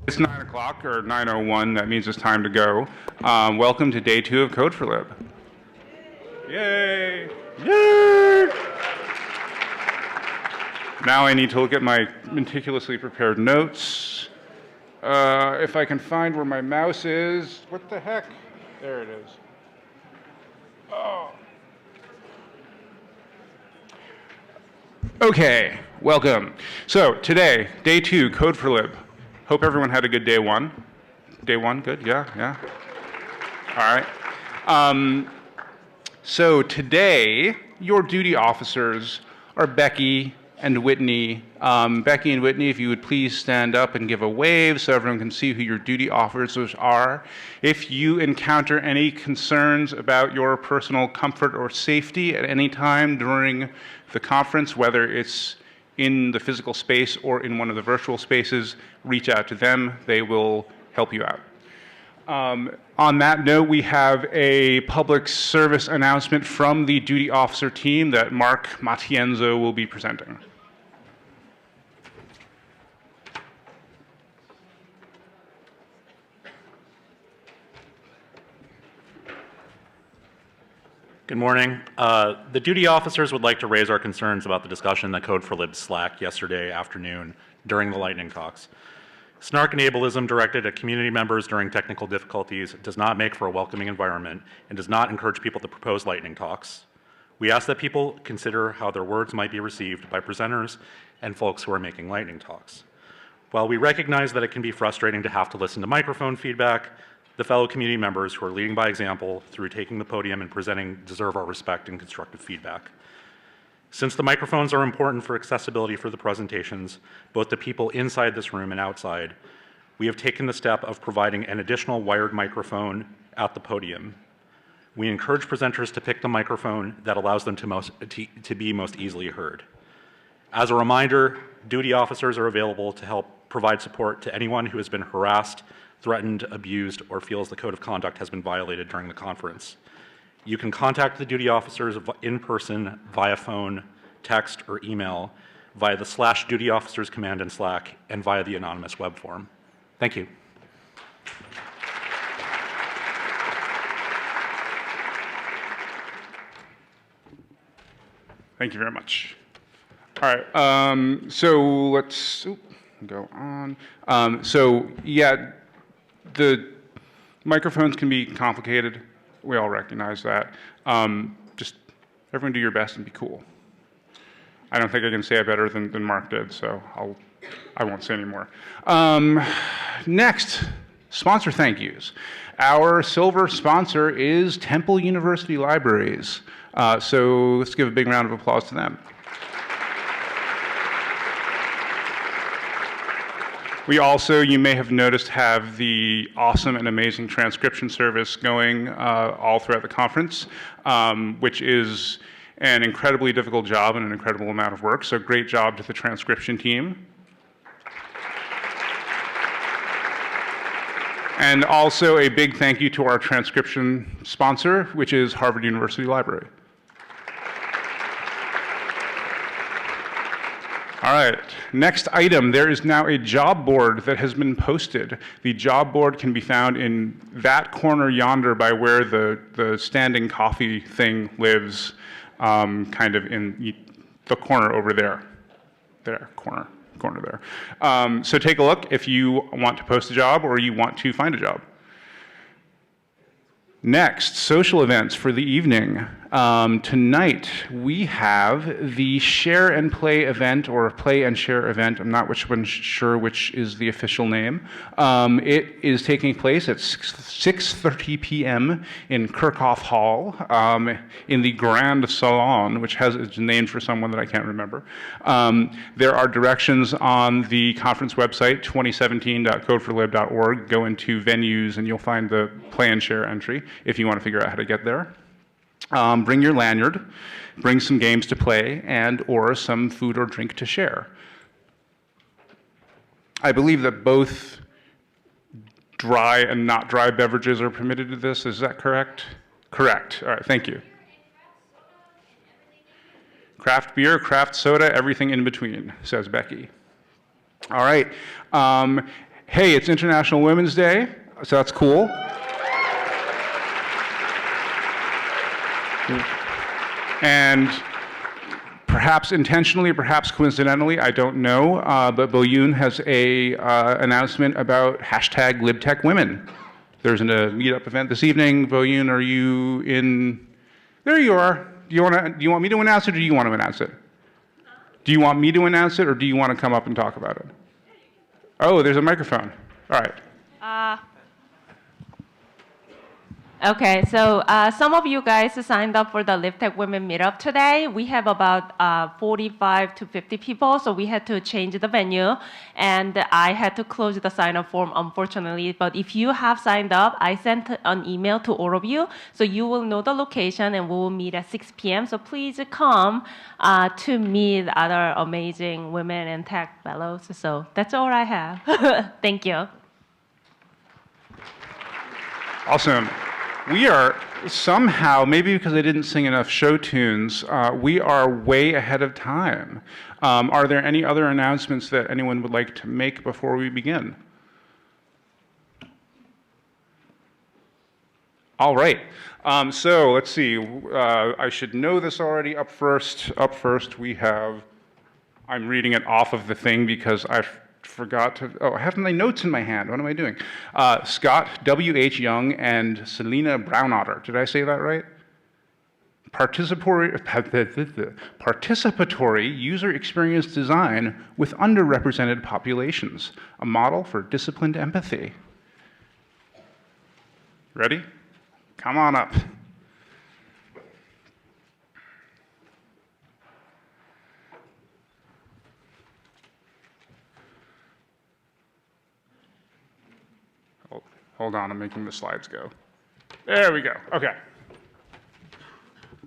It's 9 o'clock or 9:01. That means it's time to go. Welcome to day 2 of Code4Lib. Yay! Yay! Now I need to look at my meticulously prepared notes. If I can find where my mouse is. What the heck? There it is. Oh. Okay, welcome. So today, day 2, Code4Lib. Hope everyone had a good day 1. Day 1, good? Yeah? All right. So today, your duty officers are Becky and Whitney. Becky and Whitney, if you would please stand up and give a wave so everyone can see who your duty officers are. If you encounter any concerns about your personal comfort or safety at any time during the conference, whether it's in the physical space or in one of the virtual spaces, reach out to them. They will help you out. On that note, we have a public service announcement from the duty officer team that Mark Matienzo will be presenting. Good morning. The duty officers would like to raise our concerns about the discussion that Code4Lib Slack yesterday afternoon during the lightning talks. Snark and ableism directed at community members during technical difficulties does not make for a welcoming environment and does not encourage people to propose lightning talks. We ask that people consider how their words might be received by presenters and folks who are making lightning talks. While we recognize that it can be frustrating to have to listen to microphone feedback, the fellow community members who are leading by example through taking the podium and presenting deserve our respect and constructive feedback. Since the microphones are important for accessibility for the presentations, both the people inside this room and outside, we have taken the step of providing an additional wired microphone at the podium. We encourage presenters to pick the microphone that allows them to be most easily heard. As a reminder, duty officers are available to help provide support to anyone who has been harassed, threatened, abused, or feels the code of conduct has been violated during the conference. You can contact the duty officers in person, via phone, text, or email, via the /duty officers command in Slack, and via the anonymous web form. Thank you. Thank you very much. All right, so let's go on. The microphones can be complicated. We all recognize that. Just everyone do your best and be cool. I don't think I can say it better than Mark did, so I won't say any more. Next, sponsor thank yous. Our silver sponsor is Temple University Libraries. So let's give a big round of applause to them. We also, you may have noticed, have the awesome and amazing transcription service going all throughout the conference, which is an incredibly difficult job and an incredible amount of work. So great job to the transcription team. And also a big thank you to our transcription sponsor, which is Harvard University Library. All right, next item. There is now a job board that has been posted. The job board can be found in that corner yonder by where the standing coffee thing lives, kind of in the corner over there. Corner there. So take a look if you want to post a job or you want to find a job. Next, social events for the evening. Tonight, we have the Share and Play event, or Play and Share event. I'm not sure which is the official name. It is taking place at 6:30 p.m. in Kirchhoff Hall, in the Grand Salon, which has its name for someone that I can't remember. There are directions on the conference website, 2017.code4lib.org. Go into venues, and you'll find the Play and Share entry if you want to figure out how to get there. Bring your lanyard, bring some games to play, and or some food or drink to share. I believe that both dry and not dry beverages are permitted to this. Is that correct? Correct. All right, thank you. Craft beer, craft soda, everything in between, says Becky. All right. Hey, it's International Women's Day, so that's cool. And perhaps intentionally, perhaps coincidentally, I don't know, but Boyoon has a announcement about hashtag LibTechWomen. There's a meetup event this evening. Boyoon, are you in? There you are. Do you want me to announce it, or do you want to announce it? Do you want me to announce it, or do you want to come up and talk about it? Oh, there's a microphone. All right. Okay, so some of you guys signed up for the LibTech Women Meetup today. We have about 45 to 50 people, so we had to change the venue, and I had to close the sign-up form, unfortunately. But if you have signed up, I sent an email to all of you, so you will know the location, and we will meet at 6 p.m. So please come to meet other amazing women and tech fellows. So that's all I have. Thank you. Awesome. We are somehow, maybe because I didn't sing enough show tunes, we are way ahead of time. Are there any other announcements that anyone would like to make before we begin? All right. So let's see. I should know this already. Up first, we have, I'm reading it off of the thing because I forgot to, I have my notes in my hand. What am I doing? Scott W.H. Young and Selena Brownotter. Did I say that right? Participatory user experience design with underrepresented populations, a model for disciplined empathy. Ready? Come on up. Hold on, I'm making the slides go. There we go. Okay.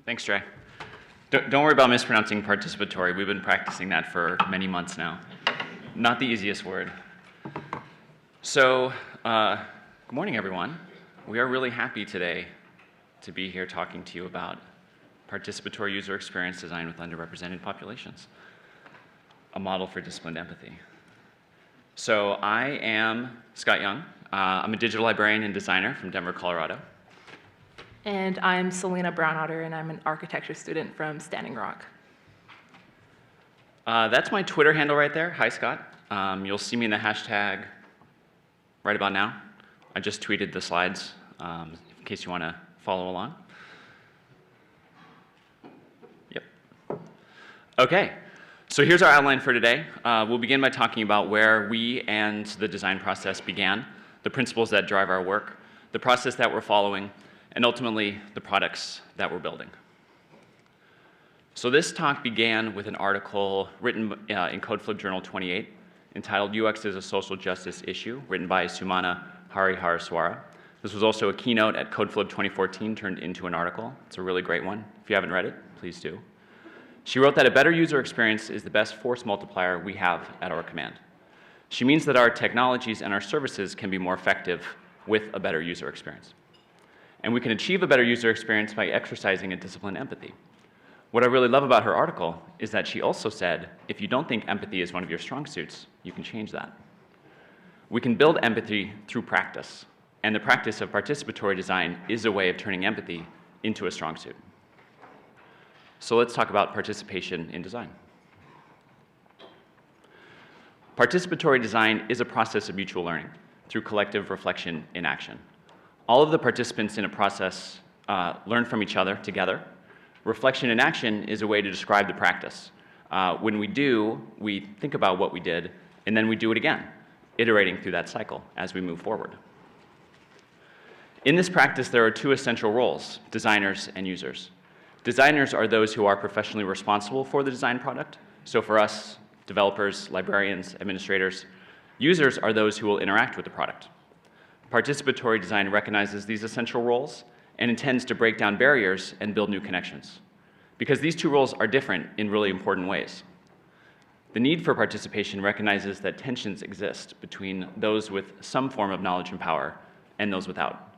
Thanks, Trey. Don't worry about mispronouncing participatory. We've been practicing that for many months now. Not the easiest word. So, good morning, everyone. We are really happy today to be here talking to you about participatory user experience design with underrepresented populations, a model for disciplined empathy. So I am Scott Young. I'm a digital librarian and designer from Denver, Colorado. And I'm Selena Brownotter, and I'm an architecture student from Standing Rock. That's my Twitter handle right there. Hi, Scott. You'll see me in the hashtag right about now. I just tweeted the slides in case you want to follow along. Yep. Okay. So here's our outline for today. We'll begin by talking about where we and the design process began, the principles that drive our work, the process that we're following, and ultimately the products that we're building. So this talk began with an article written in Code4Lib Journal 28 entitled UX is a Social Justice Issue, written by Sumana Hariharswara. This was also a keynote at Code4Lib 2014 turned into an article. It's a really great one. If you haven't read it, please do. She wrote that a better user experience is the best force multiplier we have at our command. She means that our technologies and our services can be more effective with a better user experience. And we can achieve a better user experience by exercising a disciplined empathy. What I really love about her article is that she also said, if you don't think empathy is one of your strong suits, you can change that. We can build empathy through practice, and the practice of participatory design is a way of turning empathy into a strong suit. So let's talk about participation in design. Participatory design is a process of mutual learning through collective reflection in action. All of the participants in a process learn from each other together. Reflection in action is a way to describe the practice. When we do, we think about what we did, and then we do it again, iterating through that cycle as we move forward. In this practice, there are two essential roles, designers and users. Designers are those who are professionally responsible for the design product. So for us, developers, librarians, administrators, users are those who will interact with the product. Participatory design recognizes these essential roles and intends to break down barriers and build new connections. Because these two roles are different in really important ways. The need for participation recognizes that tensions exist between those with some form of knowledge and power and those without.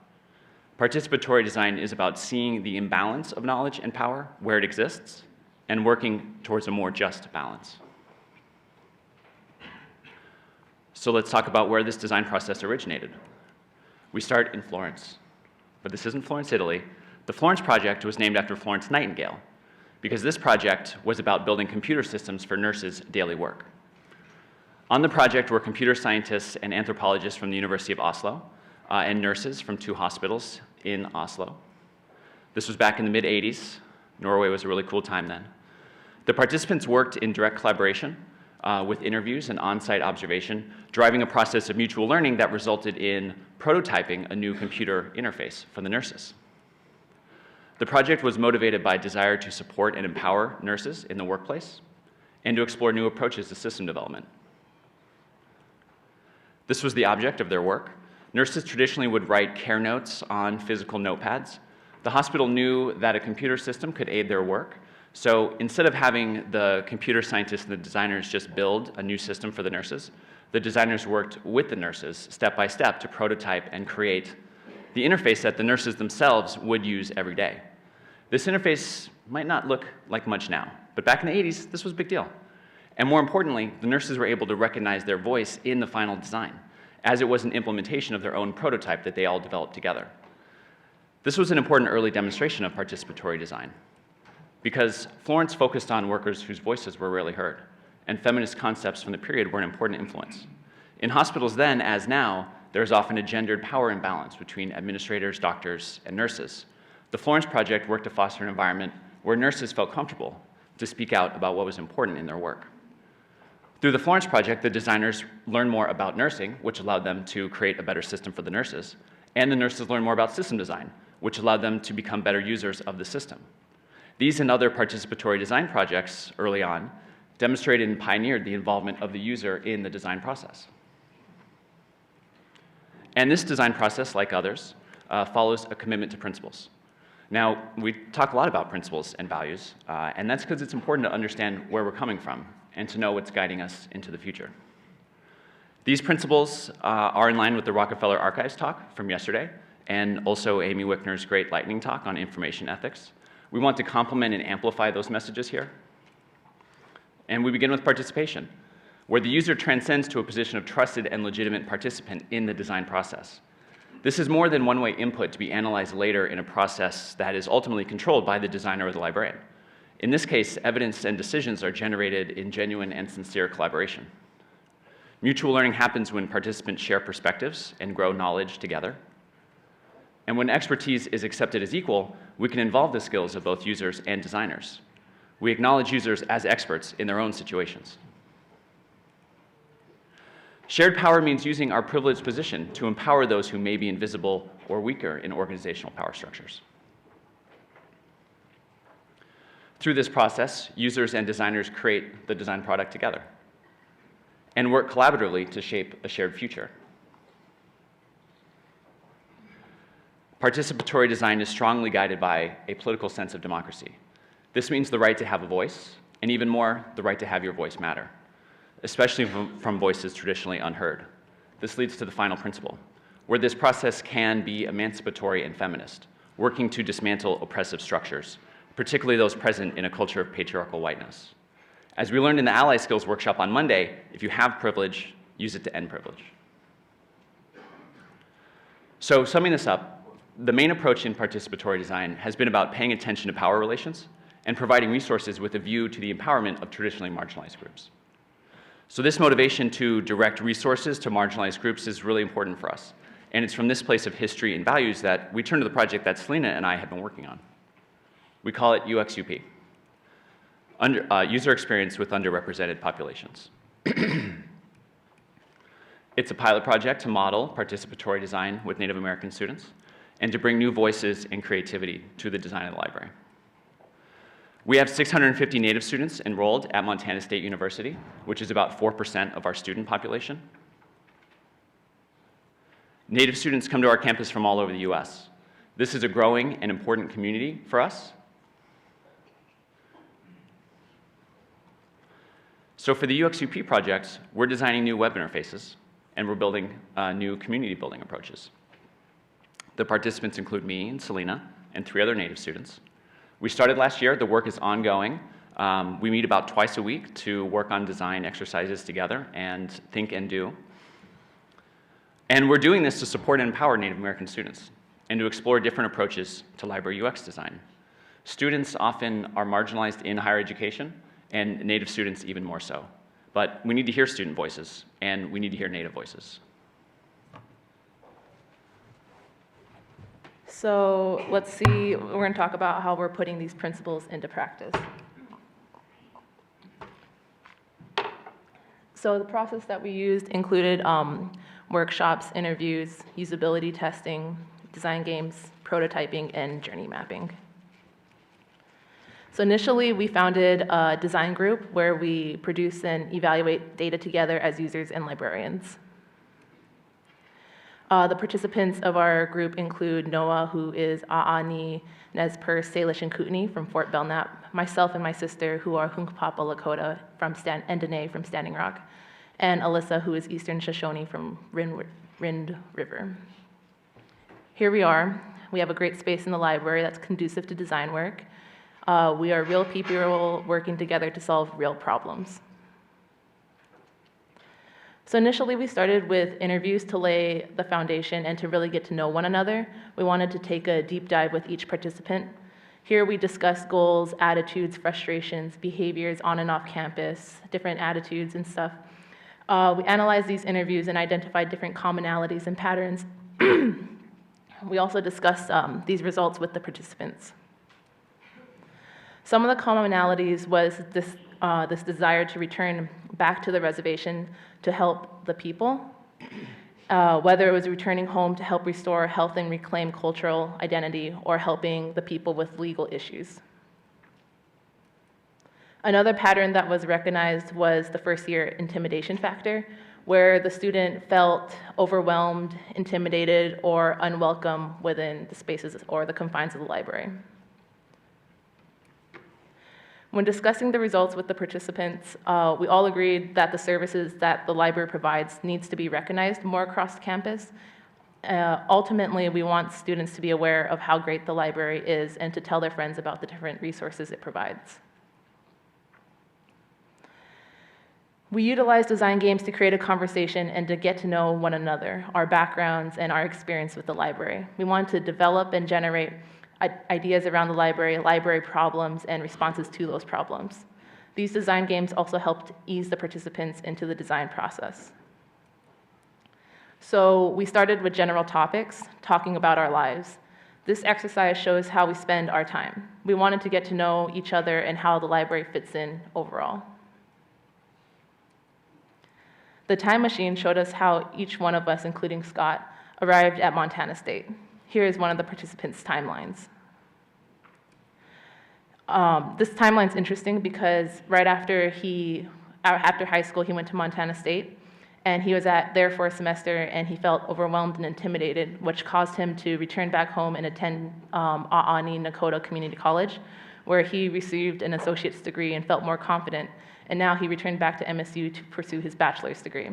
Participatory design is about seeing the imbalance of knowledge and power where it exists and working towards a more just balance. So let's talk about where this design process originated. We start in Florence, but this isn't Florence, Italy. The Florence project was named after Florence Nightingale, because this project was about building computer systems for nurses' daily work. On the project were computer scientists and anthropologists from the University of Oslo, and nurses from 2 hospitals in Oslo. This was back in the mid-'80s. Norway was a really cool time then. The participants worked in direct collaboration with interviews and on-site observation, driving a process of mutual learning that resulted in prototyping a new computer interface for the nurses. The project was motivated by a desire to support and empower nurses in the workplace and to explore new approaches to system development. This was the object of their work. Nurses traditionally would write care notes on physical notepads. The hospital knew that a computer system could aid their work, so instead of having the computer scientists and the designers just build a new system for the nurses, the designers worked with the nurses step by step to prototype and create the interface that the nurses themselves would use every day. This interface might not look like much now, but back in the '80s, this was a big deal. And more importantly, the nurses were able to recognize their voice in the final design, as it was an implementation of their own prototype that they all developed together. This was an important early demonstration of participatory design, because Florence focused on workers whose voices were rarely heard, and feminist concepts from the period were an important influence. In hospitals then, as now, there is often a gendered power imbalance between administrators, doctors, and nurses. The Florence Project worked to foster an environment where nurses felt comfortable to speak out about what was important in their work. Through the Florence Project, the designers learned more about nursing, which allowed them to create a better system for the nurses, and the nurses learned more about system design, which allowed them to become better users of the system. These and other participatory design projects early on demonstrated and pioneered the involvement of the user in the design process. And this design process, like others, follows a commitment to principles. Now, we talk a lot about principles and values, and that's because it's important to understand where we're coming from and to know what's guiding us into the future. These principles are in line with the Rockefeller Archives talk from yesterday, and also Amy Wickner's great lightning talk on information ethics. We want to complement and amplify those messages here. And we begin with participation, where the user transcends to a position of trusted and legitimate participant in the design process. This is more than one-way input to be analyzed later in a process that is ultimately controlled by the designer or the librarian. In this case, evidence and decisions are generated in genuine and sincere collaboration. Mutual learning happens when participants share perspectives and grow knowledge together. And when expertise is accepted as equal, we can involve the skills of both users and designers. We acknowledge users as experts in their own situations. Shared power means using our privileged position to empower those who may be invisible or weaker in organizational power structures. Through this process, users and designers create the design product together and work collaboratively to shape a shared future. Participatory design is strongly guided by a political sense of democracy. This means the right to have a voice, and even more, the right to have your voice matter, especially from voices traditionally unheard. This leads to the final principle, where this process can be emancipatory and feminist, working to dismantle oppressive structures, particularly those present in a culture of patriarchal whiteness. As we learned in the Ally Skills workshop on Monday, if you have privilege, use it to end privilege. So summing this up, the main approach in participatory design has been about paying attention to power relations and providing resources with a view to the empowerment of traditionally marginalized groups. So this motivation to direct resources to marginalized groups is really important for us. And it's from this place of history and values that we turn to the project that Selena and I have been working on. We call it UXUP, User Experience with Underrepresented Populations. It's a pilot project to model participatory design with Native American students and to bring new voices and creativity to the design of the library. We have 650 Native students enrolled at Montana State University, which is about 4% of our student population. Native students come to our campus from all over the US. This is a growing and important community for us. So for the UXUP project, we're designing new web interfaces, and we're building new community building approaches. The participants include me and Selena and 3 other Native students. We started last year. The work is ongoing. We meet about twice a week to work on design exercises together and think and do. And we're doing this to support and empower Native American students and to explore different approaches to library UX design. Students often are marginalized in higher education, and Native students even more so. But we need to hear student voices, and we need to hear Native voices. So let's see, we're going to talk about how we're putting these principles into practice. So the process that we used included workshops, interviews, usability testing, design games, prototyping, and journey mapping. So initially, we founded a design group where we produce and evaluate data together as users and librarians. The participants of our group include Noah, who is A'ani, Nezper, Salish, and Kootenai from Fort Belknap, myself and my sister, who are Hunkpapa Lakota and Dene from Standing Rock, and Alyssa, who is Eastern Shoshone from Rind River. Here we are. We have a great space in the library that's conducive to design work. We are real people working together to solve real problems. So initially, we started with interviews to lay the foundation and to really get to know one another. We wanted to take a deep dive with each participant. Here we discussed goals, attitudes, frustrations, behaviors on and off campus, different attitudes and stuff. We analyzed these interviews and identified different commonalities and patterns. We also discussed these results with the participants. Some of the commonalities was this desire to return back to the reservation to help the people, whether it was returning home to help restore health and reclaim cultural identity or helping the people with legal issues. Another pattern that was recognized was the first year intimidation factor, where the student felt overwhelmed, intimidated, or unwelcome within the spaces or the confines of the library. When discussing the results with the participants, we all agreed that the services that the library provides needs to be recognized more across campus. Ultimately, we want students to be aware of how great the library is and to tell their friends about the different resources it provides. We utilize design games to create a conversation and to get to know one another, our backgrounds, and our experience with the library. We want to develop and generate ideas around the library problems, and responses to those problems. These design games also helped ease the participants into the design process. So we started with general topics, talking about our lives. This exercise shows how we spend our time. We wanted to get to know each other and how the library fits in overall. The time machine showed us how each one of us, including Scott, arrived at Montana State. Here is one of the participants' timelines. This timeline's interesting because right after high school, he went to Montana State, and he was there for a semester, and he felt overwhelmed and intimidated, which caused him to return back home and attend A'ani Nakota Community College, where he received an associate's degree and felt more confident, and now he returned back to MSU to pursue his bachelor's degree.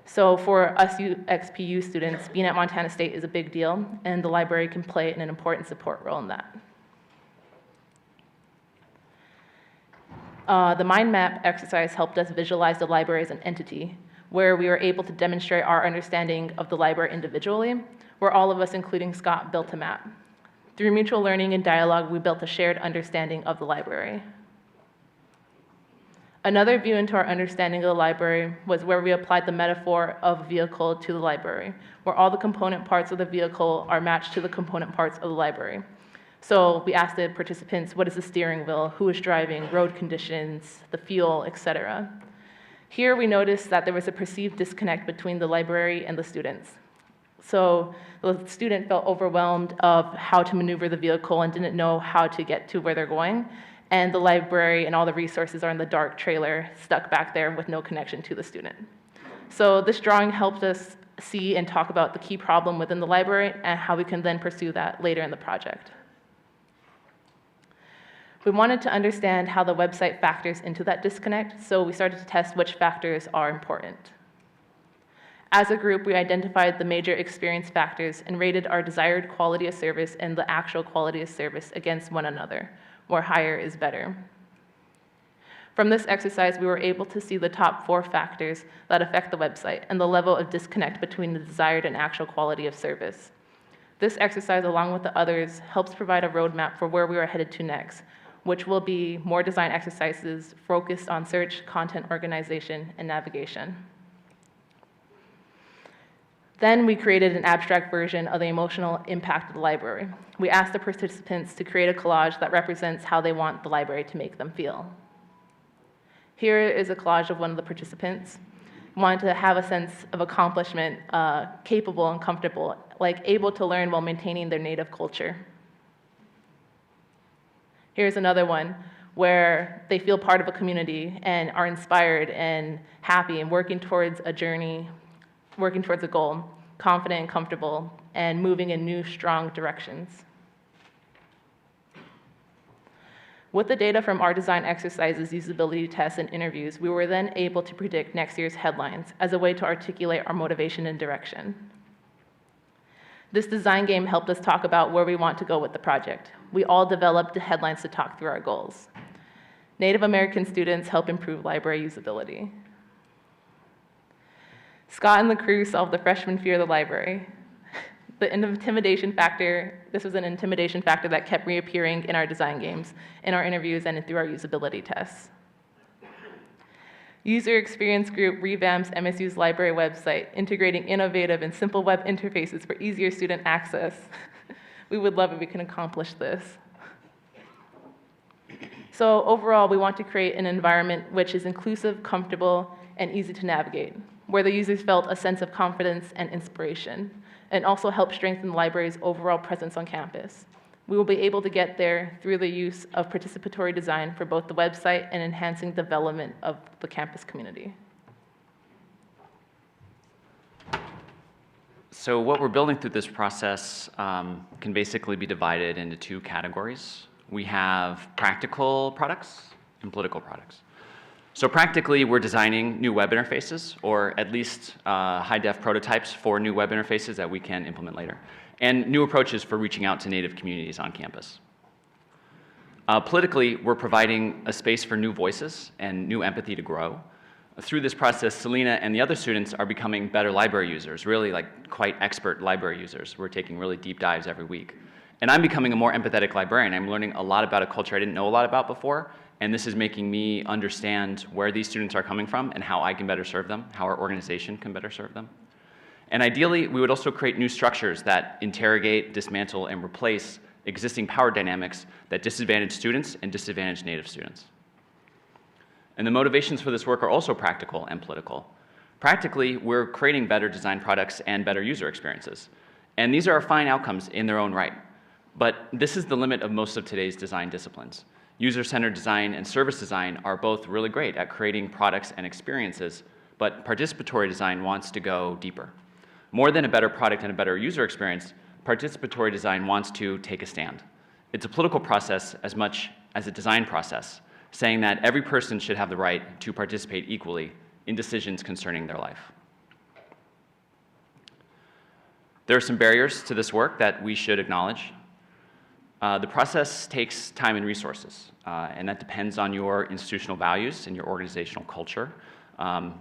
So for us XPU students, being at Montana State is a big deal, and the library can play an important support role in that. The mind map exercise helped us visualize the library as an entity, where we were able to demonstrate our understanding of the library individually, where all of us, including Scott, built a map. Through mutual learning and dialogue, we built a shared understanding of the library. Another view into our understanding of the library was where we applied the metaphor of a vehicle to the library, where all the component parts of the vehicle are matched to the component parts of the library. So we asked the participants, what is the steering wheel, who is driving, road conditions, the fuel, etc. Here we noticed that there was a perceived disconnect between the library and the students. So the student felt overwhelmed of how to maneuver the vehicle and didn't know how to get to where they're going. And the library and all the resources are in the dark trailer, stuck back there with no connection to the student. So this drawing helped us see and talk about the key problem within the library and how we can then pursue that later in the project. We wanted to understand how the website factors into that disconnect, so we started to test which factors are important. As a group, we identified the major experience factors and rated our desired quality of service and the actual quality of service against one another, where higher is better. From this exercise, we were able to see the top 4 factors that affect the website and the level of disconnect between the desired and actual quality of service. This exercise, along with the others, helps provide a roadmap for where we are headed to next, which will be more design exercises focused on search, content organization, and navigation. Then we created an abstract version of the emotional impact of the library. We asked the participants to create a collage that represents how they want the library to make them feel. Here is a collage of one of the participants. Wanted to have a sense of accomplishment, capable and comfortable, like able to learn while maintaining their native culture. Here's another one where they feel part of a community and are inspired and happy and working towards a journey, working towards a goal, confident and comfortable, and moving in new, strong directions. With the data from our design exercises, usability tests, and interviews, we were then able to predict next year's headlines as a way to articulate our motivation and direction. This design game helped us talk about where we want to go with the project. We all developed the headlines to talk through our goals. Native American students help improve library usability. Scott and the crew solved the freshman fear of the library. The intimidation factor, this was an intimidation factor that kept reappearing in our design games, in our interviews, and through our usability tests. User Experience Group revamps MSU's library website, integrating innovative and simple web interfaces for easier student access. We would love if we can accomplish this. So overall, we want to create an environment which is inclusive, comfortable, and easy to navigate, where the users felt a sense of confidence and inspiration, and also help strengthen the library's overall presence on campus. We will be able to get there through the use of participatory design for both the website and enhancing development of the campus community. So what we're building through this process can basically be divided into 2 categories. We have practical products and political products. So practically, we're designing new web interfaces, or at least high-def prototypes for new web interfaces that we can implement later, and new approaches for reaching out to Native communities on campus. Politically, we're providing a space for new voices and new empathy to grow. Through this process, Selena and the other students are becoming better library users, really like quite expert library users. We're taking really deep dives every week. And I'm becoming a more empathetic librarian. I'm learning a lot about a culture I didn't know a lot about before, and this is making me understand where these students are coming from and how I can better serve them, how our organization can better serve them. And ideally, we would also create new structures that interrogate, dismantle, and replace existing power dynamics that disadvantage students and disadvantage Native students. And the motivations for this work are also practical and political. Practically, we're creating better design products and better user experiences. And these are fine outcomes in their own right. But this is the limit of most of today's design disciplines. User-centered design and service design are both really great at creating products and experiences, but participatory design wants to go deeper. More than a better product and a better user experience, participatory design wants to take a stand. It's a political process as much as a design process, saying that every person should have the right to participate equally in decisions concerning their life. There are some barriers to this work that we should acknowledge. The process takes time and resources, and that depends on your institutional values and your organizational culture.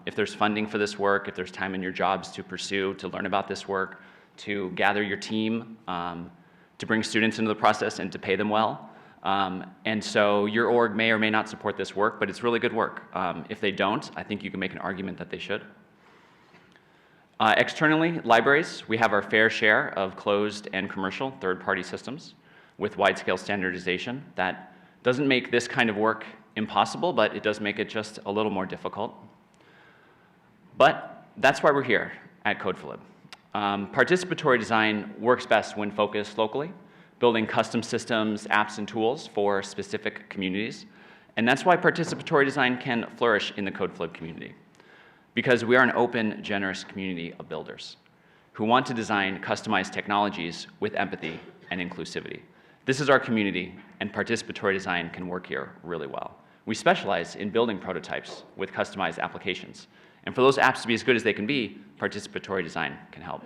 If there's funding for this work, if there's time in your jobs to pursue, to learn about this work, to gather your team, to bring students into the process and to pay them well. And so your org may or may not support this work, but it's really good work. If they don't, I think you can make an argument that they should. Externally, libraries, we have our fair share of closed and commercial third-party systems with wide-scale standardization. That doesn't make this kind of work impossible, but it does make it just a little more difficult. But that's why we're here at Code4Lib. Participatory design works best when focused locally, building custom systems, apps, and tools for specific communities. And that's why participatory design can flourish in the Code4Lib community, because we are an open, generous community of builders who want to design customized technologies with empathy and inclusivity. This is our community, and participatory design can work here really well. We specialize in building prototypes with customized applications. And for those apps to be as good as they can be, participatory design can help.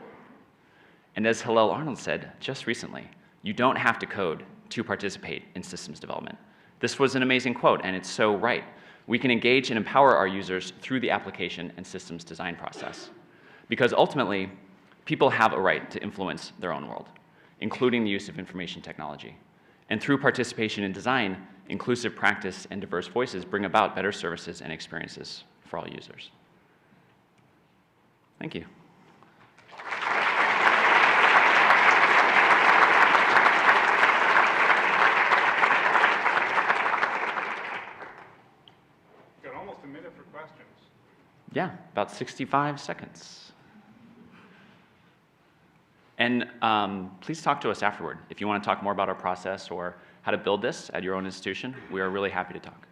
And as Hillel Arnold said just recently, you don't have to code to participate in systems development. This was an amazing quote, and it's so right. We can engage and empower our users through the application and systems design process. Because ultimately, people have a right to influence their own world, including the use of information technology. And through participation in design, inclusive practice and diverse voices bring about better services and experiences for all users. Thank you. Got almost a minute for questions. Yeah, about 65 seconds. And please talk to us afterward. If you want to talk more about our process or how to build this at your own institution, we are really happy to talk.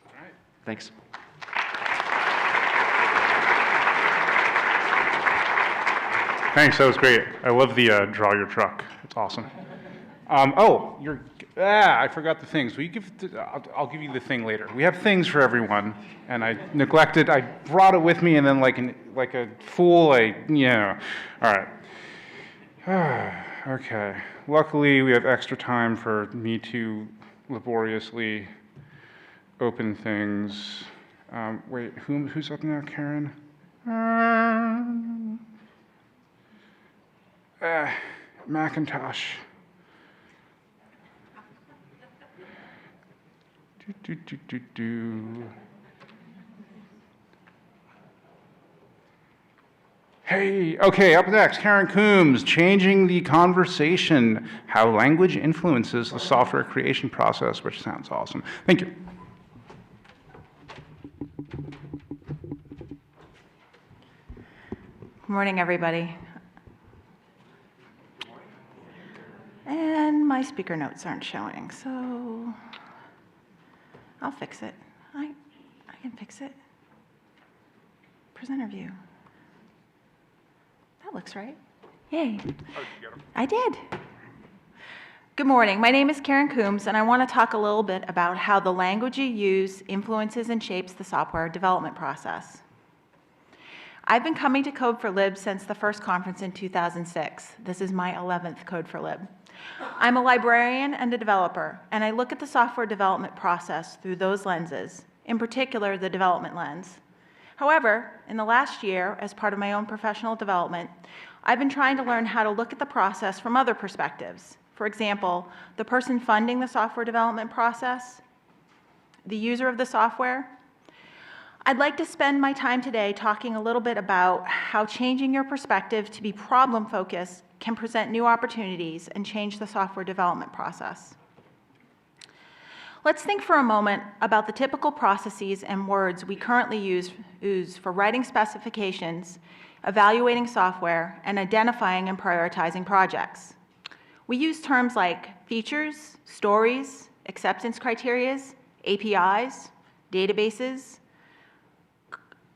All right. Thanks. Thanks, that was great. I love the draw your truck. It's awesome. I forgot the things. Will you give? I'll give you the thing later. We have things for everyone, and I neglected. I brought it with me, and then like a fool, All right. Okay. Luckily, we have extra time for me to laboriously open things. Wait, who's up now, Karen? Macintosh. Hey, okay, up next, Karen Coombs, Changing the Conversation, How Language Influences the Software Creation Process, which sounds awesome. Thank you. Good morning, everybody. And my speaker notes aren't showing, so I'll fix it. I can fix it. Presenter view. That looks right. Yay. I did. Good morning. My name is Karen Coombs, and I want to talk a little bit about how the language you use influences and shapes the software development process. I've been coming to Code4Lib since the first conference in 2006. This is my 11th Code4Lib. I'm a librarian and a developer, and I look at the software development process through those lenses, in particular the development lens. However, in the last year, as part of my own professional development, I've been trying to learn how to look at the process from other perspectives. For example, the person funding the software development process, the user of the software. I'd like to spend my time today talking a little bit about how changing your perspective to be problem-focused can present new opportunities and change the software development process. Let's think for a moment about the typical processes and words we currently use for writing specifications, evaluating software, and identifying and prioritizing projects. We use terms like features, stories, acceptance criteria, APIs, databases,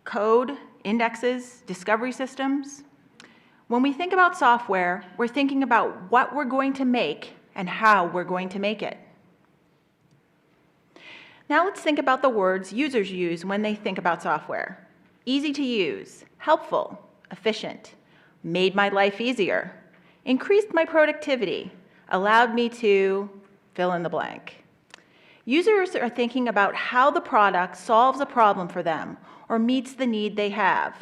code, indexes, discovery systems. When we think about software, we're thinking about what we're going to make and how we're going to make it. Now let's think about the words users use when they think about software. Easy to use, helpful, efficient, made my life easier, increased my productivity, allowed me to fill in the blank. Users are thinking about how the product solves a problem for them or meets the need they have.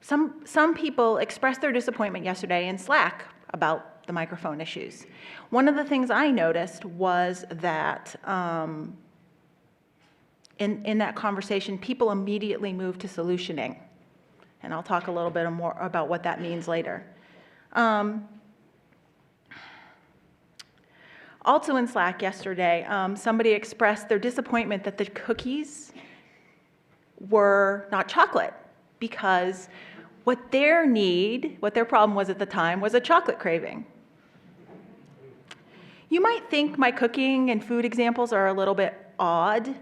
Some people expressed their disappointment yesterday in Slack about the microphone issues. One of the things I noticed was that in that conversation, people immediately moved to solutioning. And I'll talk a little bit more about what that means later. Also in Slack yesterday, somebody expressed their disappointment that the cookies were not chocolate because what their problem was at the time was a chocolate craving. You might think my cooking and food examples are a little bit odd,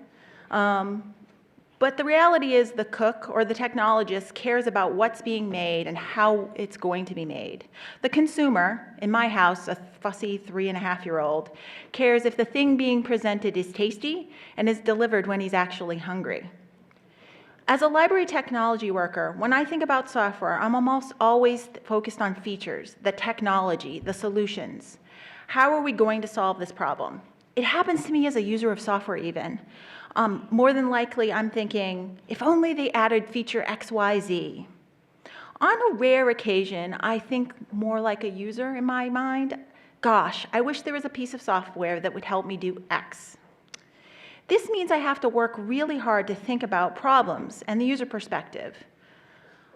but the reality is the cook or the technologist cares about what's being made and how it's going to be made. The consumer, in my house, a fussy 3.5-year-old, cares if the thing being presented is tasty and is delivered when he's actually hungry. As a library technology worker, when I think about software, I'm almost always focused on features, the technology, the solutions. How are we going to solve this problem? It happens to me as a user of software even. More than likely, I'm thinking, if only they added feature XYZ. On a rare occasion, I think more like a user in my mind. Gosh, I wish there was a piece of software that would help me do X. This means I have to work really hard to think about problems and the user perspective.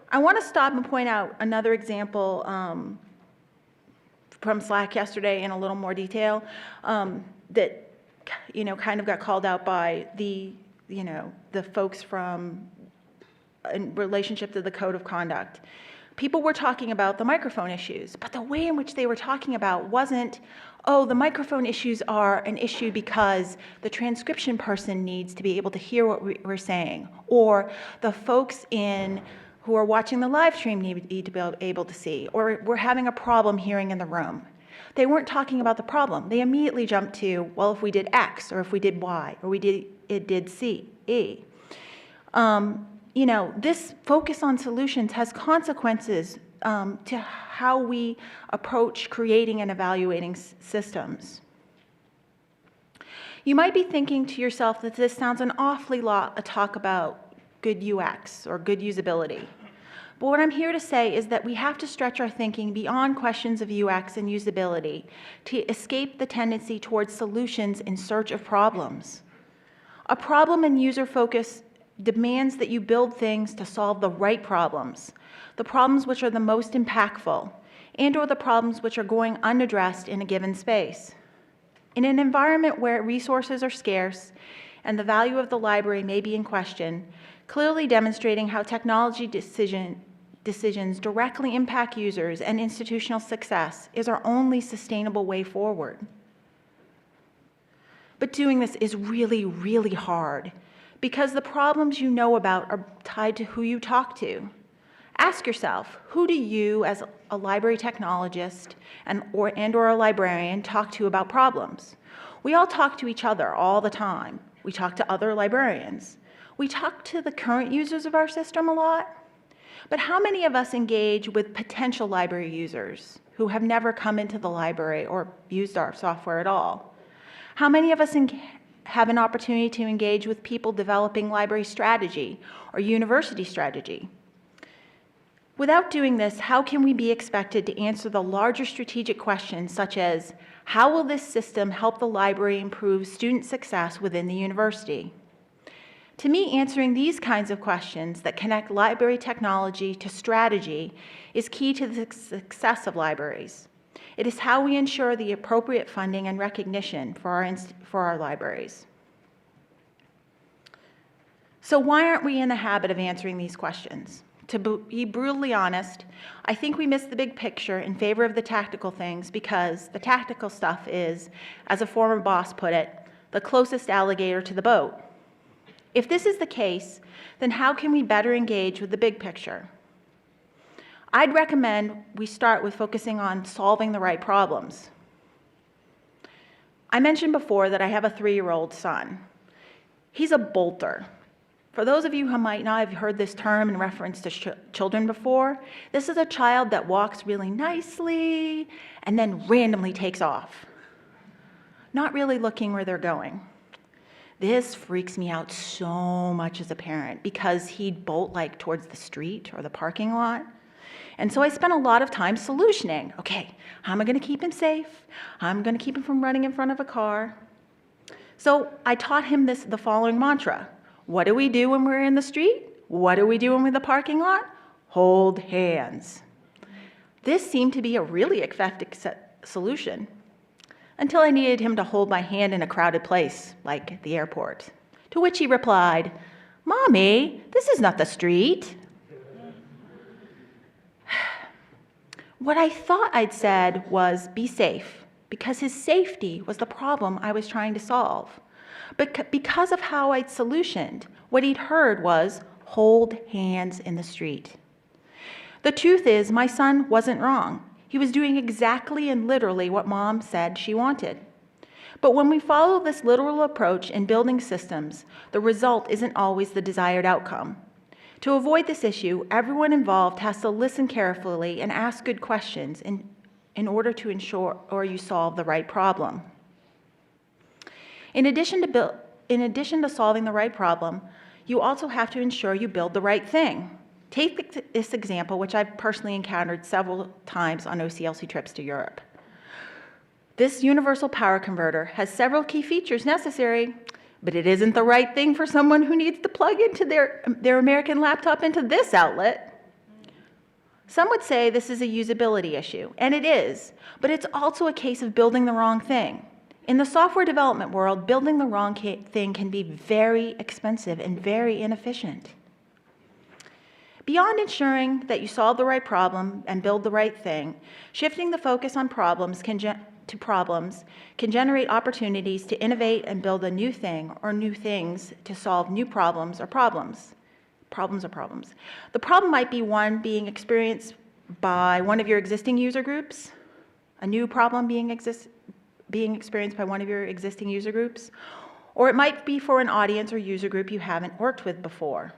I want to stop and point out another example from Slack yesterday in a little more detail that kind of got called out by the folks from in relationship to the code of conduct. People were talking about the microphone issues, but the way in which they were talking about wasn't, oh, the microphone issues are an issue because the transcription person needs to be able to hear what we're saying, or the folks who are watching the live stream need to be able to see, or we're having a problem hearing in the room. They weren't talking about the problem. They immediately jumped to, well, if we did X, or if we did Y, or we did C, E. This focus on solutions has consequences to how we approach creating and evaluating systems. You might be thinking to yourself that this sounds an awfully lot to talk about good UX or good usability. But what I'm here to say is that we have to stretch our thinking beyond questions of UX and usability to escape the tendency towards solutions in search of problems. A problem and user focus demands that you build things to solve the right problems, the problems which are the most impactful, and/or the problems which are going unaddressed in a given space. In an environment where resources are scarce and the value of the library may be in question, clearly demonstrating how technology decisions directly impact users and institutional success is our only sustainable way forward. But doing this is really, really hard, because the problems you know about are tied to who you talk to. Ask yourself, who do you as a library technologist or a librarian talk to about problems? We all talk to each other all the time. We talk to other librarians. We talk to the current users of our system a lot. But how many of us engage with potential library users who have never come into the library or used our software at all? How many of us have an opportunity to engage with people developing library strategy or university strategy? Without doing this, how can we be expected to answer the larger strategic questions such as, how will this system help the library improve student success within the university? To me, answering these kinds of questions that connect library technology to strategy is key to the success of libraries. It is how we ensure the appropriate funding and recognition for our libraries. So why aren't we in the habit of answering these questions? To be brutally honest, I think we miss the big picture in favor of the tactical things because the tactical stuff is, as a former boss put it, the closest alligator to the boat. If this is the case, then how can we better engage with the big picture? I'd recommend we start with focusing on solving the right problems. I mentioned before that I have a 3-year-old son. He's a bolter. For those of you who might not have heard this term in reference to children before, this is a child that walks really nicely and then randomly takes off, not really looking where they're going. This freaks me out so much as a parent because he'd bolt towards the street or the parking lot. And so I spent a lot of time solutioning. Okay, how am I going to keep him safe? How am I going to keep him from running in front of a car? So I taught him the following mantra. What do we do when we're in the street? What do we do when we're in the parking lot? Hold hands. This seemed to be a really effective solution until I needed him to hold my hand in a crowded place, like the airport. To which he replied, "Mommy, this is not the street." What I thought I'd said was, be safe, because his safety was the problem I was trying to solve. But because of how I'd solutioned, what he'd heard was, hold hands in the street. The truth is, my son wasn't wrong. He was doing exactly and literally what Mom said she wanted. But when we follow this literal approach in building systems, the result isn't always the desired outcome. To avoid this issue, everyone involved has to listen carefully and ask good questions in order to ensure you solve the right problem. In addition to solving the right problem, you also have to ensure you build the right thing. Take this example, which I've personally encountered several times on OCLC trips to Europe. This universal power converter has several key features necessary, but it isn't the right thing for someone who needs to plug into their American laptop into this outlet. Some would say this is a usability issue, and it is, but it's also a case of building the wrong thing. In the software development world, building the wrong thing can be very expensive and very inefficient. Beyond ensuring that you solve the right problem and build the right thing, shifting the focus on problems can generate opportunities to innovate and build a new thing or new things to solve new problems or problems. The problem might be one being experienced by one of your existing user groups, a new problem being experienced by one of your existing user groups, or it might be for an audience or user group you haven't worked with before.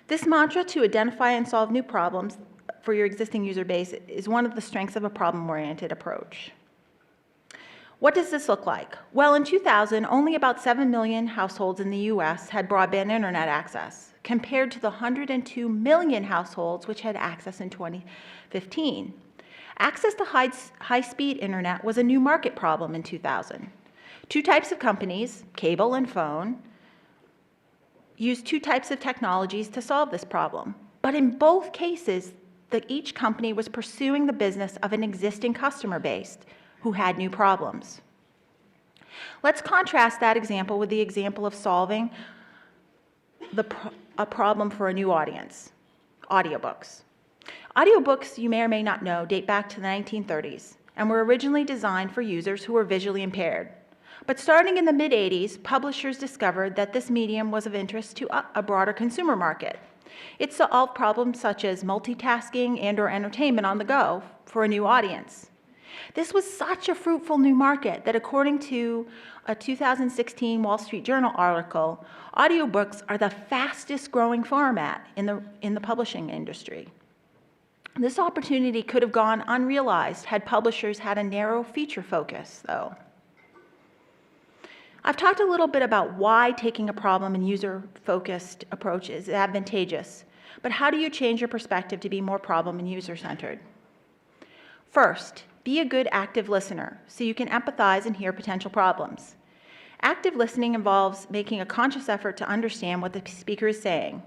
This mantra to identify and solve new problems for your existing user base is one of the strengths of a problem-oriented approach. What does this look like? Well, in 2000, only about 7 million households in the US had broadband internet access, compared to the 102 million households which had access in 2015. Access to high-speed internet was a new market problem in 2000. Two types of companies, cable and phone, used two types of technologies to solve this problem. But in both cases, each company was pursuing the business of an existing customer base who had new problems. Let's contrast that example with the example of solving a problem for a new audience, audiobooks. Audiobooks, you may or may not know, date back to the 1930s and were originally designed for users who were visually impaired. But starting in the mid-'80s, publishers discovered that this medium was of interest to a broader consumer market. It solved problems such as multitasking and/or entertainment on the go for a new audience. This was such a fruitful new market that, according to a 2016 Wall Street Journal article, audiobooks are the fastest growing format in the publishing industry. This opportunity could have gone unrealized had publishers had a narrow feature focus, though. I've talked a little bit about why taking a problem and user-focused approach is advantageous, but how do you change your perspective to be more problem and user-centered? First, be a good active listener so you can empathize and hear potential problems. Active listening involves making a conscious effort to understand what the speaker is saying.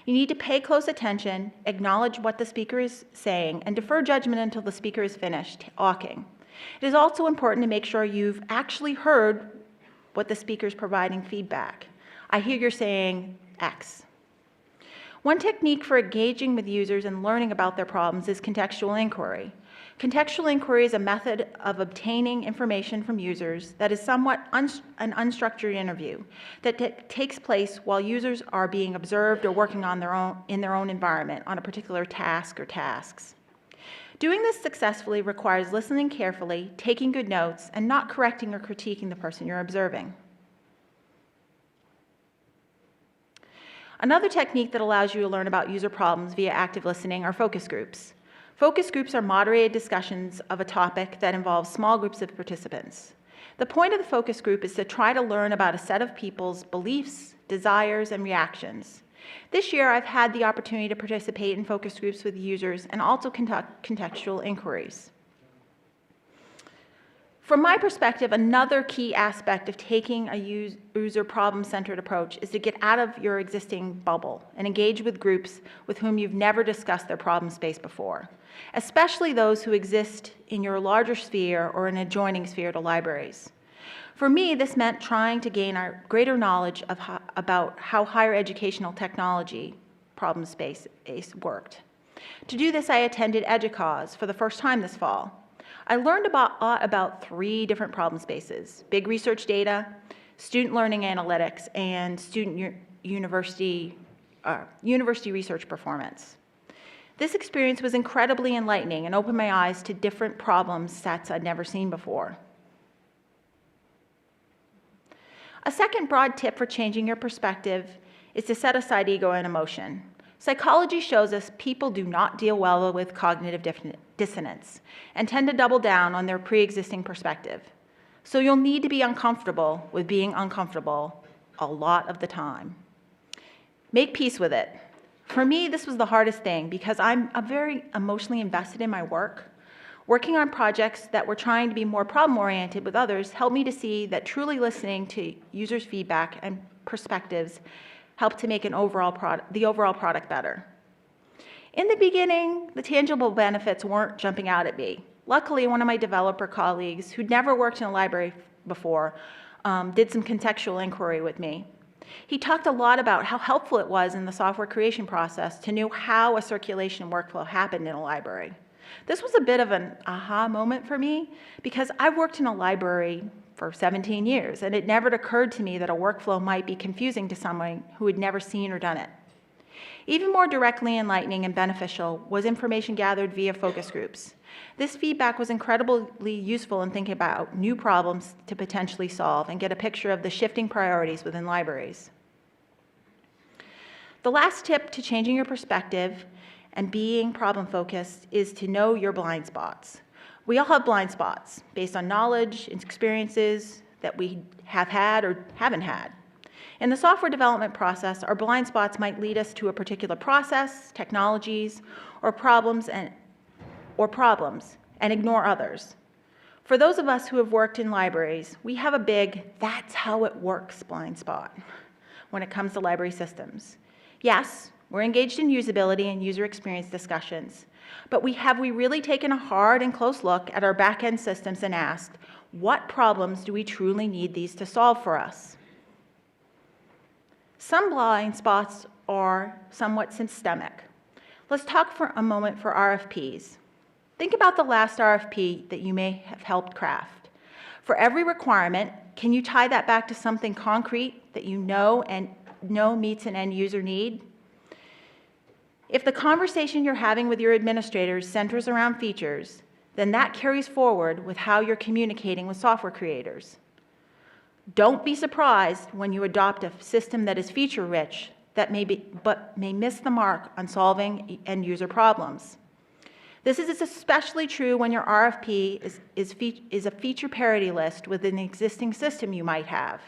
You need to pay close attention, acknowledge what the speaker is saying, and defer judgment until the speaker is finished talking. It is also important to make sure you've actually heard what the speaker is providing feedback. I hear you're saying X. One technique for engaging with users and learning about their problems is contextual inquiry. Contextual inquiry is a method of obtaining information from users that is somewhat an unstructured interview that takes place while users are being observed or working on in their own environment on a particular task or tasks. Doing this successfully requires listening carefully, taking good notes, and not correcting or critiquing the person you're observing. Another technique that allows you to learn about user problems via active listening are focus groups. Focus groups are moderated discussions of a topic that involves small groups of participants. The point of the focus group is to try to learn about a set of people's beliefs, desires, and reactions. This year, I've had the opportunity to participate in focus groups with users and also conduct contextual inquiries. From my perspective, another key aspect of taking a user problem-centered approach is to get out of your existing bubble and engage with groups with whom you've never discussed their problem space before, especially those who exist in your larger sphere or an adjoining sphere to libraries. For me, this meant trying to gain a greater knowledge about how higher educational technology problem space worked. To do this, I attended EDUCAUSE for the first time this fall. I learned about 3 different problem spaces: big research data, student learning analytics, and student university research performance. This experience was incredibly enlightening and opened my eyes to different problem sets I'd never seen before. A second broad tip for changing your perspective is to set aside ego and emotion. Psychology shows us people do not deal well with cognitive dissonance and tend to double down on their pre-existing perspective. So you'll need to be uncomfortable with being uncomfortable a lot of the time. Make peace with it. For me, this was the hardest thing because I'm very emotionally invested in my work. Working on projects that were trying to be more problem-oriented with others helped me to see that truly listening to users' feedback and perspectives helped to make the overall product better. In the beginning, the tangible benefits weren't jumping out at me. Luckily, one of my developer colleagues, who'd never worked in a library before, did some contextual inquiry with me. He talked a lot about how helpful it was in the software creation process to know how a circulation workflow happened in a library. This was a bit of an aha moment for me because I've worked in a library for 17 years, and it never occurred to me that a workflow might be confusing to someone who had never seen or done it. Even more directly enlightening and beneficial was information gathered via focus groups. This feedback was incredibly useful in thinking about new problems to potentially solve and get a picture of the shifting priorities within libraries. The last tip to changing your perspective and being problem-focused is to know your blind spots. We all have blind spots based on knowledge and experiences that we have had or haven't had. In the software development process, our blind spots might lead us to a particular process, technologies, or problems and ignore others. For those of us who have worked in libraries, we have a big "that's how it works" blind spot when it comes to library systems. Yes, we're engaged in usability and user experience discussions, but have we really taken a hard and close look at our back-end systems and asked, what problems do we truly need these to solve for us? Some blind spots are somewhat systemic. Let's talk for a moment for RFPs. Think about the last RFP that you may have helped craft. For every requirement, can you tie that back to something concrete that you know meets an end user need? If the conversation you're having with your administrators centers around features, then that carries forward with how you're communicating with software creators. Don't be surprised when you adopt a system that is feature-rich but may miss the mark on solving end-user problems. This is especially true when your RFP is a feature parity list with an existing system you might have.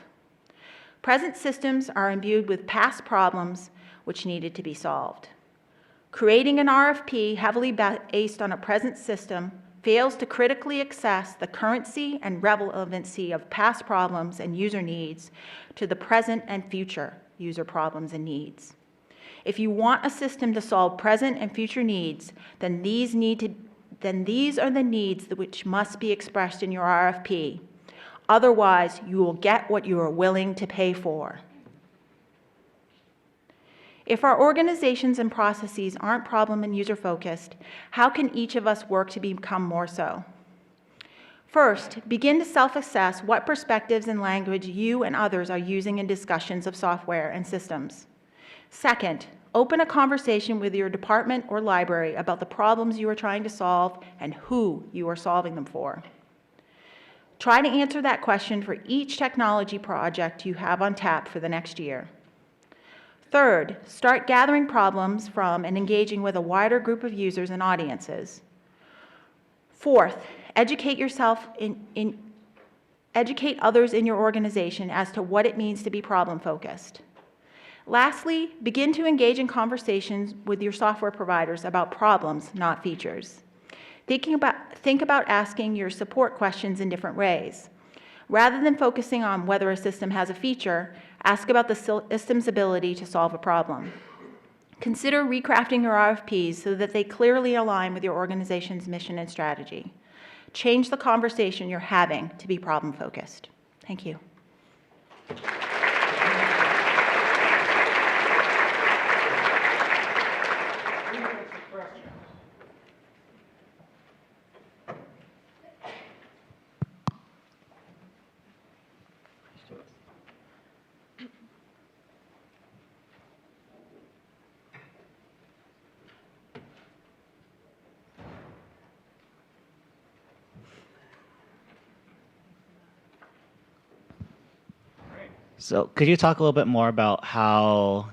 Present systems are imbued with past problems which needed to be solved. Creating an RFP heavily based on a present system fails to critically assess the currency and relevancy of past problems and user needs to the present and future user problems and needs. If you want a system to solve present and future needs, then these are the needs which must be expressed in your RFP. Otherwise, you will get what you are willing to pay for. If our organizations and processes aren't problem and user-focused, how can each of us work to become more so? First, begin to self-assess what perspectives and language you and others are using in discussions of software and systems. Second, open a conversation with your department or library about the problems you are trying to solve and who you are solving them for. Try to answer that question for each technology project you have on tap for the next year. Third, start gathering problems from and engaging with a wider group of users and audiences. Fourth, educate others in your organization as to what it means to be problem-focused. Lastly, begin to engage in conversations with your software providers about problems, not features. Think about asking your support questions in different ways. Rather than focusing on whether a system has a feature, ask about the system's ability to solve a problem. Consider recrafting your RFPs so that they clearly align with your organization's mission and strategy. Change the conversation you're having to be problem-focused. Thank you. So could you talk a little bit more about how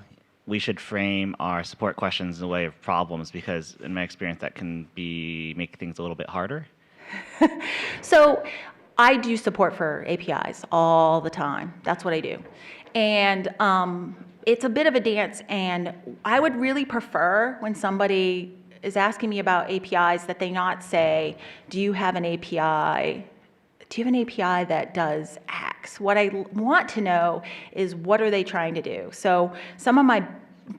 we should frame our support questions in the way of problems? Because in my experience, that can make things a little bit harder. So I do support for APIs all the time. That's what I do. And it's a bit of a dance, and I would really prefer when somebody is asking me about APIs that they not say, do you have an API? Do you have an API that does X? What I want to know is, what are they trying to do? So some of my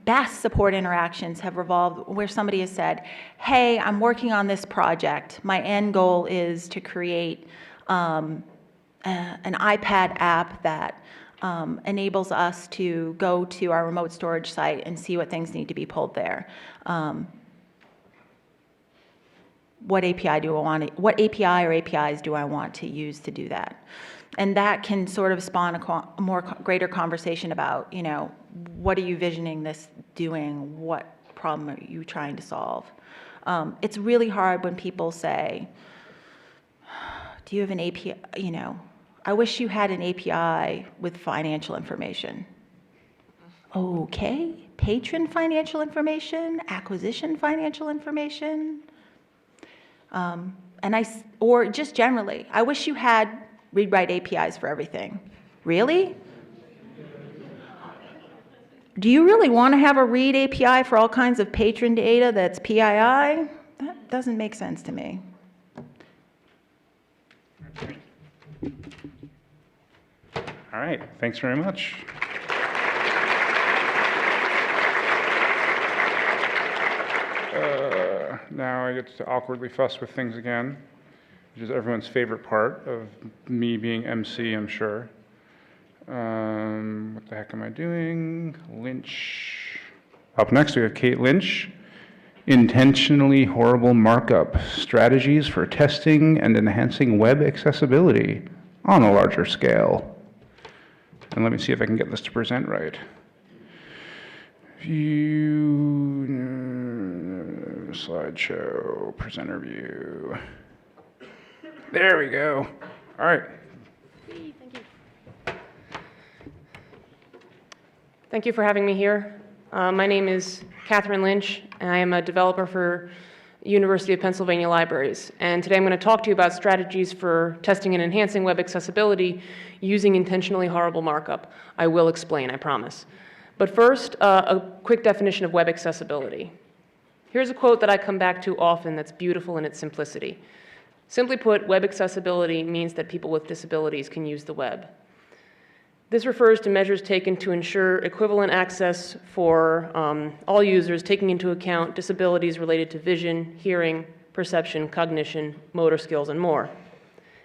best support interactions have revolved where somebody has said, hey, I'm working on this project. My end goal is to create an iPad app that enables us to go to our remote storage site and see what things need to be pulled there. What API what API or APIs do I want to use to do that? And that can sort of spawn a greater conversation about, what are you visioning this doing? What problem are you trying to solve? It's really hard when people say, do you have an API? I wish you had an API with financial information. Okay, patron financial information, acquisition financial information. Or just generally, I wish you had read-write APIs for everything. Really? Do you really want to have a read API for all kinds of patron data that's PII? That doesn't make sense to me. All right, thanks very much. Now I get to awkwardly fuss with things again, which is everyone's favorite part of me being MC, I'm sure. What the heck am I doing? Lynch. Up next, we have Kate Lynch. Intentionally horrible markup, strategies for testing and enhancing web accessibility on a larger scale. And let me see if I can get this to present right. View, slideshow, presenter view. There we go. All right. Thank you for having me here. My name is Catherine Lynch, and I am a developer for University of Pennsylvania Libraries. And today I'm going to talk to you about strategies for testing and enhancing web accessibility using intentionally horrible markup. I will explain, I promise. But first, a quick definition of web accessibility. Here's a quote that I come back to often that's beautiful in its simplicity. Simply put, web accessibility means that people with disabilities can use the web. This refers to measures taken to ensure equivalent access for all users, taking into account disabilities related to vision, hearing, perception, cognition, motor skills, and more.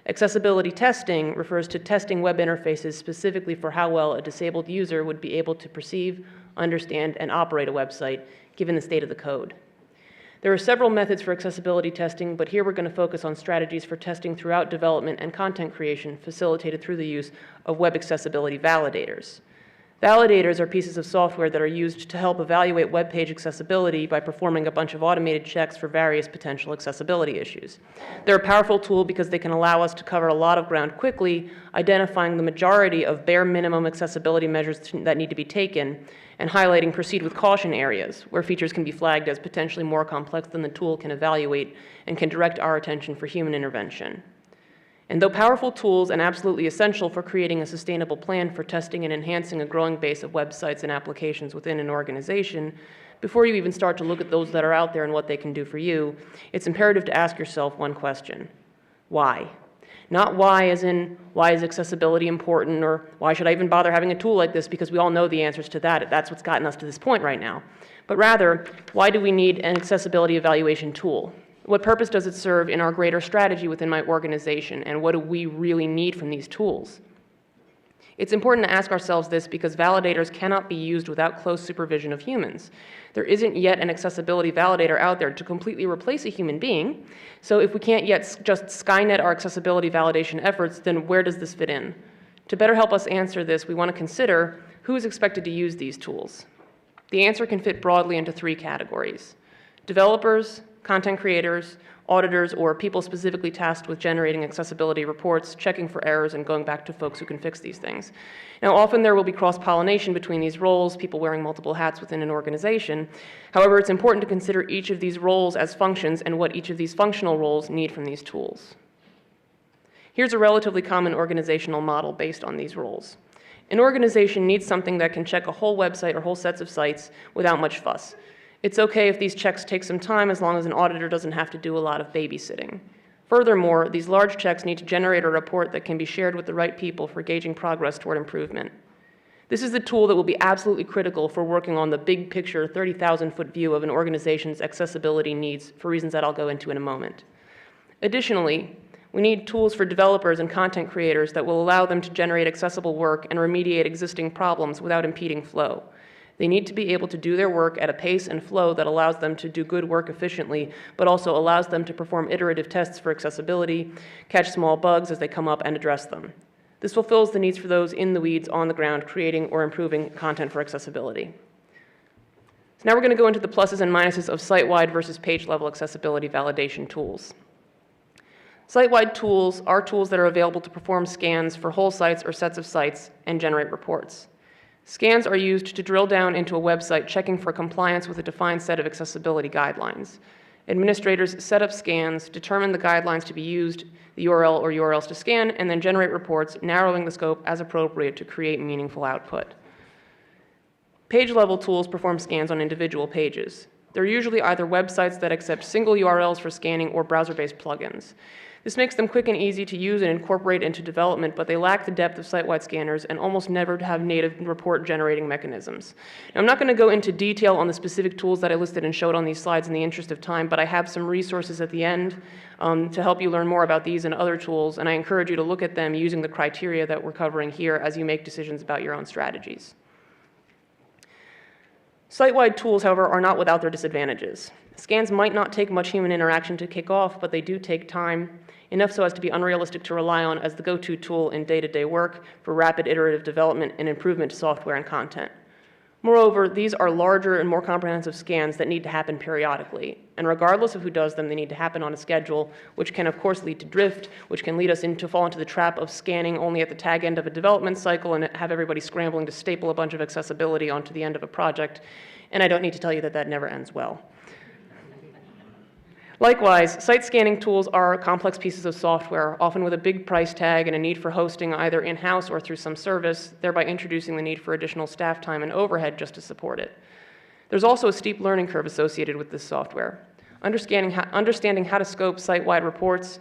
Accessibility testing refers to testing web interfaces specifically for how well a disabled user would be able to perceive, understand, and operate a website, given the state of the code. There are several methods for accessibility testing, but here we're going to focus on strategies for testing throughout development and content creation facilitated through the use of web accessibility validators. Validators are pieces of software that are used to help evaluate web page accessibility by performing a bunch of automated checks for various potential accessibility issues. They're a powerful tool because they can allow us to cover a lot of ground quickly, identifying the majority of bare minimum accessibility measures that need to be taken, and highlighting proceed with caution areas where features can be flagged as potentially more complex than the tool can evaluate and can direct our attention for human intervention. And though powerful tools and absolutely essential for creating a sustainable plan for testing and enhancing a growing base of websites and applications within an organization, before you even start to look at those that are out there and what they can do for you, it's imperative to ask yourself one question: why? Not why as in, why is accessibility important, or why should I even bother having a tool like this, because we all know the answers to that. That's what's gotten us to this point right now. But rather, why do we need an accessibility evaluation tool? What purpose does it serve in our greater strategy within my organization, and what do we really need from these tools? It's important to ask ourselves this because validators cannot be used without close supervision of humans. There isn't yet an accessibility validator out there to completely replace a human being, so if we can't yet just Skynet our accessibility validation efforts, then where does this fit in? To better help us answer this, we want to consider who is expected to use these tools. The answer can fit broadly into three categories: developers, content creators, auditors, or people specifically tasked with generating accessibility reports, checking for errors, and going back to folks who can fix these things. Now, often there will be cross-pollination between these roles, people wearing multiple hats within an organization. However, it's important to consider each of these roles as functions and what each of these functional roles need from these tools. Here's a relatively common organizational model based on these roles. An organization needs something that can check a whole website or whole sets of sites without much fuss. It's okay if these checks take some time as long as an auditor doesn't have to do a lot of babysitting. Furthermore, these large checks need to generate a report that can be shared with the right people for gauging progress toward improvement. This is the tool that will be absolutely critical for working on the big picture 30,000-foot view of an organization's accessibility needs for reasons that I'll go into in a moment. Additionally, we need tools for developers and content creators that will allow them to generate accessible work and remediate existing problems without impeding flow. They need to be able to do their work at a pace and flow that allows them to do good work efficiently, but also allows them to perform iterative tests for accessibility, catch small bugs as they come up, and address them. This fulfills the needs for those in the weeds on the ground creating or improving content for accessibility. So now we're going to go into the pluses and minuses of site-wide versus page-level accessibility validation tools. Site-wide tools are tools that are available to perform scans for whole sites or sets of sites and generate reports. Scans are used to drill down into a website checking for compliance with a defined set of accessibility guidelines. Administrators set up scans, determine the guidelines to be used, the URL or URLs to scan, and then generate reports, narrowing the scope as appropriate to create meaningful output. Page-level tools perform scans on individual pages. They're usually either websites that accept single URLs for scanning or browser-based plugins. This makes them quick and easy to use and incorporate into development, but they lack the depth of site-wide scanners and almost never have native report-generating mechanisms. Now, I'm not going to go into detail on the specific tools that I listed and showed on these slides in the interest of time, but I have some resources at the end to help you learn more about these and other tools, and I encourage you to look at them using the criteria that we're covering here as you make decisions about your own strategies. Site-wide tools, however, are not without their disadvantages. Scans might not take much human interaction to kick off, but they do take time, enough so as to be unrealistic to rely on as the go-to tool in day-to-day work for rapid iterative development and improvement to software and content. Moreover, these are larger and more comprehensive scans that need to happen periodically, and regardless of who does them, they need to happen on a schedule, which can of course lead to drift, which can lead us to fall into the trap of scanning only at the tag end of a development cycle and have everybody scrambling to staple a bunch of accessibility onto the end of a project, and I don't need to tell you that that never ends well. Likewise, site scanning tools are complex pieces of software, often with a big price tag and a need for hosting either in-house or through some service, thereby introducing the need for additional staff time and overhead just to support it. There's also a steep learning curve associated with this software. Understanding how to scope site-wide reports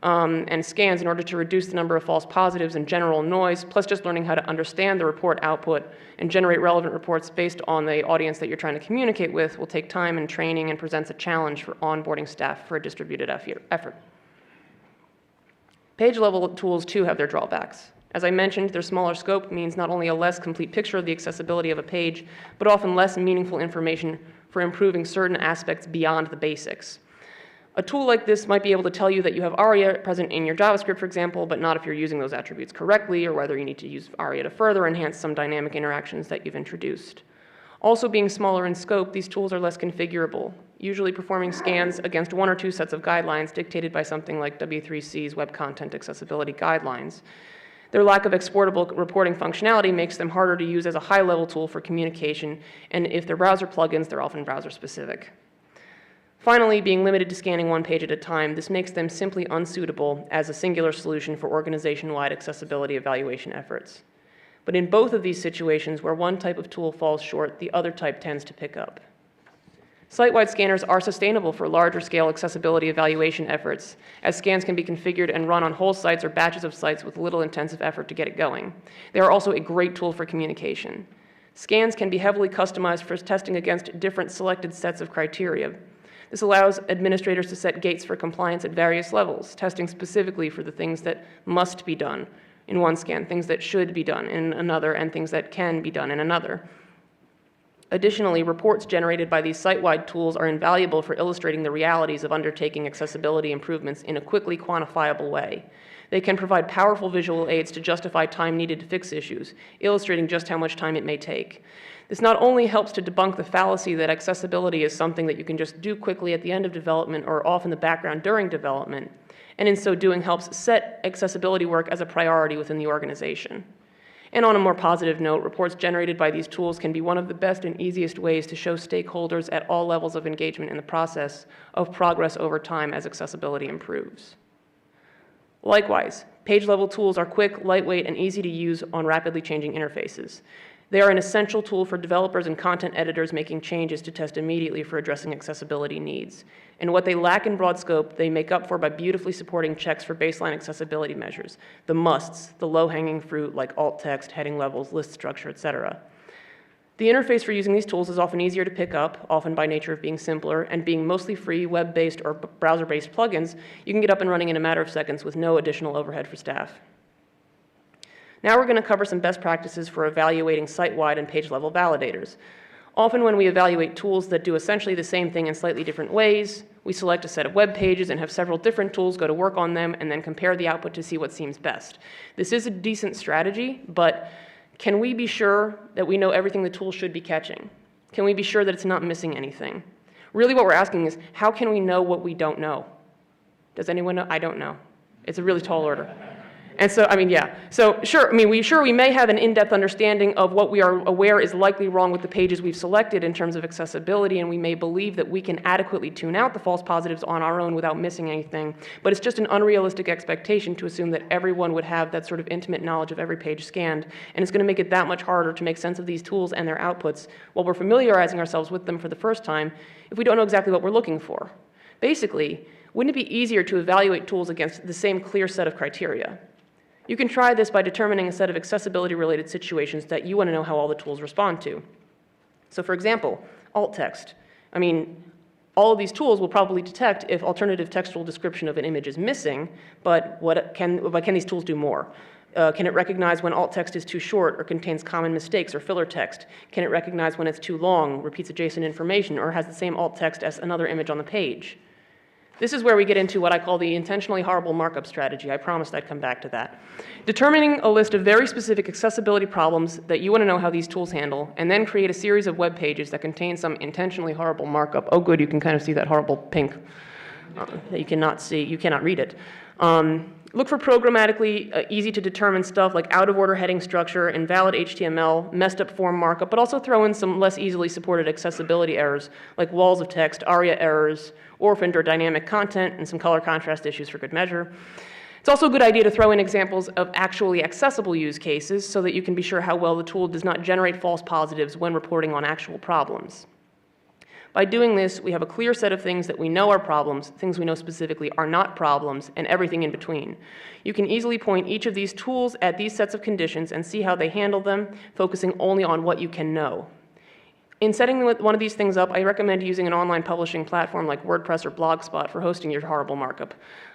and scans in order to reduce the number of false positives and general noise, plus just learning how to understand the report output and generate relevant reports based on the audience that you're trying to communicate with will take time and training and presents a challenge for onboarding staff for a distributed effort. Page-level tools, too, have their drawbacks. As I mentioned, their smaller scope means not only a less complete picture of the accessibility of a page, but often less meaningful information for improving certain aspects beyond the basics. A tool like this might be able to tell you that you have ARIA present in your JavaScript, for example, but not if you're using those attributes correctly, or whether you need to use ARIA to further enhance some dynamic interactions that you've introduced. Also, being smaller in scope, these tools are less configurable, usually performing scans against one or two sets of guidelines dictated by something like W3C's Web Content Accessibility Guidelines. Their lack of exportable reporting functionality makes them harder to use as a high-level tool for communication, and if they're browser plugins, they're often browser-specific. Finally, being limited to scanning one page at a time, this makes them simply unsuitable as a singular solution for organization-wide accessibility evaluation efforts. But in both of these situations where one type of tool falls short, the other type tends to pick up. Site-wide scanners are sustainable for larger-scale accessibility evaluation efforts, as scans can be configured and run on whole sites or batches of sites with little intensive effort to get it going. They are also a great tool for communication. Scans can be heavily customized for testing against different selected sets of criteria. This allows administrators to set gates for compliance at various levels, testing specifically for the things that must be done in one scan, things that should be done in another, and things that can be done in another. Additionally, reports generated by these site-wide tools are invaluable for illustrating the realities of undertaking accessibility improvements in a quickly quantifiable way. They can provide powerful visual aids to justify time needed to fix issues, illustrating just how much time it may take. This not only helps to debunk the fallacy that accessibility is something that you can just do quickly at the end of development or off in the background during development, and in so doing helps set accessibility work as a priority within the organization. And on a more positive note, reports generated by these tools can be one of the best and easiest ways to show stakeholders at all levels of engagement in the process of progress over time as accessibility improves. Likewise, page-level tools are quick, lightweight, and easy to use on rapidly changing interfaces. They are an essential tool for developers and content editors making changes to test immediately for addressing accessibility needs. And what they lack in broad scope, they make up for by beautifully supporting checks for baseline accessibility measures, the musts, the low-hanging fruit like alt text, heading levels, list structure, etc. The interface for using these tools is often easier to pick up, often by nature of being simpler, and being mostly free web-based or browser-based plugins, you can get up and running in a matter of seconds with no additional overhead for staff. Now we're going to cover some best practices for evaluating site-wide and page-level validators. Often when we evaluate tools that do essentially the same thing in slightly different ways, we select a set of web pages and have several different tools go to work on them and then compare the output to see what seems best. This is a decent strategy, but can we be sure that we know everything the tool should be catching? Can we be sure that it's not missing anything? Really what we're asking is, how can we know what we don't know? Does anyone know? I don't know. It's a really tall order. And so, So sure, we may have an in-depth understanding of what we are aware is likely wrong with the pages we've selected in terms of accessibility, and we may believe that we can adequately tune out the false positives on our own without missing anything, but it's just an unrealistic expectation to assume that everyone would have that sort of intimate knowledge of every page scanned, and it's going to make it that much harder to make sense of these tools and their outputs while we're familiarizing ourselves with them for the first time if we don't know exactly what we're looking for. Basically, wouldn't it be easier to evaluate tools against the same clear set of criteria? You can try this by determining a set of accessibility-related situations that you want to know how all the tools respond to. So for example, alt text. All of these tools will probably detect if alternative textual description of an image is missing, but can these tools do more? Can it recognize when alt text is too short or contains common mistakes or filler text? Can it recognize when it's too long, repeats adjacent information, or has the same alt text as another image on the page? This is where we get into what I call the intentionally horrible markup strategy. I promised I'd come back to that. Determining a list of very specific accessibility problems that you want to know how these tools handle, and then create a series of web pages that contain some intentionally horrible markup. Oh good, you can kind of see that horrible pink that you cannot see, you cannot read it. Look for programmatically easy to determine stuff like out-of-order heading structure, invalid HTML, messed up form markup, but also throw in some less easily supported accessibility errors like walls of text, ARIA errors, orphaned or dynamic content, and some color contrast issues for good measure. It's also a good idea to throw in examples of actually accessible use cases so that you can be sure how well the tool does not generate false positives when reporting on actual problems. By doing this, we have a clear set of things that we know are problems, things we know specifically are not problems, and everything in between. You can easily point each of these tools at these sets of conditions and see how they handle them, focusing only on what you can know. In setting one of these things up, I recommend using an online publishing platform like WordPress or Blogspot for hosting your horrible markup.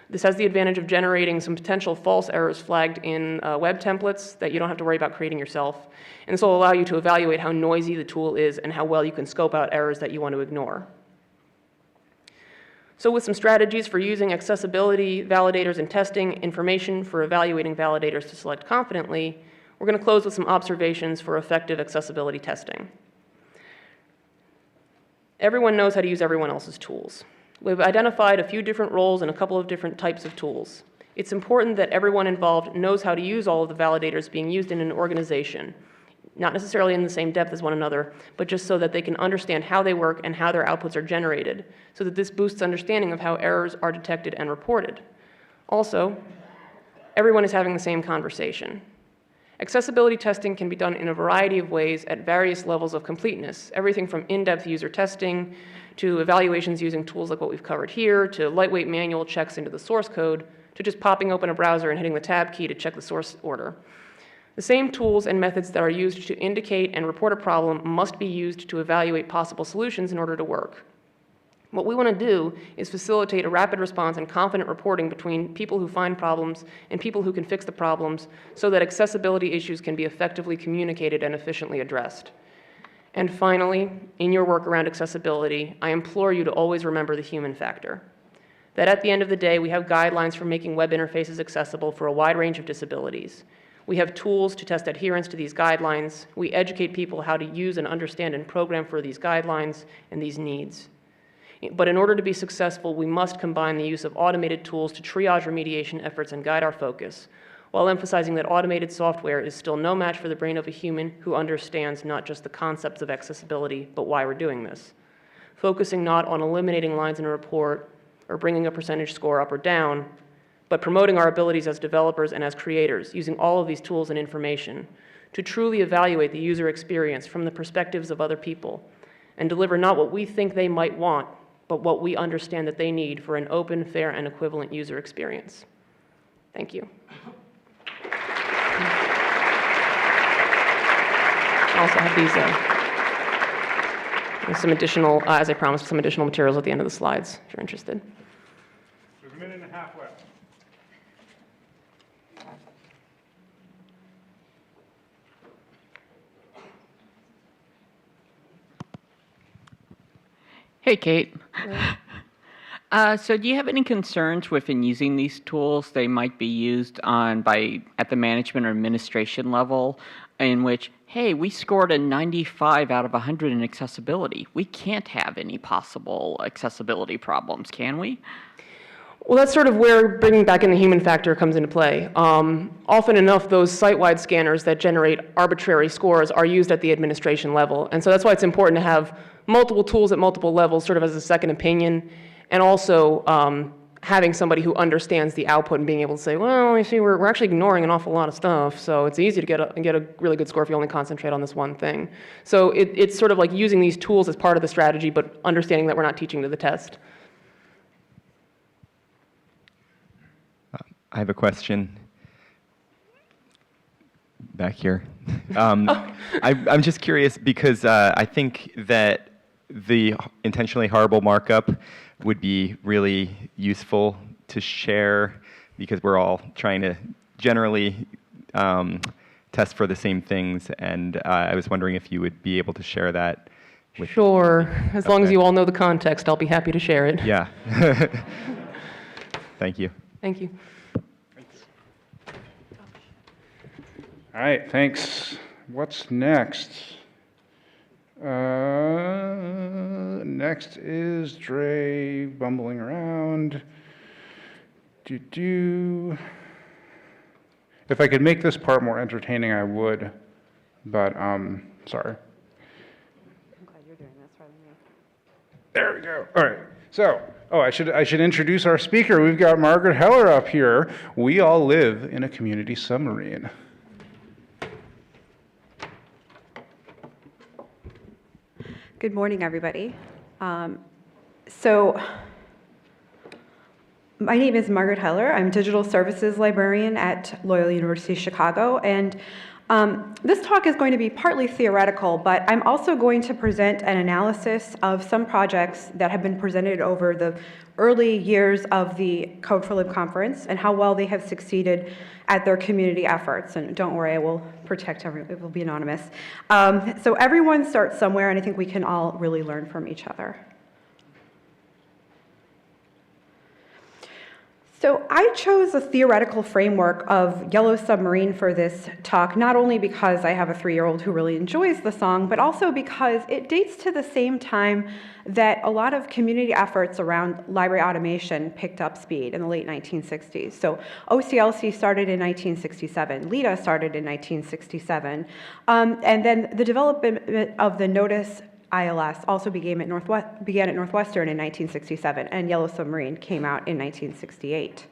This has the advantage of generating some potential false errors flagged in web templates that you don't have to worry about creating yourself. And this will allow you to evaluate how noisy the tool is and how well you can scope out errors that you want to ignore. So with some strategies for using accessibility validators and testing, information for evaluating validators to select confidently, we're going to close with some observations for effective accessibility testing. Everyone knows how to use everyone else's tools. We've identified a few different roles and a couple of different types of tools. It's important that everyone involved knows how to use all of the validators being used in an organization, not necessarily in the same depth as one another, but just so that they can understand how they work and how their outputs are generated, so that this boosts understanding of how errors are detected and reported. Also, everyone is having the same conversation. Accessibility testing can be done in a variety of ways at various levels of completeness, everything from in-depth user testing to evaluations using tools like what we've covered here, to lightweight manual checks into the source code, to just popping open a browser and hitting the tab key to check the source order. The same tools and methods that are used to indicate and report a problem must be used to evaluate possible solutions in order to work. What we want to do is facilitate a rapid response and confident reporting between people who find problems and people who can fix the problems so that accessibility issues can be effectively communicated and efficiently addressed. And finally, in your work around accessibility, I implore you to always remember the human factor. That at the end of the day, we have guidelines for making web interfaces accessible for a wide range of disabilities. We have tools to test adherence to these guidelines. We educate people how to use and understand and program for these guidelines and these needs. But in order to be successful, we must combine the use of automated tools to triage remediation efforts and guide our focus, while emphasizing that automated software is still no match for the brain of a human who understands not just the concepts of accessibility, but why we're doing this. Focusing not on eliminating lines in a report or bringing a percentage score up or down, but promoting our abilities as developers and as creators, using all of these tools and information to truly evaluate the user experience from the perspectives of other people and deliver not what we think they might want, but what we understand that they need for an open, fair, and equivalent user experience. Thank you. I also have these, some additional, as I promised, some additional materials at the end of the slides, if you're interested. There's a minute and a half left. Hey, Kate. So do you have any concerns with in using these tools? They might be used at the management or administration level in which, hey, we scored a 95 out of 100 in accessibility. We can't have any possible accessibility problems, can we? Well, that's sort of where bringing back in the human factor comes into play. Often enough, those site-wide scanners that generate arbitrary scores are used at the administration level. And so that's why it's important to have multiple tools at multiple levels, sort of as a second opinion, and also having somebody who understands the output and being able to say, well, you see, we're actually ignoring an awful lot of stuff, so it's easy to get a really good score if you only concentrate on this one thing. So it's sort of like using these tools as part of the strategy, but understanding that we're not teaching to the test. I have a question back here. I'm just curious because I think that the intentionally horrible markup would be really useful to share because we're all trying to generally test for the same things, and I was wondering if you would be able to share that with Sure. As long as you all know the context, I'll be happy to share it. Yeah. Thank you. Thank you. All right, thanks. What's next? Next is Dre bumbling around. If I could make this part more entertaining, I would, but sorry. I'm glad you're doing this rather than me. There we go. All right. So, I should introduce our speaker. We've got Margaret Heller up here. We all live in a community submarine. Good morning, everybody. So my name is Margaret Heller. I'm Digital Services Librarian at Loyola University Chicago, and this talk is going to be partly theoretical, but I'm also going to present an analysis of some projects that have been presented over the early years of the Code4Lib conference and how well they have succeeded at their community efforts. And don't worry, I will protect everyone, it will be anonymous. So everyone starts somewhere, and I think we can all really learn from each other. So I chose a theoretical framework of Yellow Submarine for this talk, not only because I have a 3-year-old who really enjoys the song, but also because it dates to the same time that a lot of community efforts around library automation picked up speed in the late 1960s. So OCLC started in 1967, LIDA started in 1967, and then the development of the Notice ILS also began at Northwestern in 1967, and Yellow Submarine came out in 1968.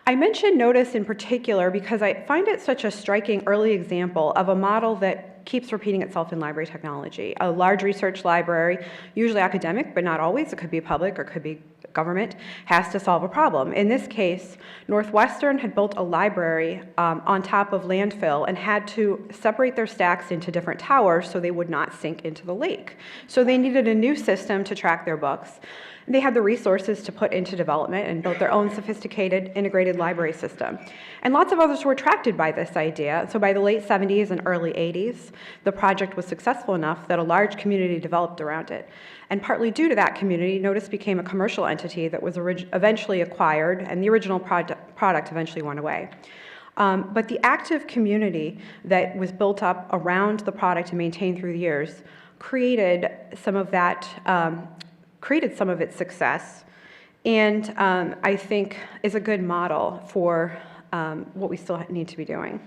I mention Notice in particular because I find it such a striking early example of a model that keeps repeating itself in library technology. A large research library, usually academic, but not always, it could be public or could be government, has to solve a problem. In this case, Northwestern had built a library on top of landfill and had to separate their stacks into different towers so they would not sink into the lake. So they needed a new system to track their books. They had the resources to put into development and built their own sophisticated integrated library system. And lots of others were attracted by this idea. So by the late 70s and early 80s, the project was successful enough that a large community developed around it. And partly due to that community, Notice became a commercial entity that was eventually acquired, and the original product eventually went away. But the active community that was built up around the product and maintained through the years created some of its success, and I think is a good model for what we still need to be doing.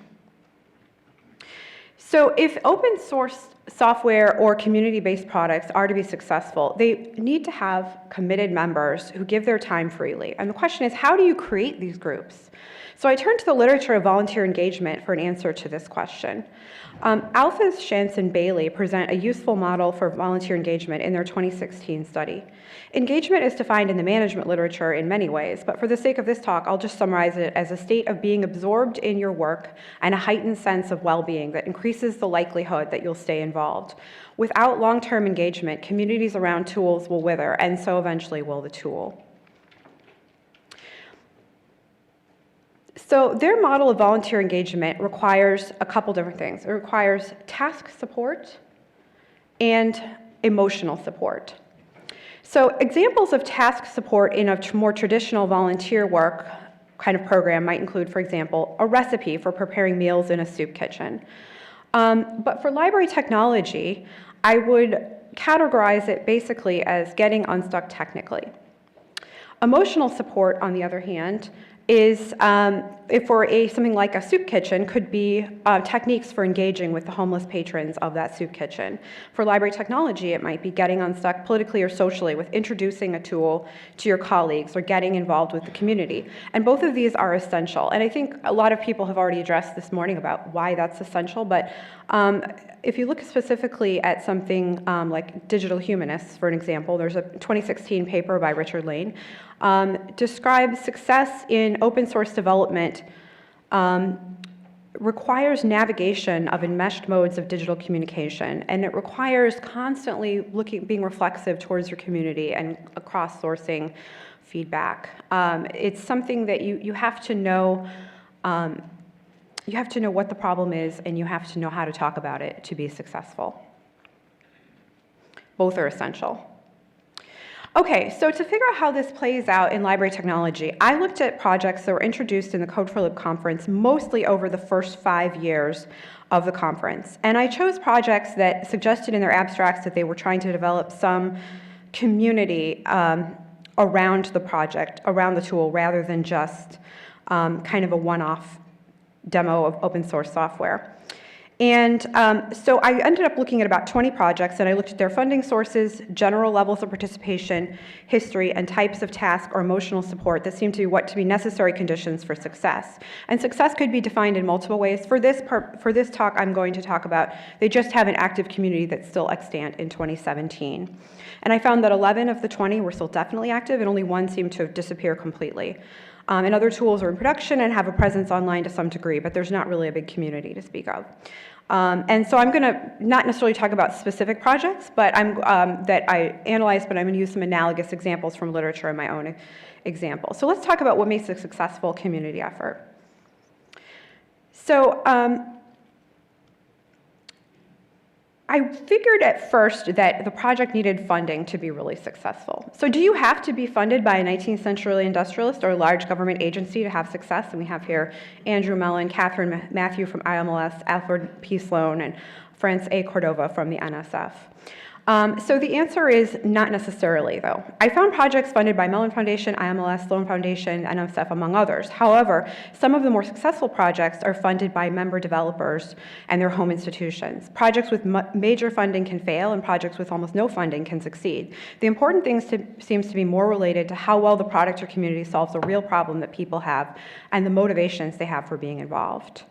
So if open source software or community-based products are to be successful, they need to have committed members who give their time freely. And the question is, how do you create these groups? So I turned to the literature of volunteer engagement for an answer to this question. Alphys, Shantz, and Bailey present a useful model for volunteer engagement in their 2016 study. Engagement is defined in the management literature in many ways, but for the sake of this talk, I'll just summarize it as a state of being absorbed in your work and a heightened sense of well-being that increases the likelihood that you'll stay involved. Without long-term engagement, communities around tools will wither, and so eventually will the tool. So their model of volunteer engagement requires a couple different things. It requires task support and emotional support. So examples of task support in a more traditional volunteer work kind of program might include, for example, a recipe for preparing meals in a soup kitchen. But for library technology, I would categorize it basically as getting unstuck technically. Emotional support, on the other hand, is, if for something like a soup kitchen, could be techniques for engaging with the homeless patrons of that soup kitchen. For library technology, it might be getting unstuck politically or socially with introducing a tool to your colleagues or getting involved with the community. And both of these are essential. And I think a lot of people have already addressed this morning about why that's essential, but if you look specifically at something like digital humanists, for an example, there's a 2016 paper by Richard Lane, describes success in open source development requires navigation of enmeshed modes of digital communication, and it requires constantly being reflexive towards your community and cross-sourcing feedback. It's something that you have to know. You have to know what the problem is, and you have to know how to talk about it to be successful. Both are essential. Okay, so to figure out how this plays out in library technology, I looked at projects that were introduced in the Code4Lib conference mostly over the first 5 years of the conference. And I chose projects that suggested in their abstracts that they were trying to develop some community around the project, around the tool, rather than just kind of a one-off demo of open source software. And so I ended up looking at about 20 projects, and I looked at their funding sources, general levels of participation, history, and types of task or emotional support that seemed to be necessary conditions for success. And success could be defined in multiple ways. For this talk, I'm going to talk about they just have an active community that's still extant in 2017. And I found that 11 of the 20 were still definitely active, and only one seemed to have disappeared completely. And other tools are in production and have a presence online to some degree, but there's not really a big community to speak of. And so I'm going to not necessarily talk about specific projects, but that I analyzed, but I'm going to use some analogous examples from literature in my own example. So let's talk about what makes a successful community effort. So I figured at first that the project needed funding to be really successful. So do you have to be funded by a 19th century industrialist or a large government agency to have success? And we have here Andrew Mellon, Catherine Matthew from IMLS, Alfred P. Sloan, and France A. Cordova from the NSF. So the answer is not necessarily, though. I found projects funded by Mellon Foundation, IMLS, Sloan Foundation, NSF, among others. However, some of the more successful projects are funded by member developers and their home institutions. Projects with major funding can fail, and projects with almost no funding can succeed. The important thing seems to be more related to how well the product or community solves a real problem that people have and the motivations they have for being involved.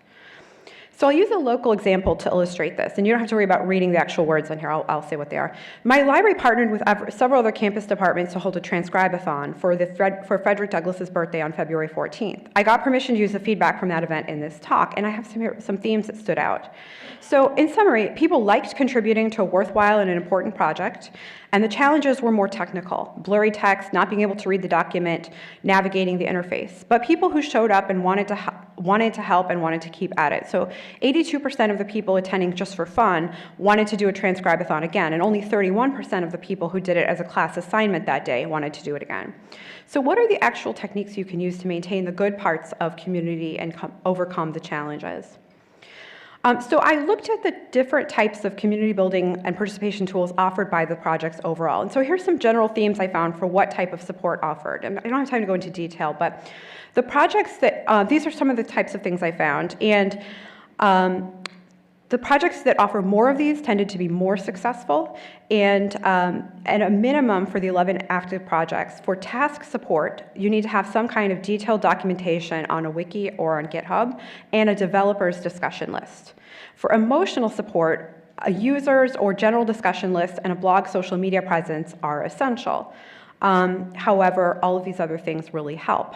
So I'll use a local example to illustrate this, and you don't have to worry about reading the actual words on here. I'll say what they are. My library partnered with several other campus departments to hold a transcribe-a-thon for Frederick Douglass's birthday on February 14th. I got permission to use the feedback from that event in this talk, and I have some themes that stood out. So in summary, people liked contributing to a worthwhile and an important project, and the challenges were more technical: blurry text, not being able to read the document, navigating the interface. But people who showed up and wanted to help and wanted to keep at it. So 82% of the people attending just for fun wanted to do a transcribe-a-thon again, and only 31% of the people who did it as a class assignment that day wanted to do it again. So what are the actual techniques you can use to maintain the good parts of community and overcome the challenges? So I looked at the different types of community building and participation tools offered by the projects overall. And so here's some general themes I found for what type of support offered. And I don't have time to go into detail, but the projects that, these are some of the types of things I found. And the projects that offer more of these tended to be more successful, and a minimum for the 11 active projects. For task support, you need to have some kind of detailed documentation on a wiki or on GitHub, and a developer's discussion list. For emotional support, a user's or general discussion list and a blog social media presence are essential. However, all of these other things really help.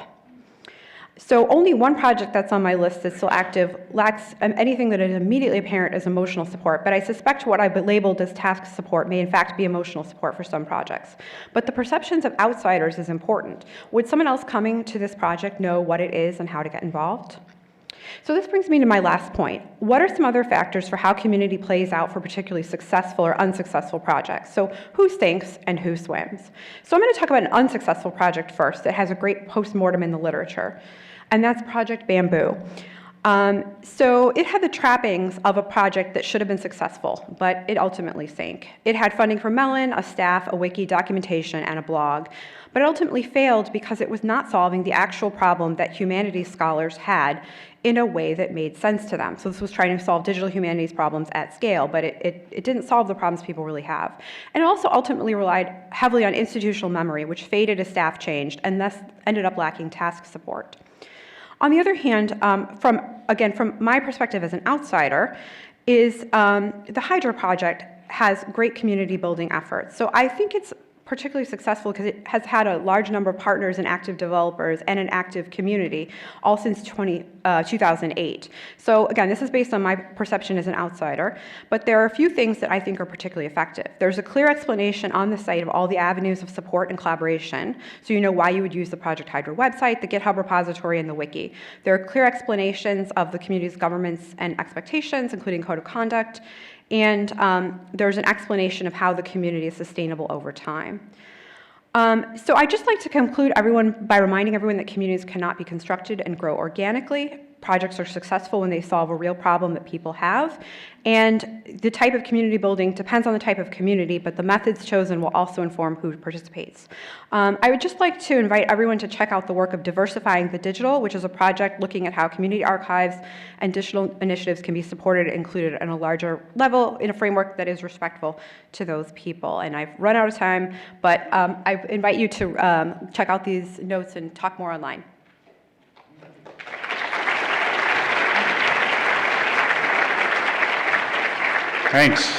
So only one project that's on my list that's still active lacks anything that is immediately apparent as emotional support, but I suspect what I've labeled as task support may in fact be emotional support for some projects. But the perceptions of outsiders is important. Would someone else coming to this project know what it is and how to get involved? So this brings me to my last point. What are some other factors for how community plays out for particularly successful or unsuccessful projects? So who stinks and who swims? So I'm going to talk about an unsuccessful project first that has a great postmortem in the literature, and that's Project Bamboo. So it had the trappings of a project that should have been successful, but it ultimately sank. It had funding from Mellon, a staff, a wiki, documentation, and a blog, but it ultimately failed because it was not solving the actual problem that humanities scholars had in a way that made sense to them. So this was trying to solve digital humanities problems at scale, but it didn't solve the problems people really have. And it also ultimately relied heavily on institutional memory, which faded as staff changed, and thus ended up lacking task support. On the other hand, from my perspective as an outsider, is the Hydra project has great community building efforts. So I think it's particularly successful because it has had a large number of partners and active developers and an active community all since 2008. So again, this is based on my perception as an outsider, but there are a few things that I think are particularly effective. There's a clear explanation on the site of all the avenues of support and collaboration, so you know why you would use the Project Hydra website, the GitHub repository, and the wiki. There are clear explanations of the community's governments and expectations, including code of conduct, and there's an explanation of how the community is sustainable over time. So I'd just like to conclude by reminding everyone that communities cannot be constructed and grow organically. Projects are successful when they solve a real problem that people have. And the type of community building depends on the type of community, but the methods chosen will also inform who participates. I would just like to invite everyone to check out the work of Diversifying the Digital, which is a project looking at how community archives and digital initiatives can be supported and included on a larger level in a framework that is respectful to those people. And I've run out of time, but I invite you to check out these notes and talk more online. Thanks.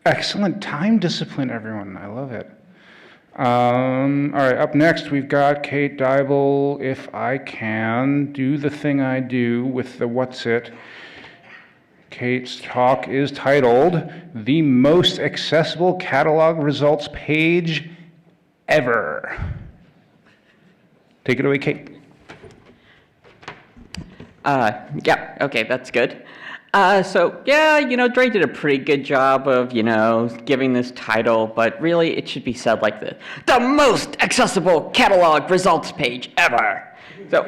Excellent time discipline, everyone. I love it. All right, up next, we've got Kate Dybel. If I can do the thing I do with the what's it. Kate's talk is titled, The Most Accessible Catalog Results Page Ever. Take it away, Kate. Yeah, okay, that's good. Dre did a pretty good job of, giving this title, but really it should be said like this: the most accessible catalog results page ever. So,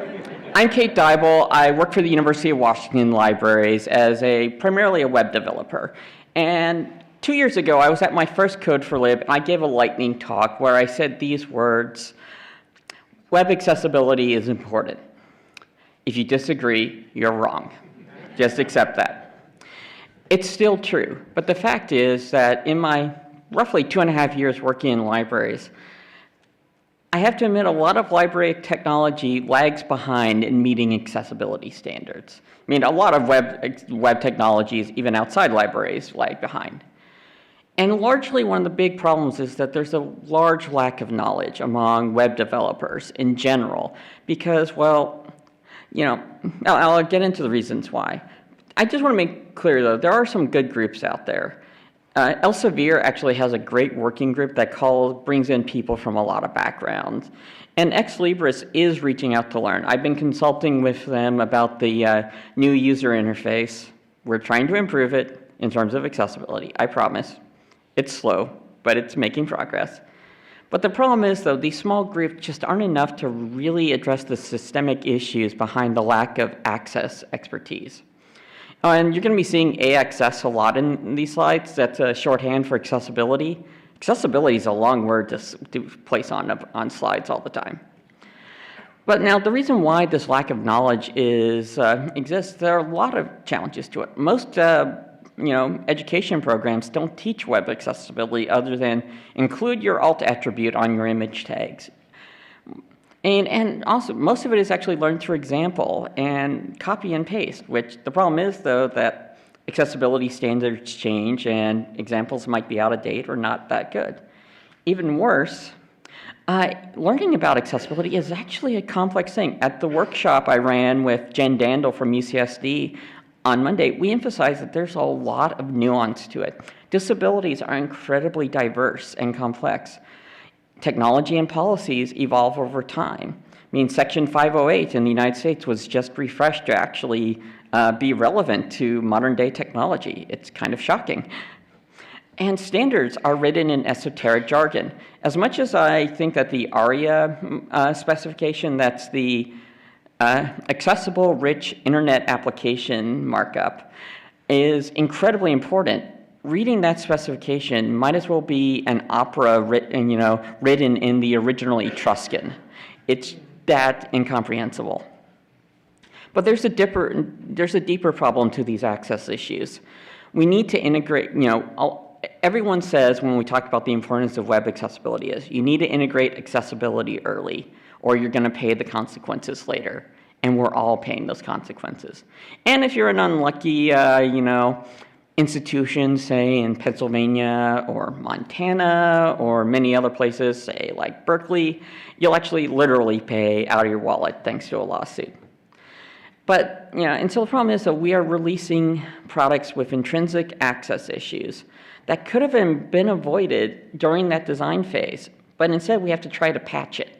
I'm Kate Dybel. I work for the University of Washington Libraries as primarily a web developer. And 2 years ago, I was at my first Code4Lib, and I gave a lightning talk where I said these words: web accessibility is important. If you disagree, you're wrong. Just accept that. It's still true, but the fact is that in my roughly 2.5 years working in libraries, I have to admit, a lot of library technology lags behind in meeting accessibility standards. I mean, a lot of web technologies, even outside libraries, lag behind. And largely one of the big problems is that there's a large lack of knowledge among web developers in general because, well, you know, I'll get into the reasons why. I just want to make clear, though, there are some good groups out there. Elsevier actually has a great working group that brings in people from a lot of backgrounds. And Ex Libris is reaching out to learn. I've been consulting with them about the new user interface. We're trying to improve it in terms of accessibility, I promise. It's slow, but it's making progress. But the problem is, though, these small groups just aren't enough to really address the systemic issues behind the lack of access expertise. And you're going to be seeing AXS a lot in these slides. That's a shorthand for accessibility. Accessibility is a long word to place on slides all the time. But now the reason why this lack of knowledge exists, there are a lot of challenges to it. Most education programs don't teach web accessibility other than include your alt attribute on your image tags. And also, most of it is actually learned through example and copy and paste, which the problem is, though, that accessibility standards change and examples might be out of date or not that good. Even worse, learning about accessibility is actually a complex thing. At the workshop I ran with Jen Dandel from UCSD on Monday, we emphasized that there's a lot of nuance to it. Disabilities are incredibly diverse and complex. Technology and policies evolve over time. I mean, Section 508 in the United States was just refreshed to actually be relevant to modern day technology. It's kind of shocking. And standards are written in esoteric jargon. As much as I think that the ARIA specification, that's the Accessible Rich Internet Application markup, is incredibly important. Reading that specification might as well be an opera written in the original Etruscan. It's that incomprehensible. But there's a deeper problem to these access issues. We need to integrate, everyone says when we talk about the importance of web accessibility is you need to integrate accessibility early or you're going to pay the consequences later. And we're all paying those consequences. And if you're an unlucky, institution, say in Pennsylvania or Montana or many other places, say like Berkeley, you'll actually literally pay out of your wallet thanks to a lawsuit. But, and so the problem is that we are releasing products with intrinsic access issues that could have been avoided during that design phase, but instead we have to try to patch it.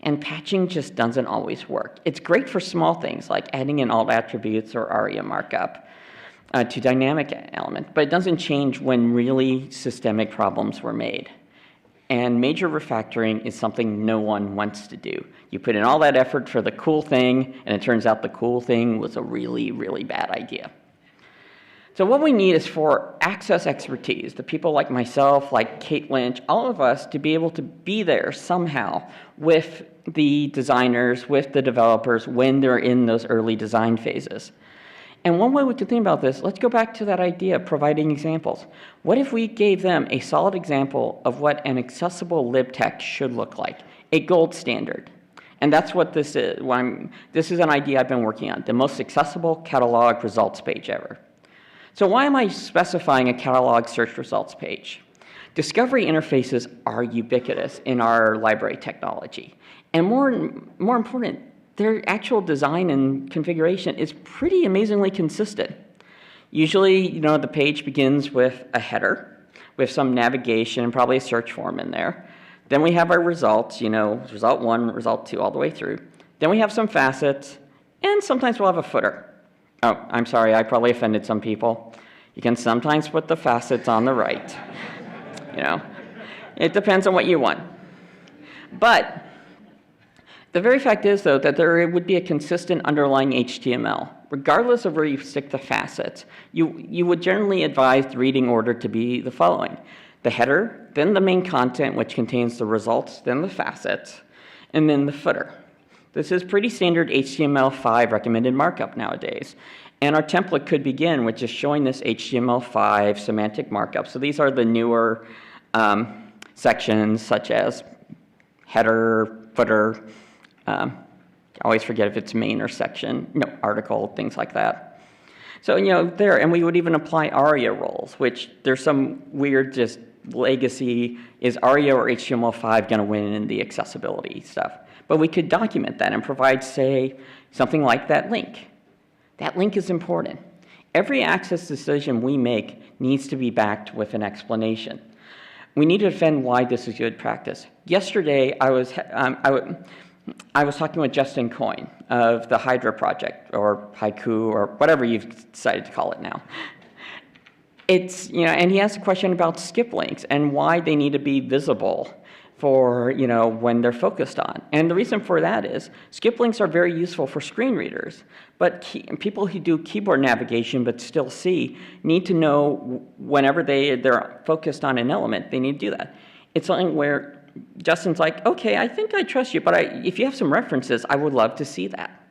And patching just doesn't always work. It's great for small things like adding in alt attributes or ARIA markup to dynamic element, but it doesn't change when really systemic problems were made. And major refactoring is something no one wants to do. You put in all that effort for the cool thing, and it turns out the cool thing was a really, really bad idea. So what we need is for access expertise, the people like myself, like Kate Lynch, all of us to be able to be there somehow with the designers, with the developers when they're in those early design phases. And one way we could think about this, let's go back to that idea of providing examples. What if we gave them a solid example of what an accessible libtext should look like, a gold standard? And that's what this is. This is an idea I've been working on, the most accessible catalog results page ever. So why am I specifying a catalog search results page? Discovery interfaces are ubiquitous in our library technology. And more important, their actual design and configuration is pretty amazingly consistent. Usually, the page begins with a header, with some navigation and probably a search form in there. Then we have our results, result 1, result 2, all the way through. Then we have some facets, and sometimes we'll have a footer. Oh, I'm sorry, I probably offended some people. You can sometimes put the facets on the right. It depends on what you want. But the very fact is, though, that there would be a consistent underlying HTML. Regardless of where you stick the facets, you would generally advise the reading order to be the following. The header, then the main content, which contains the results, then the facets, and then the footer. This is pretty standard HTML5 recommended markup nowadays. And our template could begin with just showing this HTML5 semantic markup. So these are the newer sections, such as header, footer. I always forget if it's main or section, article, things like that. So, there, and we would even apply ARIA roles, which there's some weird just legacy, is ARIA or HTML5 going to win in the accessibility stuff? But we could document that and provide, say, something like that link. That link is important. Every access decision we make needs to be backed with an explanation. We need to defend why this is good practice. Yesterday, I was talking with Justin Coyne of the Hydra project, or Haiku, or whatever you've decided to call it now. It's, and he asked a question about skip links and why they need to be visible for, when they're focused on. And the reason for that is skip links are very useful for screen readers, but people who do keyboard navigation but still see need to know whenever they're focused on an element, they need to do that. It's something where Justin's like, okay, I think I trust you, but if you have some references, I would love to see that.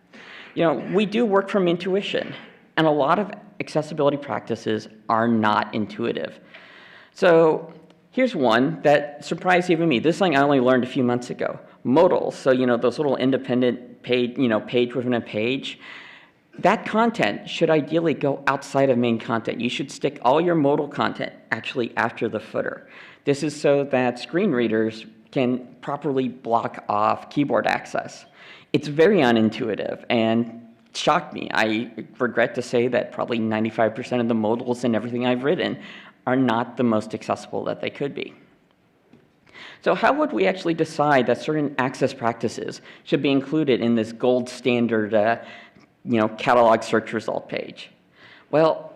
We do work from intuition, and a lot of accessibility practices are not intuitive. So here's one that surprised even me. This thing I only learned a few months ago. Modals, so those little independent page, page within a page. That content should ideally go outside of main content. You should stick all your modal content actually after the footer. This is so that screen readers can properly block off keyboard access. It's very unintuitive and shocked me. I regret to say that probably 95% of the modals and everything I've written are not the most accessible that they could be. So how would we actually decide that certain access practices should be included in this gold standard catalog search result page? Well,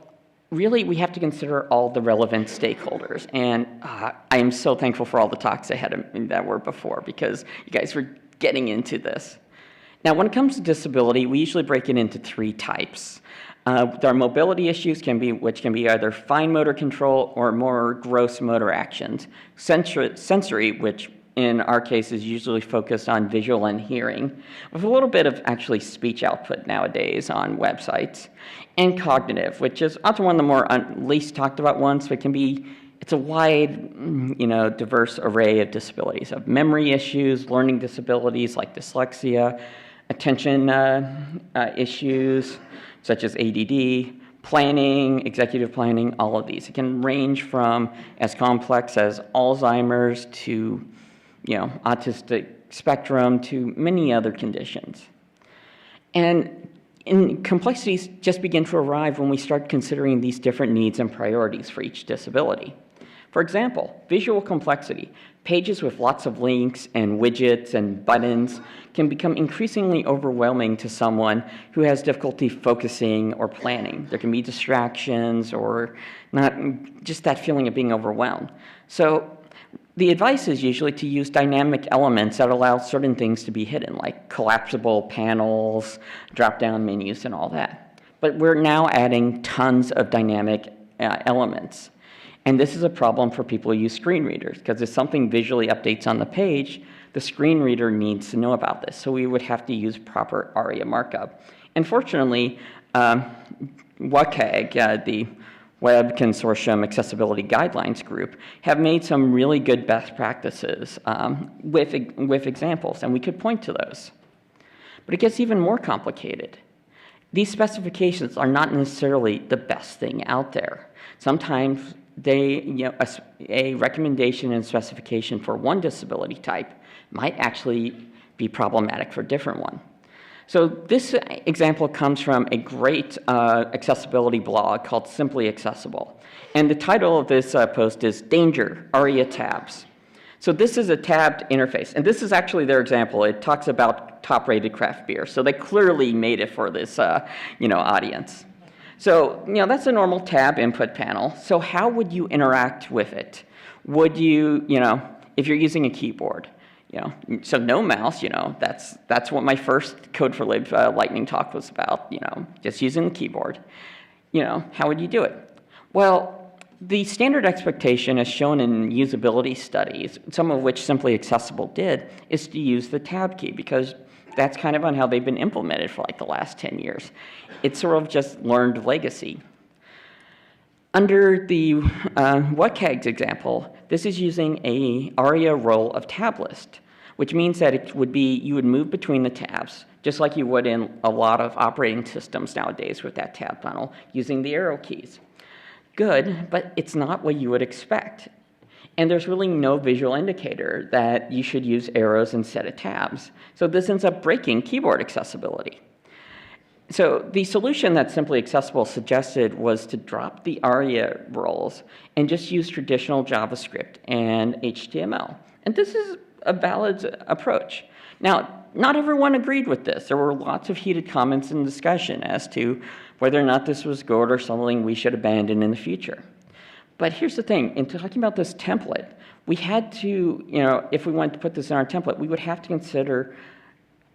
really, we have to consider all the relevant stakeholders. And I am so thankful for all the talks I had that were before, because you guys were getting into this. Now, when it comes to disability, we usually break it into 3 types. There are mobility issues, which can be either fine motor control or more gross motor actions. Sensory, which in our case is usually focused on visual and hearing, with a little bit of actually speech output nowadays on websites. And cognitive, which is often one of the more least talked about ones, but it's a wide, diverse array of disabilities, of memory issues, learning disabilities like dyslexia, attention issues such as ADD, planning, executive planning, all of these. It can range from as complex as Alzheimer's to, autistic spectrum to many other conditions. And complexities just begin to arrive when we start considering these different needs and priorities for each disability. For example, visual complexity. Pages with lots of links and widgets and buttons can become increasingly overwhelming to someone who has difficulty focusing or planning. There can be distractions or not just that feeling of being overwhelmed. So the advice is usually to use dynamic elements that allow certain things to be hidden, like collapsible panels, drop-down menus, and all that. But we're now adding tons of dynamic elements. And this is a problem for people who use screen readers, because if something visually updates on the page, the screen reader needs to know about this. So we would have to use proper ARIA markup. And fortunately, WCAG, the Web Consortium Accessibility Guidelines Group, have made some really good best practices with examples, and we could point to those. But it gets even more complicated. These specifications are not necessarily the best thing out there. Sometimes a recommendation and specification for one disability type might actually be problematic for a different one. So this example comes from a great accessibility blog called Simply Accessible. And the title of this post is Danger, ARIA Tabs. So this is a tabbed interface. And this is actually their example. It talks about top-rated craft beer. So they clearly made it for this audience. So, that's a normal tab input panel. So how would you interact with it? Would you, if you're using a keyboard, so no mouse, that's what my first Code4Lib lightning talk was about, just using the keyboard. How would you do it? Well, the standard expectation as shown in usability studies, some of which Simply Accessible did, is to use the tab key, because that's kind of on how they've been implemented for like the last 10 years. It's sort of just learned legacy. Under the WCAG's example, this is using a ARIA role of tab list. which means that it would be, you would move between the tabs, just like you would in a lot of operating systems nowadays with that tab panel, using the arrow keys. Good, but it's not what you would expect. And there's really no visual indicator that you should use arrows instead of tabs. So this ends up breaking keyboard accessibility. So the solution that Simply Accessible suggested was to drop the ARIA roles and just use traditional JavaScript and HTML. And this is a valid approach. Now, not everyone agreed with this. There were lots of heated comments and discussion as to whether or not this was good or something we should abandon in the future. But here's the thing, in talking about this template, we had to, if we wanted to put this in our template, we would have to consider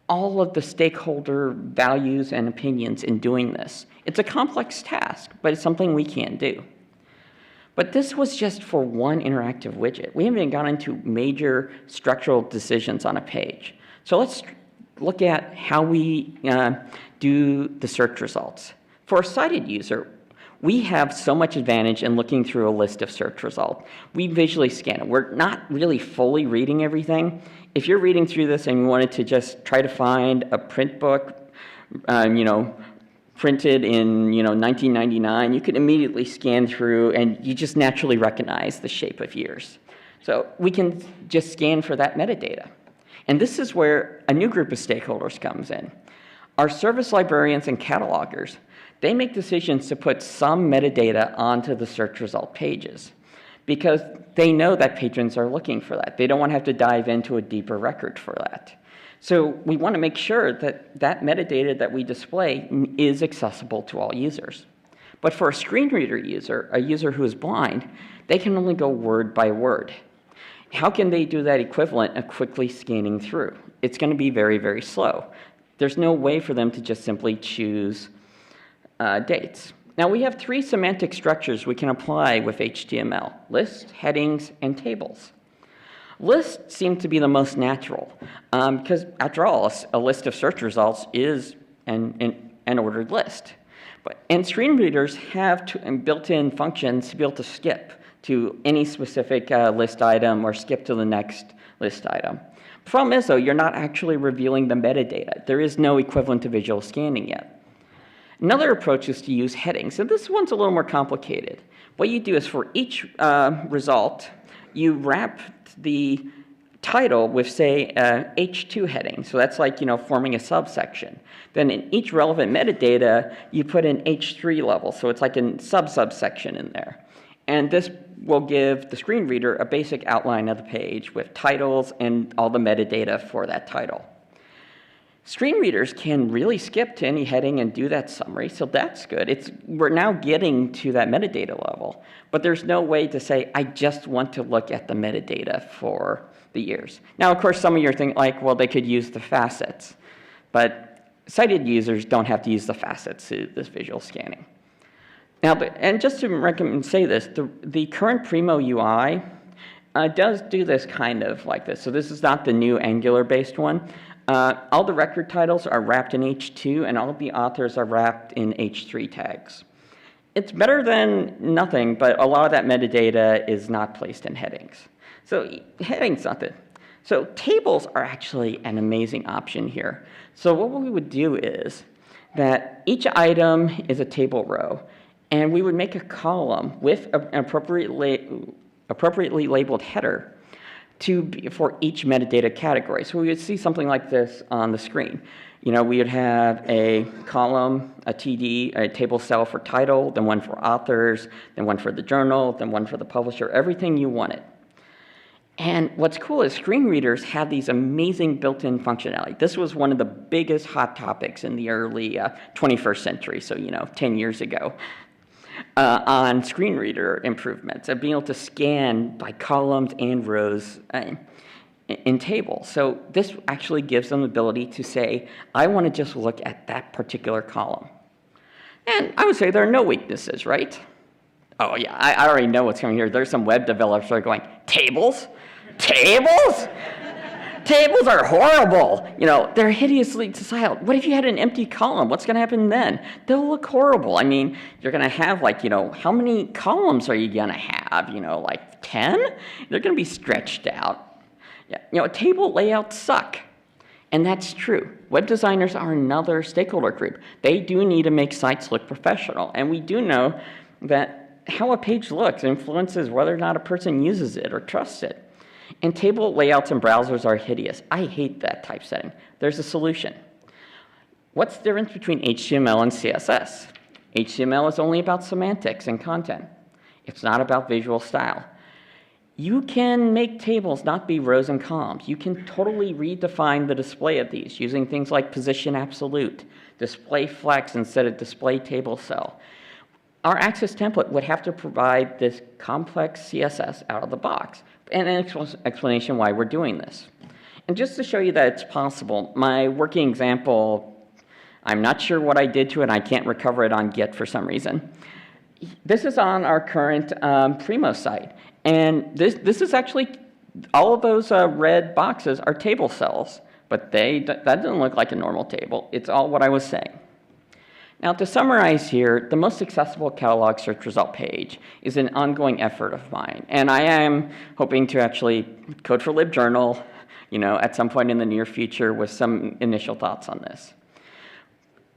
all of the stakeholder values and opinions in doing this. It's a complex task, but it's something we can't do. But this was just for one interactive widget. We haven't even gone into major structural decisions on a page. So let's look at how we do the search results. For a sighted user, we have so much advantage in looking through a list of search results. We visually scan it. We're not really fully reading everything. If you're reading through this and you wanted to just try to find a print book, printed in 1999, you could immediately scan through and you just naturally recognize the shape of years. So we can just scan for that metadata. And this is where a new group of stakeholders comes in. Our service librarians and catalogers, they make decisions to put some metadata onto the search result pages because they know that patrons are looking for that. They don't want to have to dive into a deeper record for that. So we want to make sure that that metadata that we display is accessible to all users. But for a screen reader user, a user who is blind, they can only go word by word. How can they do that equivalent of quickly scanning through? It's going to be very, very slow. There's no way for them to just simply choose dates. Now we have three semantic structures we can apply with HTML: lists, headings, and tables. Lists seem to be the most natural because, after all, a list of search results is an ordered list. And screen readers have built-in functions to be able to skip to any specific list item or skip to the next list item. The problem is, though, you're not actually revealing the metadata. There is no equivalent to visual scanning yet. Another approach is to use headings, and this one's a little more complicated. What you do is for each result, you wrap the title with, say, H2 heading. So that's like, forming a subsection. Then in each relevant metadata, you put an H3 level. So it's like a subsection in there. And this will give the screen reader a basic outline of the page with titles and all the metadata for that title. Screen readers can really skip to any heading and do that summary, so that's good. We're now getting to that metadata level, but there's no way to say, I just want to look at the metadata for the years. Now, of course, some of you are thinking, well, they could use the facets, but sighted users don't have to use the facets to this visual scanning. Now, and just to say this, the current Primo UI does do this kind of like this. So this is not the new Angular-based one. All the record titles are wrapped in H2, and all of the authors are wrapped in H3 tags. It's better than nothing, but a lot of that metadata is not placed in headings. So headings, not the. So tables are actually an amazing option here. So what we would do is that each item is a table row, and we would make a column with an appropriately labeled header for each metadata category. So we would see something like this on the screen. We would have a column, a TD, a table cell for title, then one for authors, then one for the journal, then one for the publisher, everything you wanted. And what's cool is screen readers have these amazing built-in functionality. This was one of the biggest hot topics in the early 21st century, so 10 years ago. On screen reader improvements of being able to scan by columns and rows in tables. So this actually gives them the ability to say, I want to just look at that particular column. And I would say there are no weaknesses, right? Oh yeah, I already know what's coming here. There's some web developers that are going, tables? Tables? Tables are horrible. They're hideously styled. What if you had an empty column? What's going to happen then? They'll look horrible. You're going to have how many columns are you going to have? 10? They're going to be stretched out. Yeah, table layouts suck. And that's true. Web designers are another stakeholder group. They do need to make sites look professional. And we do know that how a page looks influences whether or not a person uses it or trusts it. And table layouts in browsers are hideous. I hate that typesetting. There's a solution. What's the difference between HTML and CSS? HTML is only about semantics and content. It's not about visual style. You can make tables not be rows and columns. You can totally redefine the display of these using things like position absolute, display flex instead of display table cell. Our access template would have to provide this complex CSS out of the box, and an explanation why we're doing this. And just to show you that it's possible, my working example, I'm not sure what I did to it, and I can't recover it on Git for some reason. This is on our current Primo site. And this is actually, all of those red boxes are table cells, but that doesn't look like a normal table. It's all what I was saying. Now, to summarize here, the most accessible catalog search result page is an ongoing effort of mine. And I am hoping to actually Code4Lib journal, at some point in the near future with some initial thoughts on this.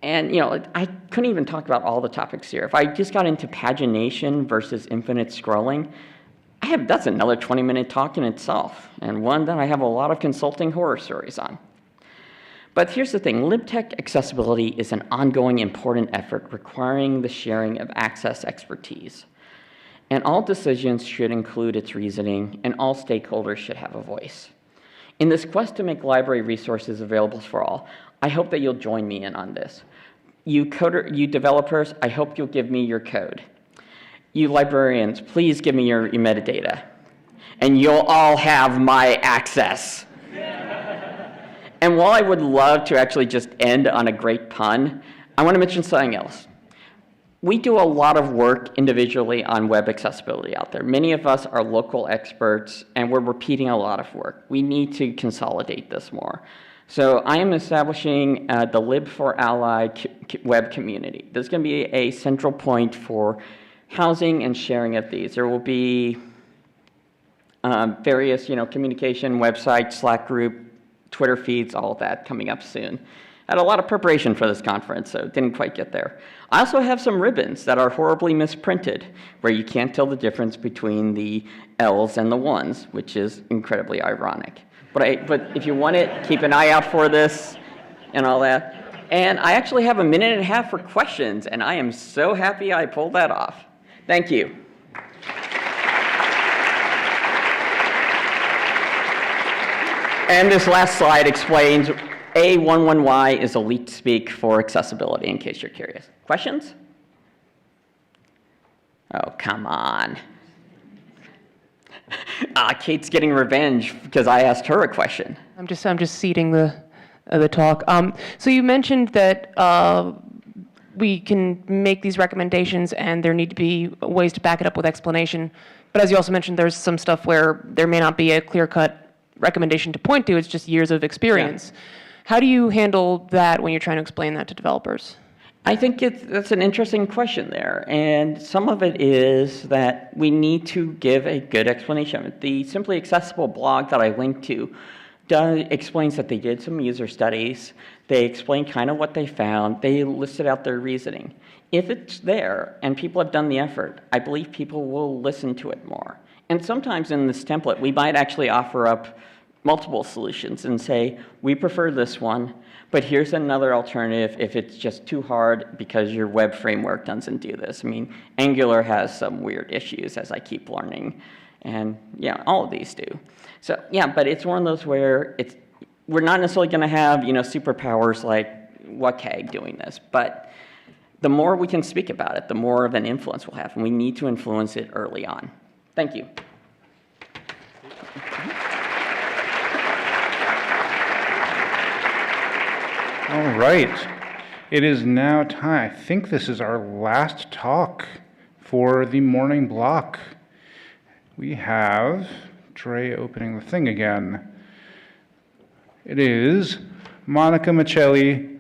And, I couldn't even talk about all the topics here. If I just got into pagination versus infinite scrolling, that's another 20-minute talk in itself, and one that I have a lot of consulting horror stories on. But here's the thing, LibTech accessibility is an ongoing important effort requiring the sharing of access expertise. And all decisions should include its reasoning, and all stakeholders should have a voice. In this quest to make library resources available for all, I hope that you'll join me in on this. You developers, I hope you'll give me your code. You librarians, please give me your metadata. And you'll all have my access. And while I would love to actually just end on a great pun, I want to mention something else. We do a lot of work individually on web accessibility out there. Many of us are local experts, and we're repeating a lot of work. We need to consolidate this more. So I am establishing the Lib4Ally web community. There's going to be a central point for housing and sharing of these. There will be various, communication websites, Slack group, Twitter feeds, all of that coming up soon. I had a lot of preparation for this conference, so didn't quite get there. I also have some ribbons that are horribly misprinted, where you can't tell the difference between the L's and the ones, which is incredibly ironic. But if you want it, keep an eye out for this and all that. And I actually have a minute and a half for questions, and I am so happy I pulled that off. Thank you. And this last slide explains A11Y is elite speak for accessibility, in case you're curious. Questions? Oh, come on. Kate's getting revenge because I asked her a question. I'm just seeding the talk. So you mentioned that we can make these recommendations and there need to be ways to back it up with explanation. But as you also mentioned, there's some stuff where there may not be a clear-cut recommendation to point to. It's just years of experience. Yeah. How do you handle that when you're trying to explain that to developers? I think that's an interesting question there. And some of it is that we need to give a good explanation. The Simply Accessible blog that I linked to explains that they did some user studies. They explained kind of what they found. They listed out their reasoning. If it's there and people have done the effort, I believe people will listen to it more. And sometimes in this template, we might actually offer up multiple solutions and say, we prefer this one, but here's another alternative if it's just too hard because your web framework doesn't do this. I mean, Angular has some weird issues as I keep learning, and yeah, all of these do. So yeah, but it's one of those where we're not necessarily going to have superpowers like WCAG doing this, but the more we can speak about it, the more of an influence we'll have, and we need to influence it early on. Thank you. All right. It is now time. I think this is our last talk for the morning block. We have Dre opening the thing again. It is Monica Michelli,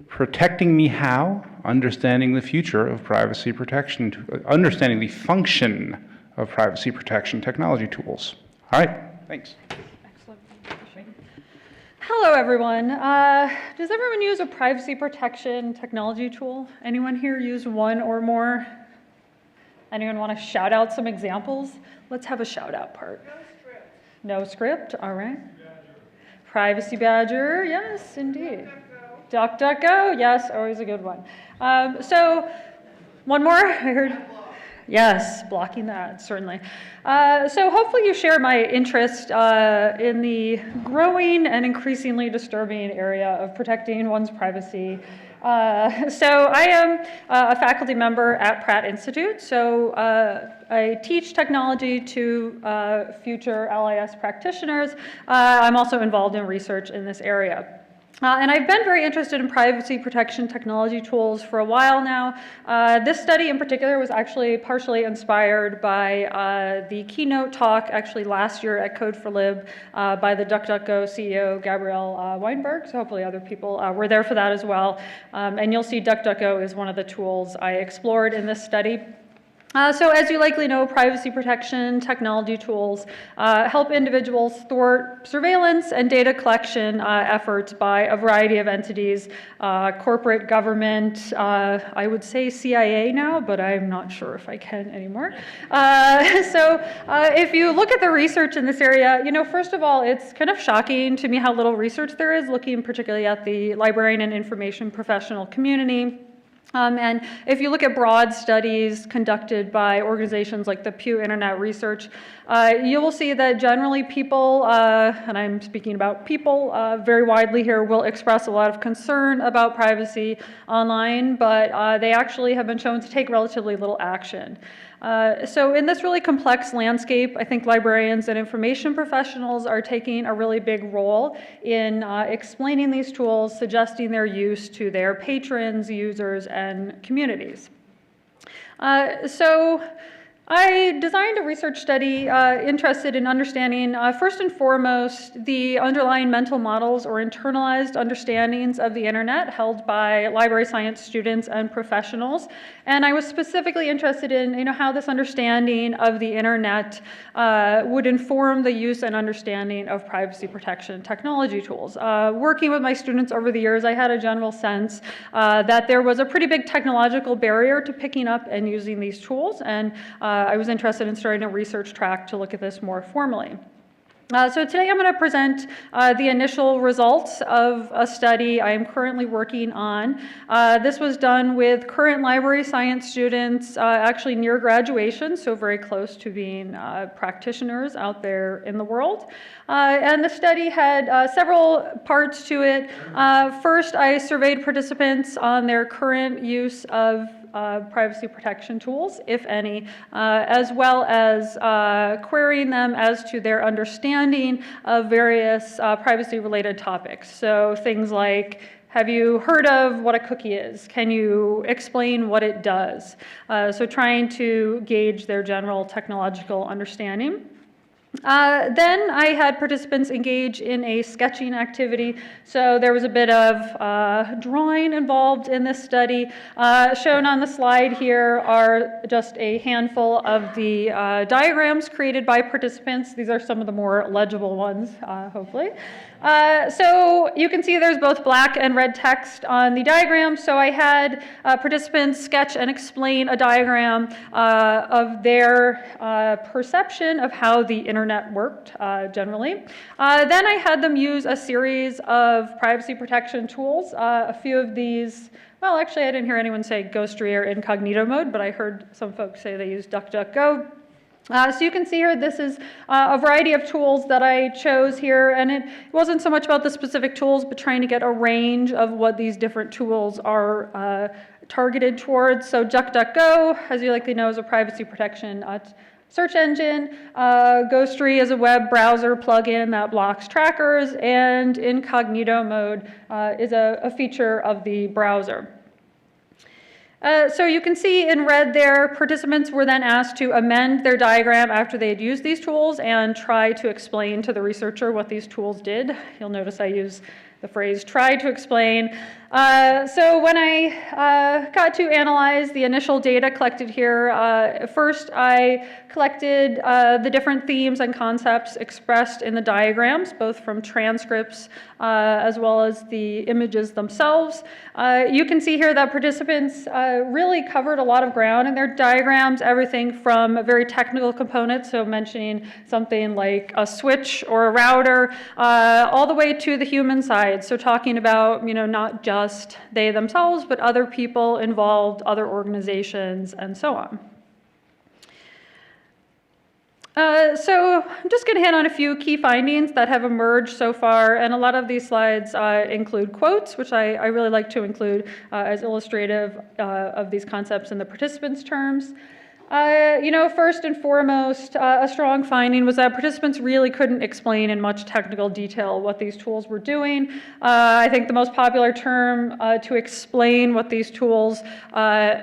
Protecting Me How? Understanding the Future of Privacy Protection, Understanding the Function of Privacy Protection Technology Tools. All right, thanks. Hello, everyone. Does everyone use a privacy protection technology tool? Anyone here use one or more? Anyone want to shout out some examples? Let's have a shout out part. No script, all right. Privacy Badger, yes, indeed. DuckDuckGo, yes, always a good one. So, one more, I heard. Yes, blocking that, certainly. So hopefully you share my interest in the growing and increasingly disturbing area of protecting one's privacy. So I am a faculty member at Pratt Institute. So I teach technology to future LIS practitioners. I'm also involved in research in this area. And I've been very interested in privacy protection technology tools for a while now. This study in particular was actually partially inspired by the keynote talk actually last year at Code4Lib by the DuckDuckGo CEO, Gabrielle Weinberg. So hopefully other people were there for that as well. And you'll see DuckDuckGo is one of the tools I explored in this study. So as you likely know, privacy protection technology tools help individuals thwart surveillance and data collection efforts by a variety of entities, corporate government, I would say CIA now, but I'm not sure if I can anymore. So if you look at the research in this area, you know, first of all, it's kind of shocking to me how little research there is, looking particularly at the librarian and information professional community. And if you look at broad studies conducted by organizations like the Pew Internet Research, you will see that generally people, and I'm speaking about people very widely here, will express a lot of concern about privacy online, but they actually have been shown to take relatively little action. So in this really complex landscape, I think librarians and information professionals are taking a really big role in explaining these tools, suggesting their use to their patrons, users, and communities. So I designed a research study interested in understanding, first and foremost, the underlying mental models or internalized understandings of the internet held by library science students and professionals. And I was specifically interested in how this understanding of the internet would inform the use and understanding of privacy protection technology tools. Working with my students over the years, I had a general sense that there was a pretty big technological barrier to picking up and using these tools. And I was interested in starting a research track to look at this more formally. So today I'm going to present the initial results of a study I am currently working on. This was done with current library science students actually near graduation, so very close to being practitioners out there in the world. And the study had several parts to it. First, I surveyed participants on their current use of privacy protection tools, if any, as well as querying them as to their understanding of various privacy-related topics. So things like, have you heard of what a cookie is? Can you explain what it does? So trying to gauge their general technological understanding. Then I had participants engage in a sketching activity. So there was a bit of drawing involved in this study. Shown on the slide here are just a handful of the diagrams created by participants. These are some of the more legible ones, hopefully. So you can see there's both black and red text on the diagram. So I had participants sketch and explain a diagram of their perception of how the internet worked generally. Then I had them use a series of privacy protection tools. A few of these, well, actually I didn't hear anyone say Ghostery or incognito mode, but I heard some folks say they use DuckDuckGo. So you can see here, this is a variety of tools that I chose here, and it wasn't so much about the specific tools, but trying to get a range of what these different tools are targeted towards. So DuckDuckGo, as you likely know, is a privacy protection search engine. Ghostery is a web browser plugin that blocks trackers, and incognito mode is a feature of the browser. So you can see in red there, participants were then asked to amend their diagram after they had used these tools and try to explain to the researcher what these tools did. You'll notice I use the phrase "try to explain." So when I got to analyze the initial data collected here, first I collected the different themes and concepts expressed in the diagrams, both from transcripts as well as the images themselves. You can see here that participants really covered a lot of ground in their diagrams, everything from very technical components, so mentioning something like a switch or a router, all the way to the human side, so talking about, not just they themselves, but other people involved, other organizations, and so on. So I'm just going to hit on a few key findings that have emerged so far, and a lot of these slides include quotes, which I really like to include as illustrative of these concepts in the participants' terms. First and foremost, a strong finding was that participants really couldn't explain in much technical detail what these tools were doing. I think the most popular term to explain what these tools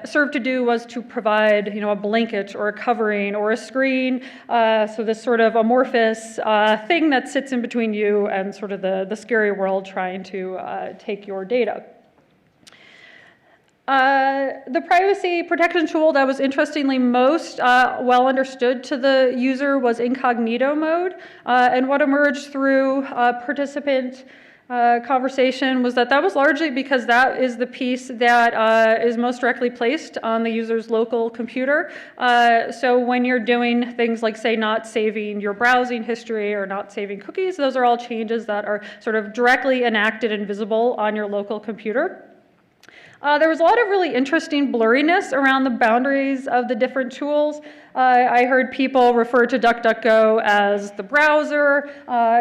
served to do was to provide, a blanket or a covering or a screen. So this sort of amorphous thing that sits in between you and sort of the scary world trying to take your data. The privacy protection tool that was interestingly most well understood to the user was incognito mode. And what emerged through participant conversation was that was largely because that is the piece that is most directly placed on the user's local computer. So when you're doing things like, say, not saving your browsing history or not saving cookies, those are all changes that are sort of directly enacted and visible on your local computer. There was a lot of really interesting blurriness around the boundaries of the different tools. I heard people refer to DuckDuckGo as the browser,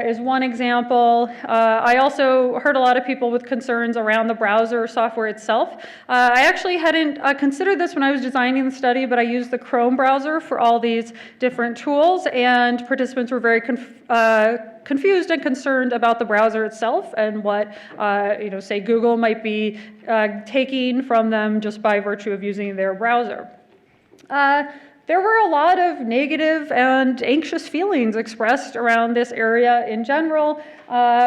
is one example. I also heard a lot of people with concerns around the browser software itself. I actually hadn't considered this when I was designing the study, but I used the Chrome browser for all these different tools, and participants were very confused and concerned about the browser itself and what, say Google might be taking from them just by virtue of using their browser. There were a lot of negative and anxious feelings expressed around this area in general.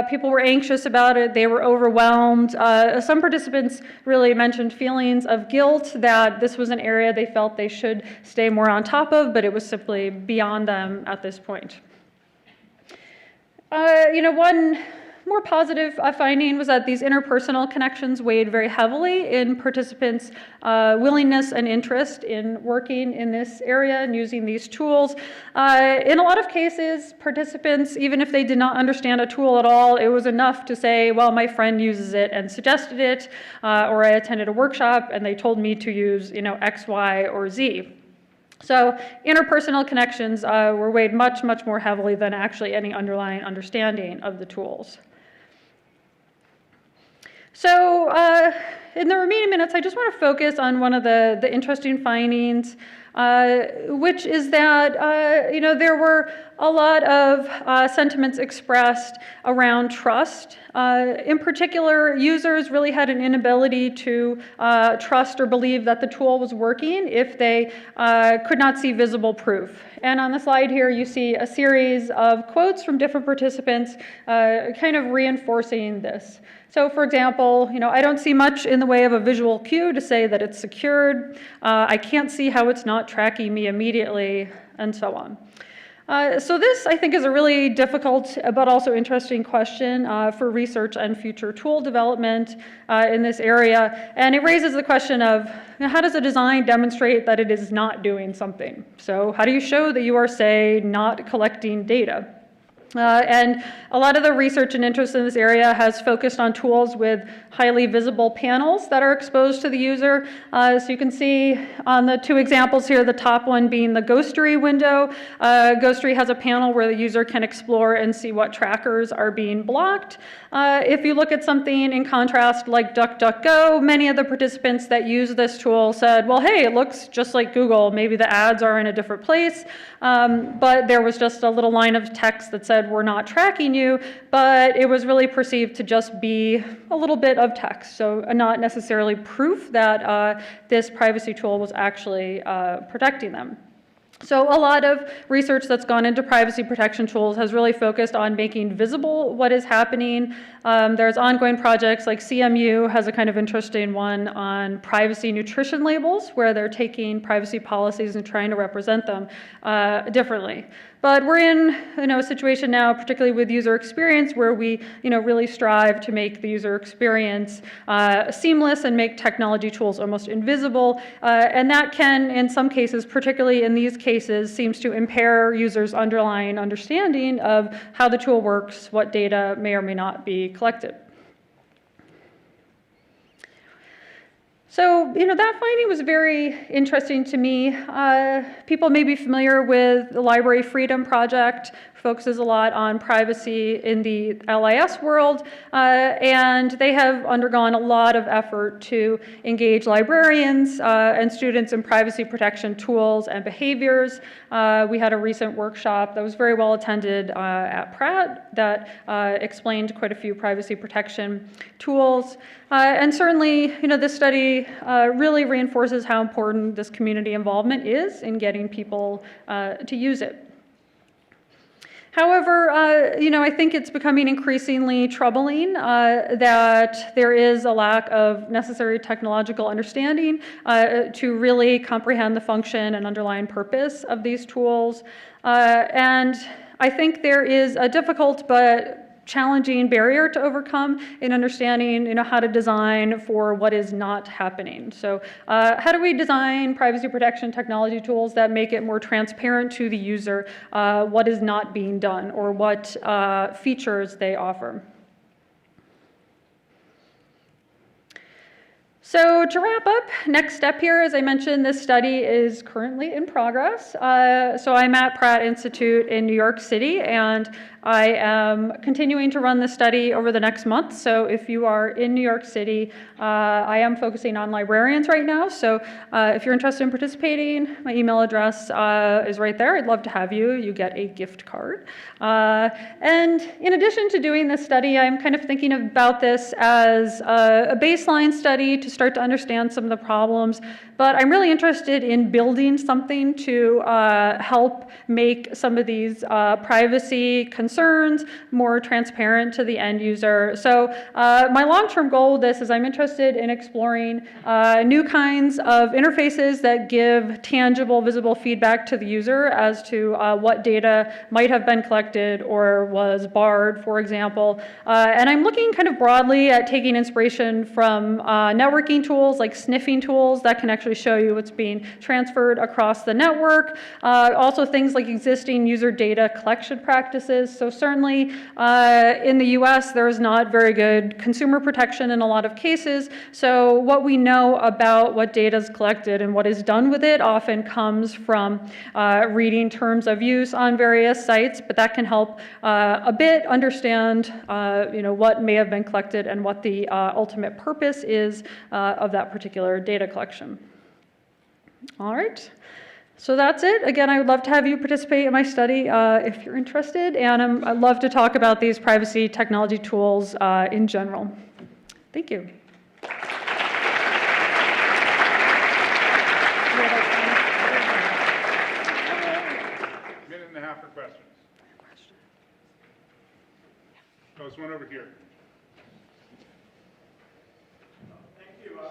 People were anxious about it. They were overwhelmed. Some participants really mentioned feelings of guilt that this was an area they felt they should stay more on top of, but it was simply beyond them at this point. One more positive finding was that these interpersonal connections weighed very heavily in participants' willingness and interest in working in this area and using these tools. In a lot of cases, participants, even if they did not understand a tool at all, it was enough to say, well, my friend uses it and suggested it, or I attended a workshop and they told me to use, X, Y, or Z. So interpersonal connections were weighed much, much more heavily than actually any underlying understanding of the tools. So in the remaining minutes, I just want to focus on one of the interesting findings, which is that there were a lot of sentiments expressed around trust. In particular, users really had an inability to trust or believe that the tool was working if they could not see visible proof. And on the slide here, you see a series of quotes from different participants kind of reinforcing this. So for example, I don't see much in the way of a visual cue to say that it's secured. I can't see how it's not tracking me immediately, and so on. So this, I think, is a really difficult but also interesting question for research and future tool development in this area. And it raises the question of, how does a design demonstrate that it is not doing something? So how do you show that you are, say, not collecting data? And a lot of the research and interest in this area has focused on tools with highly visible panels that are exposed to the user. So you can see on the two examples here, the top one being the Ghostery window. Ghostery has a panel where the user can explore and see what trackers are being blocked. If you look at something in contrast like DuckDuckGo, many of the participants that use this tool said, well, hey, it looks just like Google. Maybe the ads are in a different place, but there was just a little line of text that said, we're not tracking you, but it was really perceived to just be a little bit of text, so not necessarily proof that this privacy tool was actually protecting them. So a lot of research that's gone into privacy protection tools has really focused on making visible what is happening. There's ongoing projects like CMU has a kind of interesting one on privacy nutrition labels, where they're taking privacy policies and trying to represent them differently. But we're in a situation now, particularly with user experience, where we really strive to make the user experience seamless and make technology tools almost invisible. And that can, in some cases, particularly in these cases, seems to impair users' underlying understanding of how the tool works, what data may or may not be collected. So, that finding was very interesting to me. People may be familiar with the Library Freedom Project, focuses a lot on privacy in the LIS world, and they have undergone a lot of effort to engage librarians and students in privacy protection tools and behaviors. We had a recent workshop that was very well attended at Pratt that explained quite a few privacy protection tools. And certainly, this study really reinforces how important this community involvement is in getting people to use it. However, I think it's becoming increasingly troubling that there is a lack of necessary technological understanding to really comprehend the function and underlying purpose of these tools. And I think there is a difficult but challenging barrier to overcome in understanding how to design for what is not happening. So how do we design privacy protection technology tools that make it more transparent to the user what is not being done or what features they offer? So to wrap up, next step here, as I mentioned, this study is currently in progress. So I'm at Pratt Institute in New York City, and I am continuing to run the study over the next month. So if you are in New York City, I am focusing on librarians right now. So if you're interested in participating, my email address is right there. I'd love to have you. You get a gift card. And in addition to doing this study, I'm kind of thinking about this as a baseline study to start to understand some of the problems. But I'm really interested in building something to help make some of these privacy concerns more transparent to the end user. So my long-term goal with this is I'm interested in exploring new kinds of interfaces that give tangible, visible feedback to the user as to what data might have been collected or was barred, for example. And I'm looking kind of broadly at taking inspiration from networking tools like sniffing tools that can actually show you what's being transferred across the network. Also things like existing user data collection practices. So certainly in the US, there is not very good consumer protection in a lot of cases. So what we know about what data is collected and what is done with it often comes from reading terms of use on various sites, but that can help a bit understand what may have been collected and what the ultimate purpose is of that particular data collection. All right. So that's it. Again, I would love to have you participate in my study if you're interested, and I'd love to talk about these privacy technology tools in general. Thank you. Minute and a half for questions. Oh, there's one over here.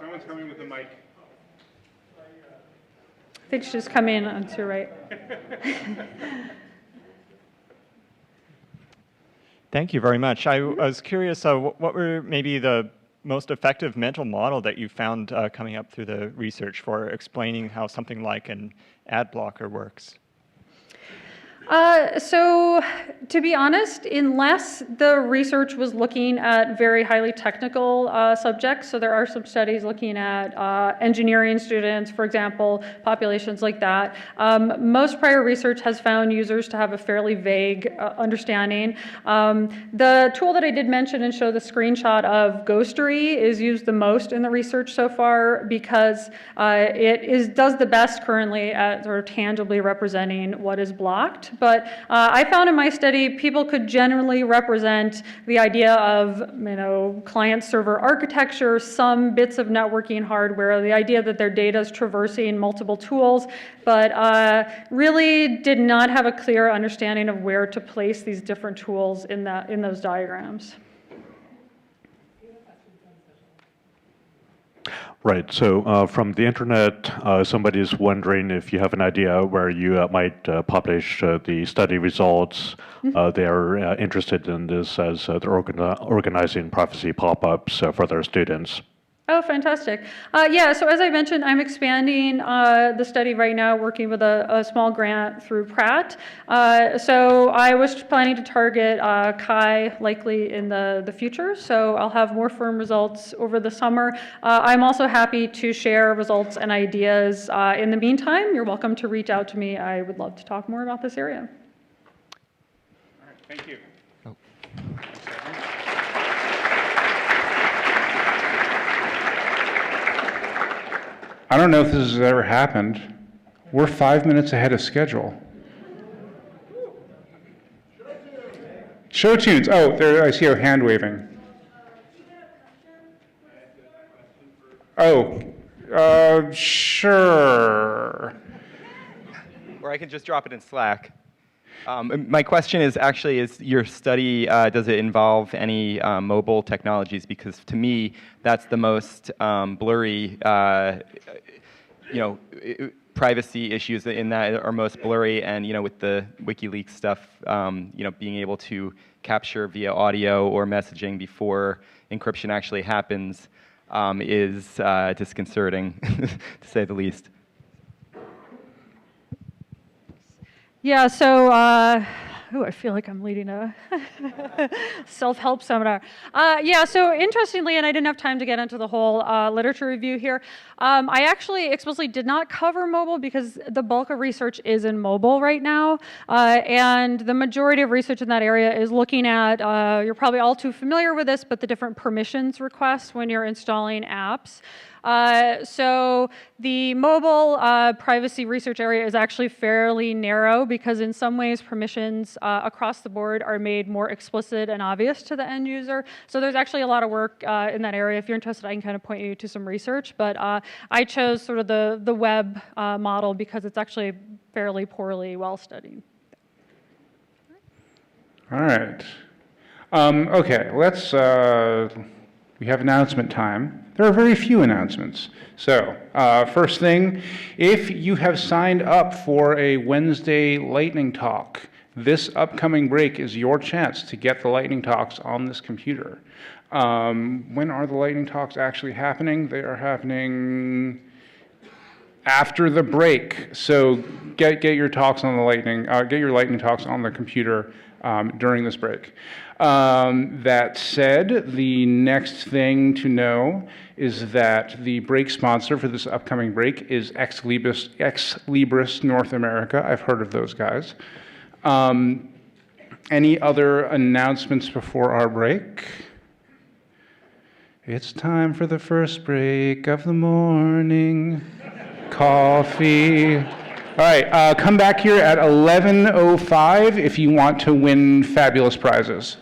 Someone's coming with a mic. I think she's come in on to your right. Thank you very much. I was curious, what were maybe the most effective mental model that you found coming up through the research for explaining how something like an ad blocker works? So to be honest, unless the research was looking at very highly technical subjects, so there are some studies looking at engineering students, for example, populations like that. Most prior research has found users to have a fairly vague understanding. The tool that I did mention and show the screenshot of Ghostery is used the most in the research so far because it does the best currently at sort of tangibly representing what is blocked. but I found in my study people could generally represent the idea of client-server architecture, some bits of networking hardware, the idea that their data is traversing multiple tools, but really did not have a clear understanding of where to place these different tools in those diagrams. Right. So from the internet, somebody is wondering if you have an idea where you might publish the study results. They are interested in this as they're organizing prophecy pop-ups for their students. Oh, fantastic. Yeah, so as I mentioned, I'm expanding the study right now, working with a small grant through Pratt. So I was planning to target Chi likely in the future, so I'll have more firm results over the summer. I'm also happy to share results and ideas. In the meantime, you're welcome to reach out to me. I would love to talk more about this area. All right, thank you. Oh. I don't know if this has ever happened. We're 5 minutes ahead of schedule. Show tunes. Oh, there, I see a hand waving. Oh, sure. Or I can just drop it in Slack. My question is actually, is your study, does it involve any mobile technologies? Because to me, that's the most blurry, privacy issues in that are most blurry. And, with the WikiLeaks stuff, being able to capture via audio or messaging before encryption actually happens is disconcerting, to say the least. Yeah, so, I feel like I'm leading a self-help seminar. Yeah, so interestingly, and I didn't have time to get into the whole literature review here, I actually explicitly did not cover mobile because the bulk of research is in mobile right now, and the majority of research in that area is looking at, you're probably all too familiar with this, but the different permissions requests when you're installing apps. So the mobile privacy research area is actually fairly narrow because in some ways permissions across the board are made more explicit and obvious to the end user. So there's actually a lot of work in that area. If you're interested, I can kind of point you to some research. But I chose sort of the web model because it's actually fairly poorly well studied. All right. Okay, let's, we have announcement time. There are very few announcements. So, first thing, if you have signed up for a Wednesday lightning talk, this upcoming break is your chance to get the lightning talks on this computer. When are the lightning talks actually happening? They are happening after the break. So get your talks on the lightning, get your lightning talks on the computer during this break. That said, the next thing to know is that the break sponsor for this upcoming break is Ex Libris North America. I've heard of those guys. Any other announcements before our break? It's time for the first break of the morning. Coffee. All right, come back here at 11:05 if you want to win fabulous prizes.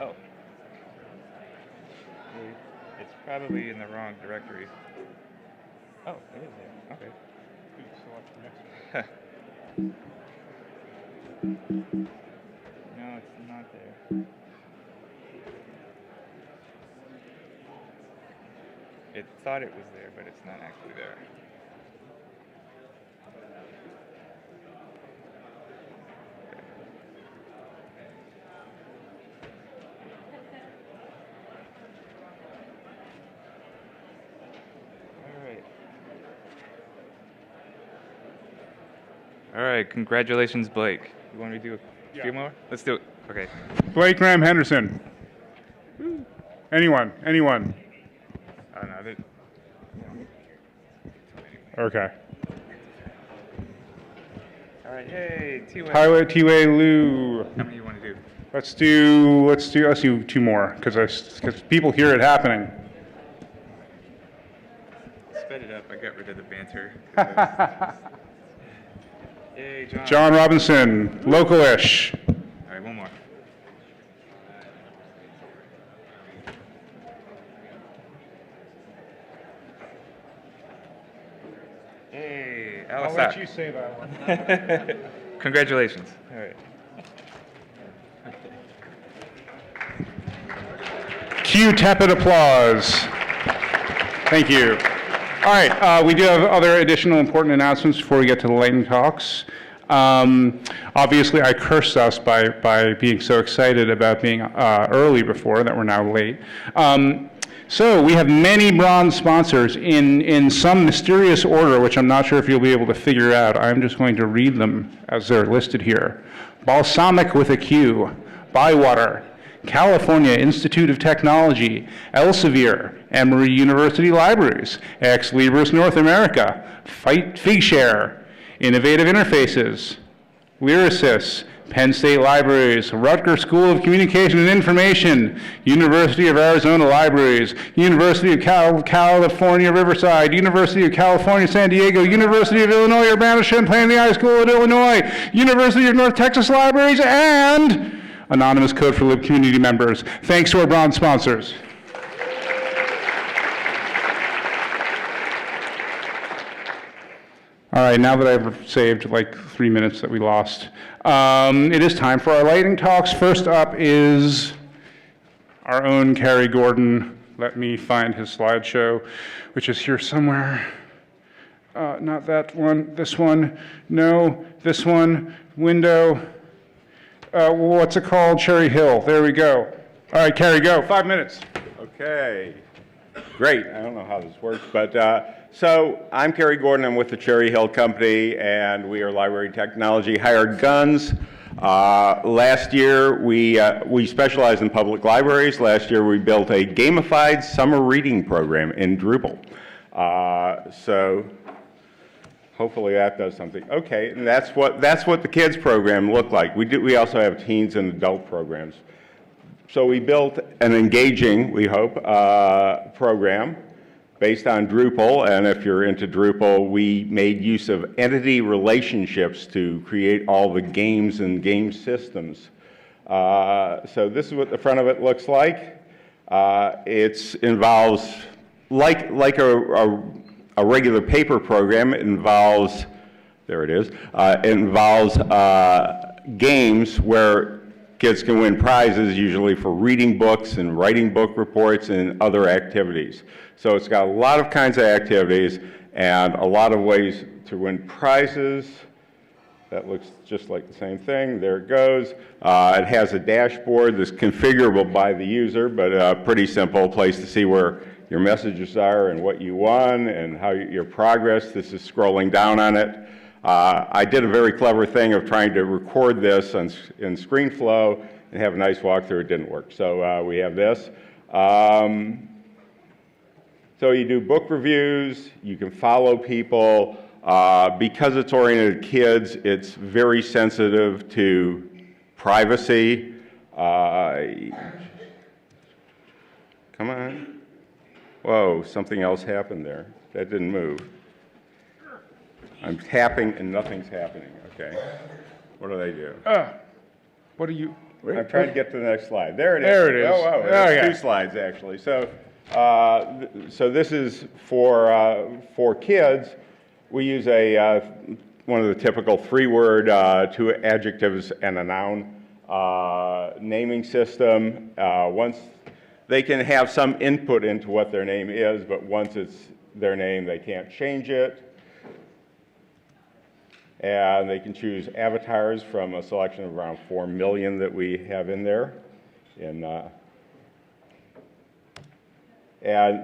Oh. It's probably in the wrong directory. Oh, it is there. Okay. No, it's not there. It thought it was there, but it's not actually there. All right, congratulations, Blake. You want me to do a few more? Let's do it. Okay. Blake Graham Henderson. Anyone? Oh, no, okay. All right, hey, T-Way. Pilot T-Way Lou. How many do you want to do? Let's do 2 more, because people hear it happening. Sped it up. I got rid of the banter. Yay, John Robinson, local-ish. All right, one more. Hey, Alice. I'll let you say that one. Congratulations. All right. Cue tepid applause. Thank you. All right, we do have other additional important announcements before we get to the lightning talks. Obviously, I cursed us by being so excited about being early before that we're now late. So we have many bronze sponsors in some mysterious order, which I'm not sure if you'll be able to figure out. I'm just going to read them as they're listed here. Balsamic with a Q, Bywater, California Institute of Technology, Elsevier, Emory University Libraries, Ex Libris North America, Figshare, Innovative Interfaces, Lyrasis, Penn State Libraries, Rutgers School of Communication and Information, University of Arizona Libraries, University of California Riverside, University of California San Diego, University of Illinois Urbana-Champaign, the High School of Illinois, University of North Texas Libraries, and anonymous Code4Lib community members. Thanks to our bronze sponsors. All right, now that I've saved like 3 minutes that we lost, it is time for our lightning talks. First up is our own Carrie Gordon. Let me find his slideshow, which is here somewhere. Not that one, this one, no, this one, window. What's it called? Cherry Hill. There we go. All right, Carrie, go. 5 minutes. Okay. Great. I don't know how this works, but so I'm Kerry Gordon. I'm with the Cherry Hill Company, and we are library technology hired guns. Last year, we specialize in public libraries. Last year, we built a gamified summer reading program in Drupal. So hopefully that does something. Okay, and that's what the kids program looked like. We also have teens and adult programs. So we built an engaging, we hope, program based on Drupal, and if you're into Drupal, we made use of entity relationships to create all the games and game systems. So this is what the front of it looks like. It involves, like a regular paper program, it involves, there it is, it involves games where kids can win prizes, usually for reading books and writing book reports and other activities. So it's got a lot of kinds of activities and a lot of ways to win prizes. That looks just like the same thing. There it goes. It has a dashboard that's configurable by the user, but a pretty simple place to see where your messages are and what you won and how your progress. This is scrolling down on it. I did a very clever thing of trying to record this in ScreenFlow and have a nice walkthrough. It didn't work. So we have this. So you do book reviews. You can follow people. Because it's oriented at kids, it's very sensitive to privacy. Come on. Whoa, something else happened there. That didn't move. I'm tapping and nothing's happening, okay? What do they do? What do you... I'm trying to get to the next slide. There it is. There it is. Oh, wow. Okay. There's 2 slides, actually. So, so this is for kids. We use one of the typical 3-word, 2 adjectives and a noun naming system. Once they can have some input into what their name is, but once it's their name, they can't change it. And they can choose avatars from a selection of around 4 million that we have in there. And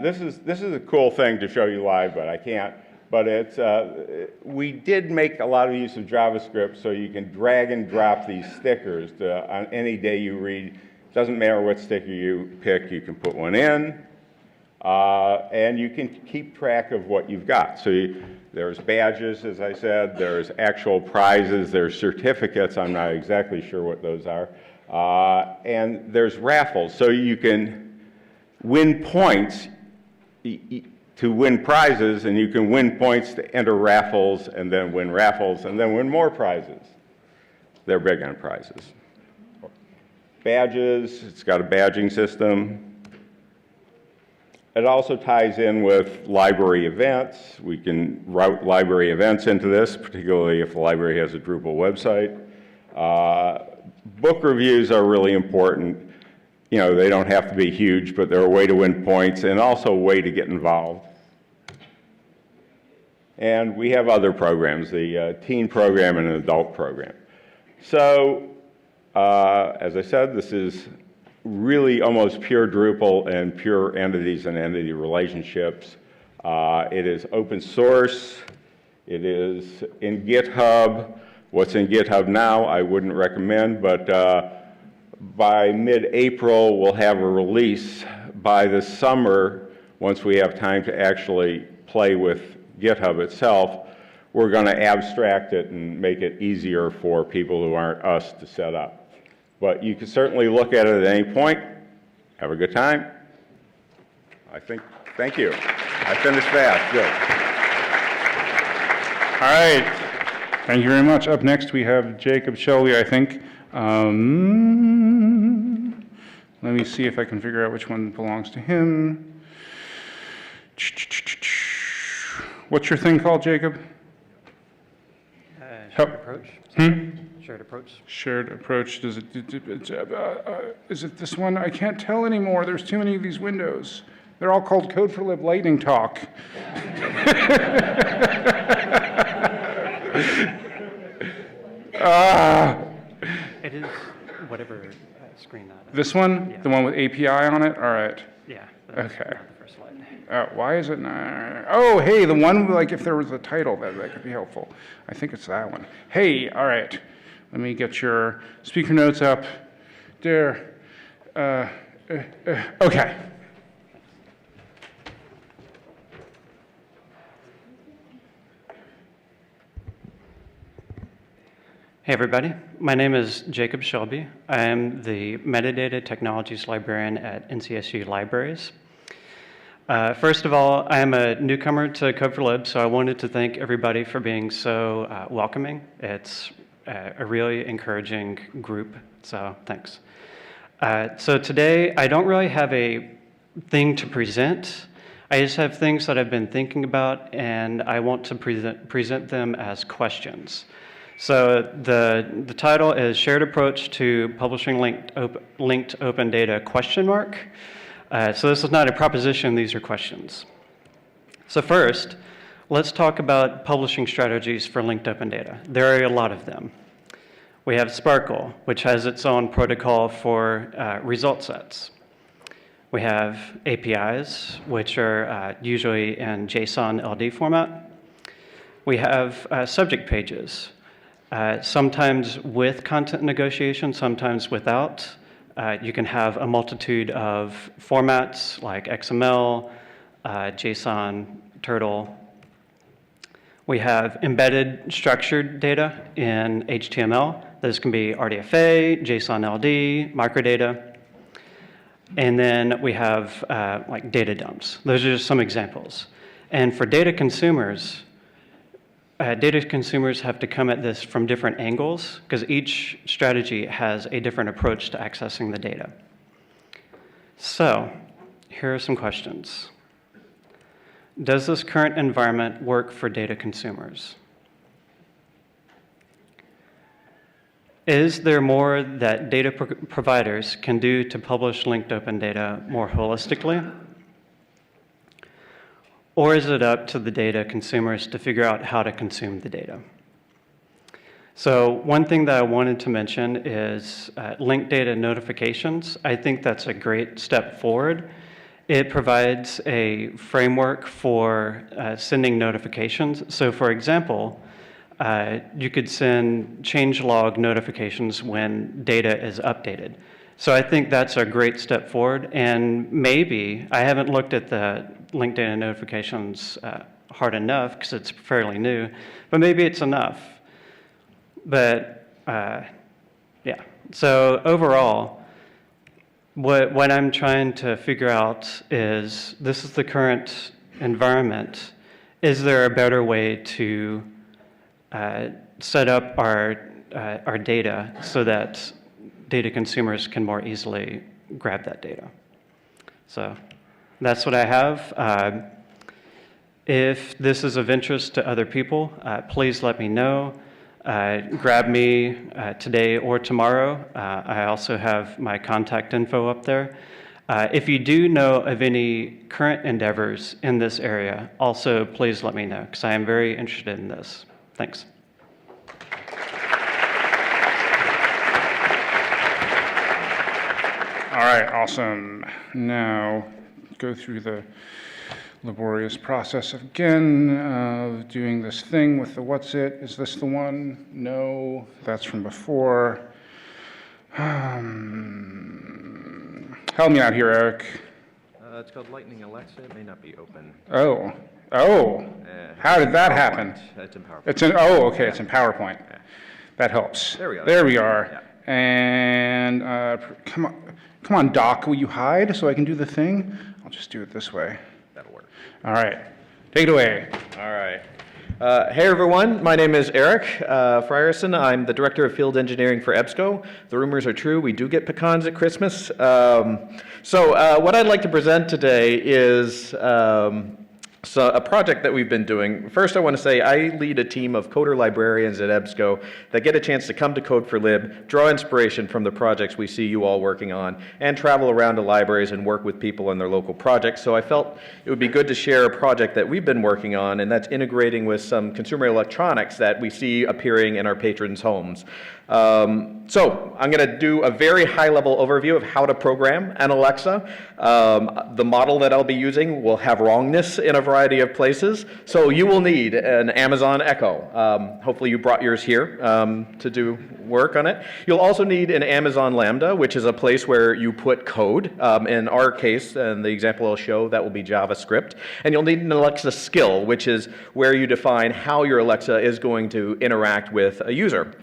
this is a cool thing to show you live, but I can't. But it's we did make a lot of use of JavaScript, so you can drag and drop these stickers on any day you read. Doesn't matter what sticker you pick, you can put one in, and you can keep track of what you've got. So there's badges, as I said. There's actual prizes. There's certificates. I'm not exactly sure what those are. And there's raffles, so you can win points to win prizes, and you can win points to enter raffles, and then win raffles, and then win more prizes. They're big on prizes. Badges, it's got a badging system. It also ties in with library events. We can route library events into this, particularly if the library has a Drupal website. Book reviews are really important. You know, they don't have to be huge, but they're a way to win points and also a way to get involved. And we have other programs, the teen program and an adult program. So, as I said, this is really almost pure Drupal and pure entities and entity relationships. It is open source. It is in GitHub. What's in GitHub now, I wouldn't recommend, but by mid-April, we'll have a release. By the summer, once we have time to actually play with GitHub itself, we're going to abstract it and make it easier for people who aren't us to set up. But you can certainly look at it at any point. Have a good time. Thank you. I finished fast. Good. All right. Thank you very much. Up next, we have Jacob Shelby, I think. Let me see if I can figure out which one belongs to him. What's your thing called, Jacob? Shared approach. Shared approach. Shared approach. Does it? Is it this one? I can't tell anymore. There's too many of these windows. They're all called Code4Lib Lightning Talk. It is whatever screen that is. This one? Yeah. The one with API on it? All right. Yeah. Okay. Not the first slide. Why is it not? Oh, hey, the one, like if there was a title, that could be helpful. I think it's that one. Hey, all right. Let me get your speaker notes up. There. Okay. Hey everybody, my name is Jacob Shelby. I am the Metadata Technologies Librarian at NCSU Libraries. First of all, I am a newcomer to Code4Lib, so I wanted to thank everybody for being so welcoming. It's a really encouraging group, so thanks. So today, I don't really have a thing to present. I just have things that I've been thinking about, and I want to present them as questions. So the title is Shared Approach to Publishing Linked Open Data ? So this is not a proposition, these are questions. So first, let's talk about publishing strategies for linked open data. There are a lot of them. We have Sparkle, which has its own protocol for result sets. We have APIs, which are usually in JSON LD format. We have subject pages. Sometimes with content negotiation, sometimes without. You can have a multitude of formats like XML, JSON, Turtle. We have embedded structured data in HTML. This can be RDFA, JSON LD, microdata. And then we have like data dumps. Those are just some examples. And for data consumers, data consumers have to come at this from different angles because each strategy has a different approach to accessing the data. So, here are some questions. Does this current environment work for data consumers? Is there more that data providers can do to publish linked open data more holistically? Or is it up to the data consumers to figure out how to consume the data? So one thing that I wanted to mention is linked data notifications. I think that's a great step forward. It provides a framework for sending notifications. So for example, you could send changelog notifications when data is updated. So I think that's a great step forward, and maybe, I haven't looked at the linked data notifications hard enough because it's fairly new, but maybe it's enough. But yeah, so overall, what I'm trying to figure out is, this is the current environment. Is there a better way to set up our data so that data consumers can more easily grab that data? So that's what I have. If this is of interest to other people, please let me know. Grab me today or tomorrow. I also have my contact info up there. If you do know of any current endeavors in this area, also please let me know, because I am very interested in this. Thanks. All right, awesome. Now, go through the laborious process again of doing this thing with the what's it. Is this the one? No, that's from before. Help me out here, Eric. It's called Lightning Alexa. It may not be open. Oh, how did that happen? It's in PowerPoint. It's in, oh, okay, it's in PowerPoint. That helps. There we go. There we are. Yeah. And come on, Doc, will you hide so I can do the thing? I'll just do it this way. That'll work. All right, take it away. All right. Hey everyone, my name is Eric Frierson. I'm the Director of Field Engineering for EBSCO. The rumors are true, we do get pecans at Christmas. So what I'd like to present today is a project that we've been doing. First, I want to say I lead a team of coder librarians at EBSCO that get a chance to come to Code4Lib, draw inspiration from the projects we see you all working on, and travel around to libraries and work with people in their local projects. So I felt it would be good to share a project that we've been working on, and that's integrating with some consumer electronics that we see appearing in our patrons' homes. So I'm going to do a very high-level overview of how to program an Alexa. The model that I'll be using will have wrongness in a variety of places, so you will need an Amazon Echo. Hopefully you brought yours here to do work on it. You'll also need an Amazon Lambda, which is a place where you put code. In our case, and the example I'll show, that will be JavaScript. And you'll need an Alexa skill, which is where you define how your Alexa is going to interact with a user.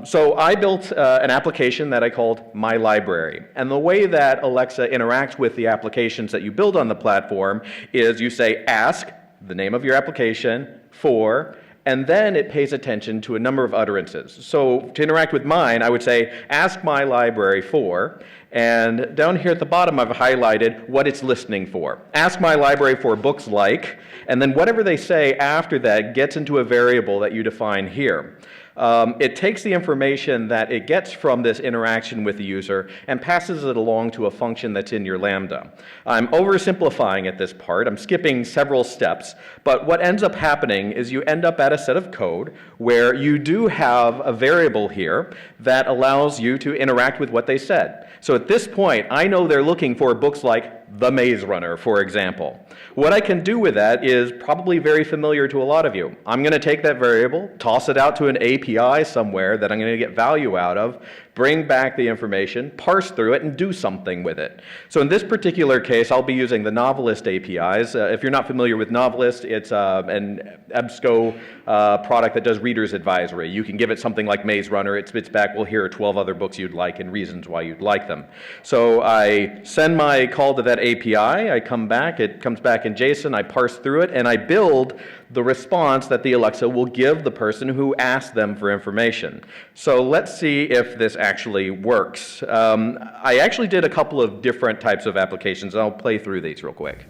So I built an application that I called My Library. And the way that Alexa interacts with the applications that you build on the platform is you say, ask the name of your application for, and then it pays attention to a number of utterances. So to interact with mine, I would say, ask My Library for, and down here at the bottom I've highlighted what it's listening for. Ask My Library for books like, and then whatever they say after that gets into a variable that you define here. It takes the information that it gets from this interaction with the user and passes it along to a function that's in your Lambda. I'm oversimplifying at this part. I'm skipping several steps. But what ends up happening is you end up at a set of code where you do have a variable here that allows you to interact with what they said. So at this point, I know they're looking for books like The Maze Runner, for example. What I can do with that is probably very familiar to a lot of you. I'm going to take that variable, toss it out to an API somewhere that I'm going to get value out of, bring back the information, parse through it, and do something with it. So in this particular case, I'll be using the Novelist APIs. If you're not familiar with Novelist, it's an EBSCO product that does reader's advisory. You can give it something like Maze Runner, it spits back, well, here are 12 other books you'd like and reasons why you'd like them. So I send my call to that API, I come back, it comes back in JSON, I parse through it, and I build the response that the Alexa will give the person who asked them for information. So let's see if this actually works. I actually did a couple of different types of applications, and I'll play through these real quick.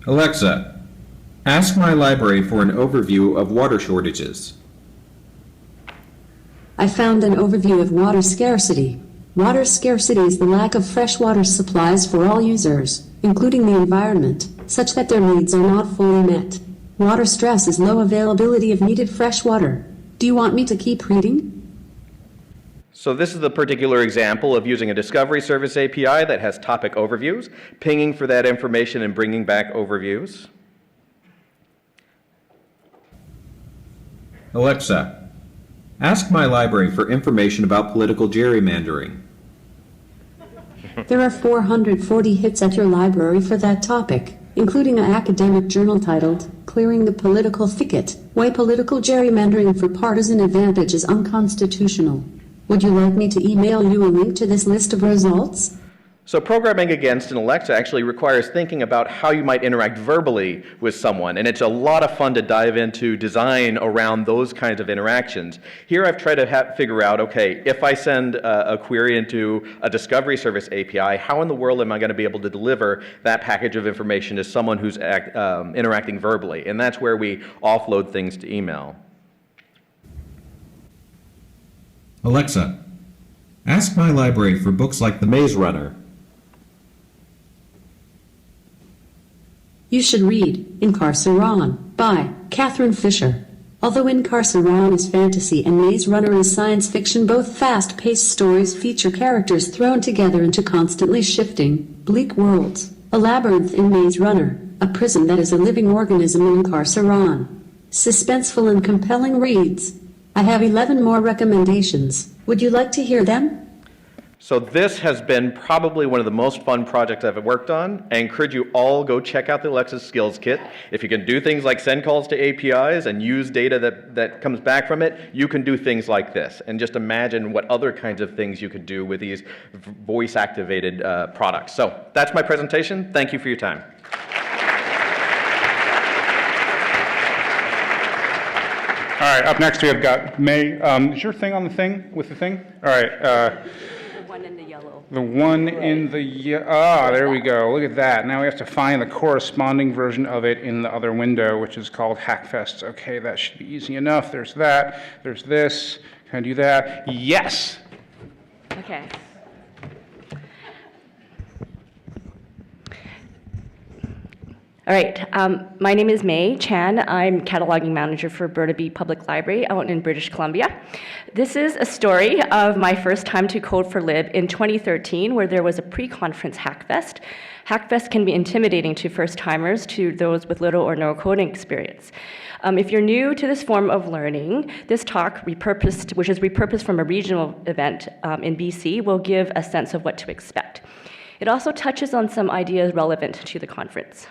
Alexa, ask my library for an overview of water shortages. I found an overview of water scarcity. Water scarcity is the lack of fresh water supplies for all users, including the environment, such that their needs are not fully met. Water stress is low availability of needed fresh water. Do you want me to keep reading? So this is the particular example of using a discovery service API that has topic overviews, pinging for that information and bringing back overviews. Alexa, ask my library for information about political gerrymandering. There are 440 hits at your library for that topic, including an academic journal titled, Clearing the Political Thicket, Why Political Gerrymandering for Partisan Advantage is Unconstitutional. Would you like me to email you a link to this list of results? So programming against an Alexa actually requires thinking about how you might interact verbally with someone, and it's a lot of fun to dive into design around those kinds of interactions. Here I've tried to figure out, okay, if I send a query into a discovery service API, how in the world am I going to be able to deliver that package of information to someone who's interacting verbally? And that's where we offload things to email. Alexa, ask my library for books like The Maze Runner. You should read Incarceron by Catherine Fisher. Although Incarceron is fantasy and Maze Runner is science fiction, both fast-paced stories feature characters thrown together into constantly shifting, bleak worlds. A labyrinth in Maze Runner, a prison that is a living organism in Incarceron. Suspenseful and compelling reads. I have 11 more recommendations. Would you like to hear them? So this has been probably one of the most fun projects I've worked on. I encourage you all go check out the Alexa Skills Kit. If you can do things like send calls to APIs and use data that comes back from it, you can do things like this. And just imagine what other kinds of things you could do with these voice-activated products. So that's my presentation. Thank you for your time. All right, up next we have got May. Is your thing on the thing, with the thing? All right. The one in the yellow. The one in the, there we go. Look at that. Now we have to find the corresponding version of it in the other window, which is called Hackfest. Okay, that should be easy enough. There's that. There's this. Can I do that? Yes. Okay. All right, my name is May Chan. I'm cataloging manager for Burnaby Public Library out in British Columbia. This is a story of my first time to Code4Lib in 2013, where there was a pre-conference Hackfest. Hackfest can be intimidating to first-timers, to those with little or no coding experience. If you're new to this form of learning, this talk, which is repurposed from a regional event in BC, will give a sense of what to expect. It also touches on some ideas relevant to the conference.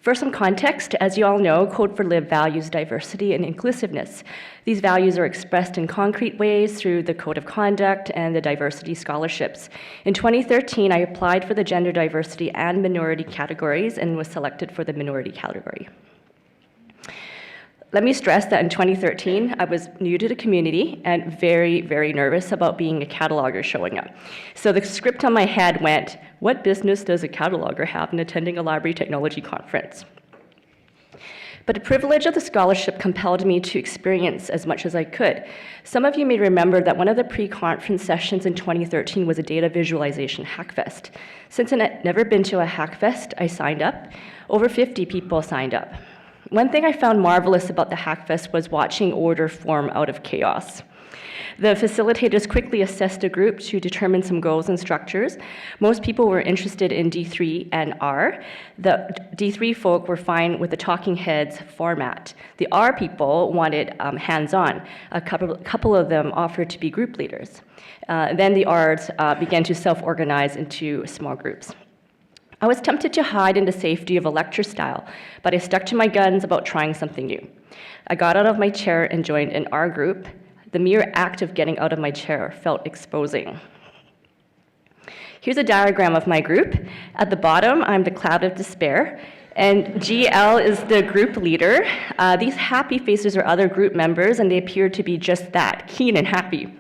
For some context, as you all know, Code4Lib values diversity and inclusiveness. These values are expressed in concrete ways through the Code of Conduct and the diversity scholarships. In 2013, I applied for the gender diversity and minority categories and was selected for the minority category. Let me stress that in 2013, I was new to the community and very, very nervous about being a cataloger showing up. So the script on my head went, what business does a cataloger have in attending a library technology conference? But the privilege of the scholarship compelled me to experience as much as I could. Some of you may remember that one of the pre-conference sessions in 2013 was a data visualization hackfest. Since I had never been to a hackfest, I signed up. Over 50 people signed up. One thing I found marvelous about the Hackfest was watching order form out of chaos. The facilitators quickly assessed a group to determine some goals and structures. Most people were interested in D3 and R. The D3 folk were fine with the talking heads format. The R people wanted hands-on. A couple of them offered to be group leaders. Then the Rs began to self-organize into small groups. I was tempted to hide in the safety of a lecture style, but I stuck to my guns about trying something new. I got out of my chair and joined an R group. The mere act of getting out of my chair felt exposing. Here's a diagram of my group. At the bottom, I'm the cloud of despair, and GL is the group leader. These happy faces are other group members, and they appear to be just that, keen and happy.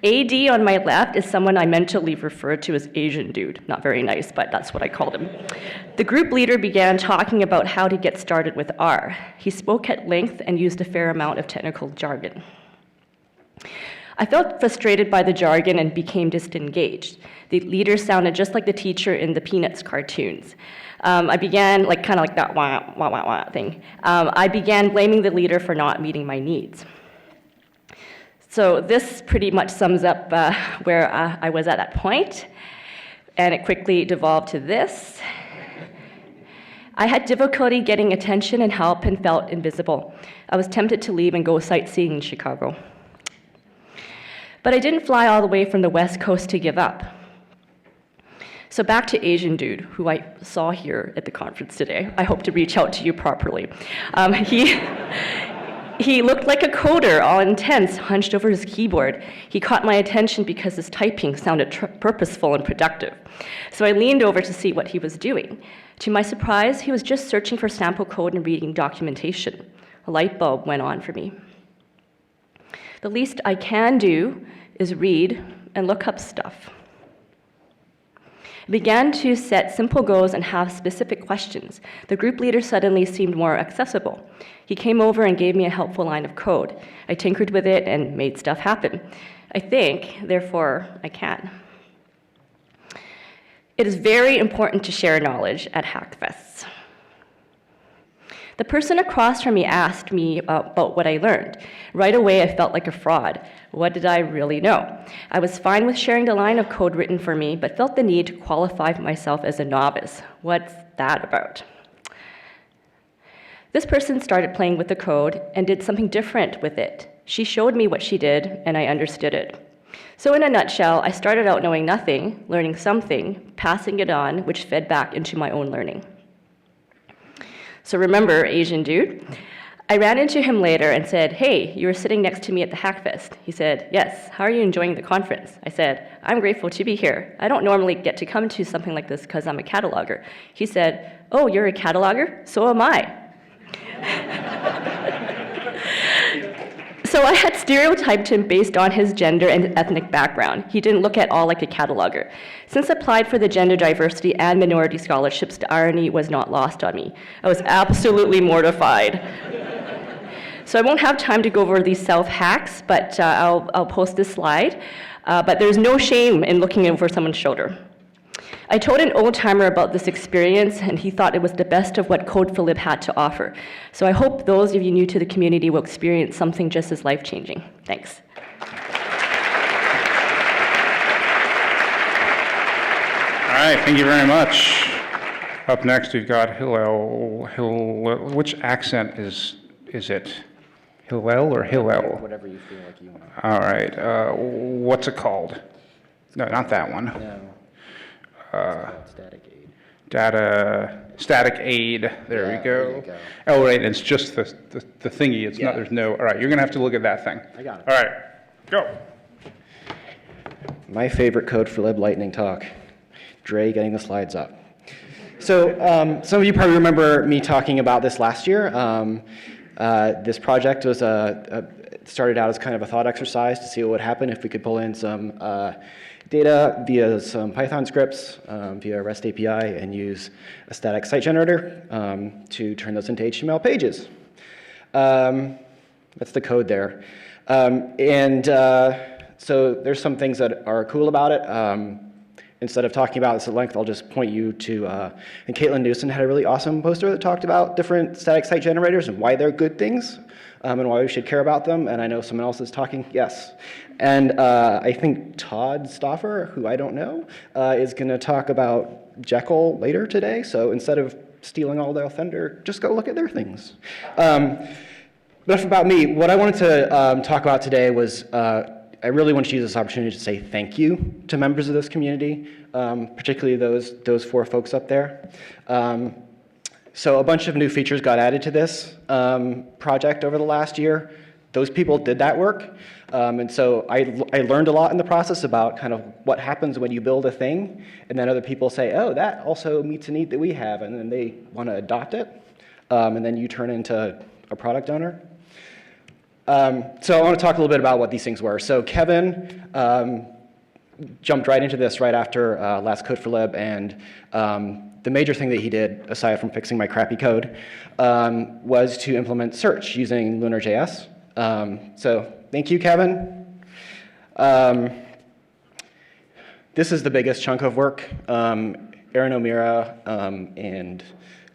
AD on my left is someone I mentally referred to as Asian dude. Not very nice, but that's what I called him. The group leader began talking about how to get started with R. He spoke at length and used a fair amount of technical jargon. I felt frustrated by the jargon and became disengaged. The leader sounded just like the teacher in the Peanuts cartoons. I began, kind of like that wah, wah, wah, wah thing. I began blaming the leader for not meeting my needs. So this pretty much sums up where I was at that point, and it quickly devolved to this. I had difficulty getting attention and help and felt invisible. I was tempted to leave and go sightseeing in Chicago. But I didn't fly all the way from the West Coast to give up. So back to Asian dude, who I saw here at the conference today. I hope to reach out to you properly. He looked like a coder, all intense, hunched over his keyboard. He caught my attention because his typing sounded purposeful and productive. So I leaned over to see what he was doing. To my surprise, he was just searching for sample code and reading documentation. A light bulb went on for me. The least I can do is read and look up stuff. I began to set simple goals and have specific questions. The group leader suddenly seemed more accessible. He came over and gave me a helpful line of code. I tinkered with it and made stuff happen. I think, therefore, I can. It is very important to share knowledge at Hackfests. The person across from me asked me about what I learned. Right away, I felt like a fraud. What did I really know? I was fine with sharing the line of code written for me, but felt the need to qualify myself as a novice. What's that about? This person started playing with the code and did something different with it. She showed me what she did, and I understood it. So in a nutshell, I started out knowing nothing, learning something, passing it on, which fed back into my own learning. So remember, Asian dude? I ran into him later and said, hey, you were sitting next to me at the Hackfest. He said, yes, how are you enjoying the conference? I said, I'm grateful to be here. I don't normally get to come to something like this because I'm a cataloger. He said, oh, you're a cataloger? So am I. So I had stereotyped him based on his gender and ethnic background. He didn't look at all like a cataloger. Since I applied for the gender diversity and minority scholarships, the irony was not lost on me. I was absolutely mortified. So I won't have time to go over these self-hacks, but I'll post this slide. But there's no shame in looking over someone's shoulder. I told an old-timer about this experience, and he thought it was the best of what Code4Lib had to offer. So I hope those of you new to the community will experience something just as life-changing. Thanks. All right, thank you very much. Up next, we've got Hillel. Which accent is it? Hillel or Hillel? Whatever you feel like you want. All right, what's it called? No, not that one. No. Static aid. Static aid. There we go. There you go. Oh, right. It's just the thingy. It's not. There's no. All right. You're gonna have to look at that thing. I got it. All right. Go. My favorite Code4Lib lightning talk. Dre getting the slides up. So some of you probably remember me talking about this last year. This project was started out as kind of a thought exercise to see what would happen if we could pull in some data via some Python scripts, via REST API, and use a static site generator to turn those into HTML pages. That's the code there. So there's some things that are cool about it. Instead of talking about this at length, I'll just point you to, and Caitlin Newson had a really awesome poster that talked about different static site generators and why they're good things, and why we should care about them, and I know someone else is talking, yes. And I think Todd Stauffer, who I don't know, is gonna talk about Jekyll later today, so instead of stealing all their thunder, just go look at their things. Enough about me. What I wanted to talk about today was I really want to use this opportunity to say thank you to members of this community, particularly those 4 folks up there. So a bunch of new features got added to this project over the last year. those people did that work. And so I learned a lot in the process about kind of what happens when you build a thing, and then other people say, oh, that also meets a need that we have, and then they want to adopt it, and then you turn into a product owner. So I want to talk a little bit about what these things were. So Kevin jumped right into this right after last Code4Lib, and the major thing that he did, aside from fixing my crappy code, was to implement search using Lunar.js. So thank you, Kevin. This is the biggest chunk of work. Aaron O'Meara and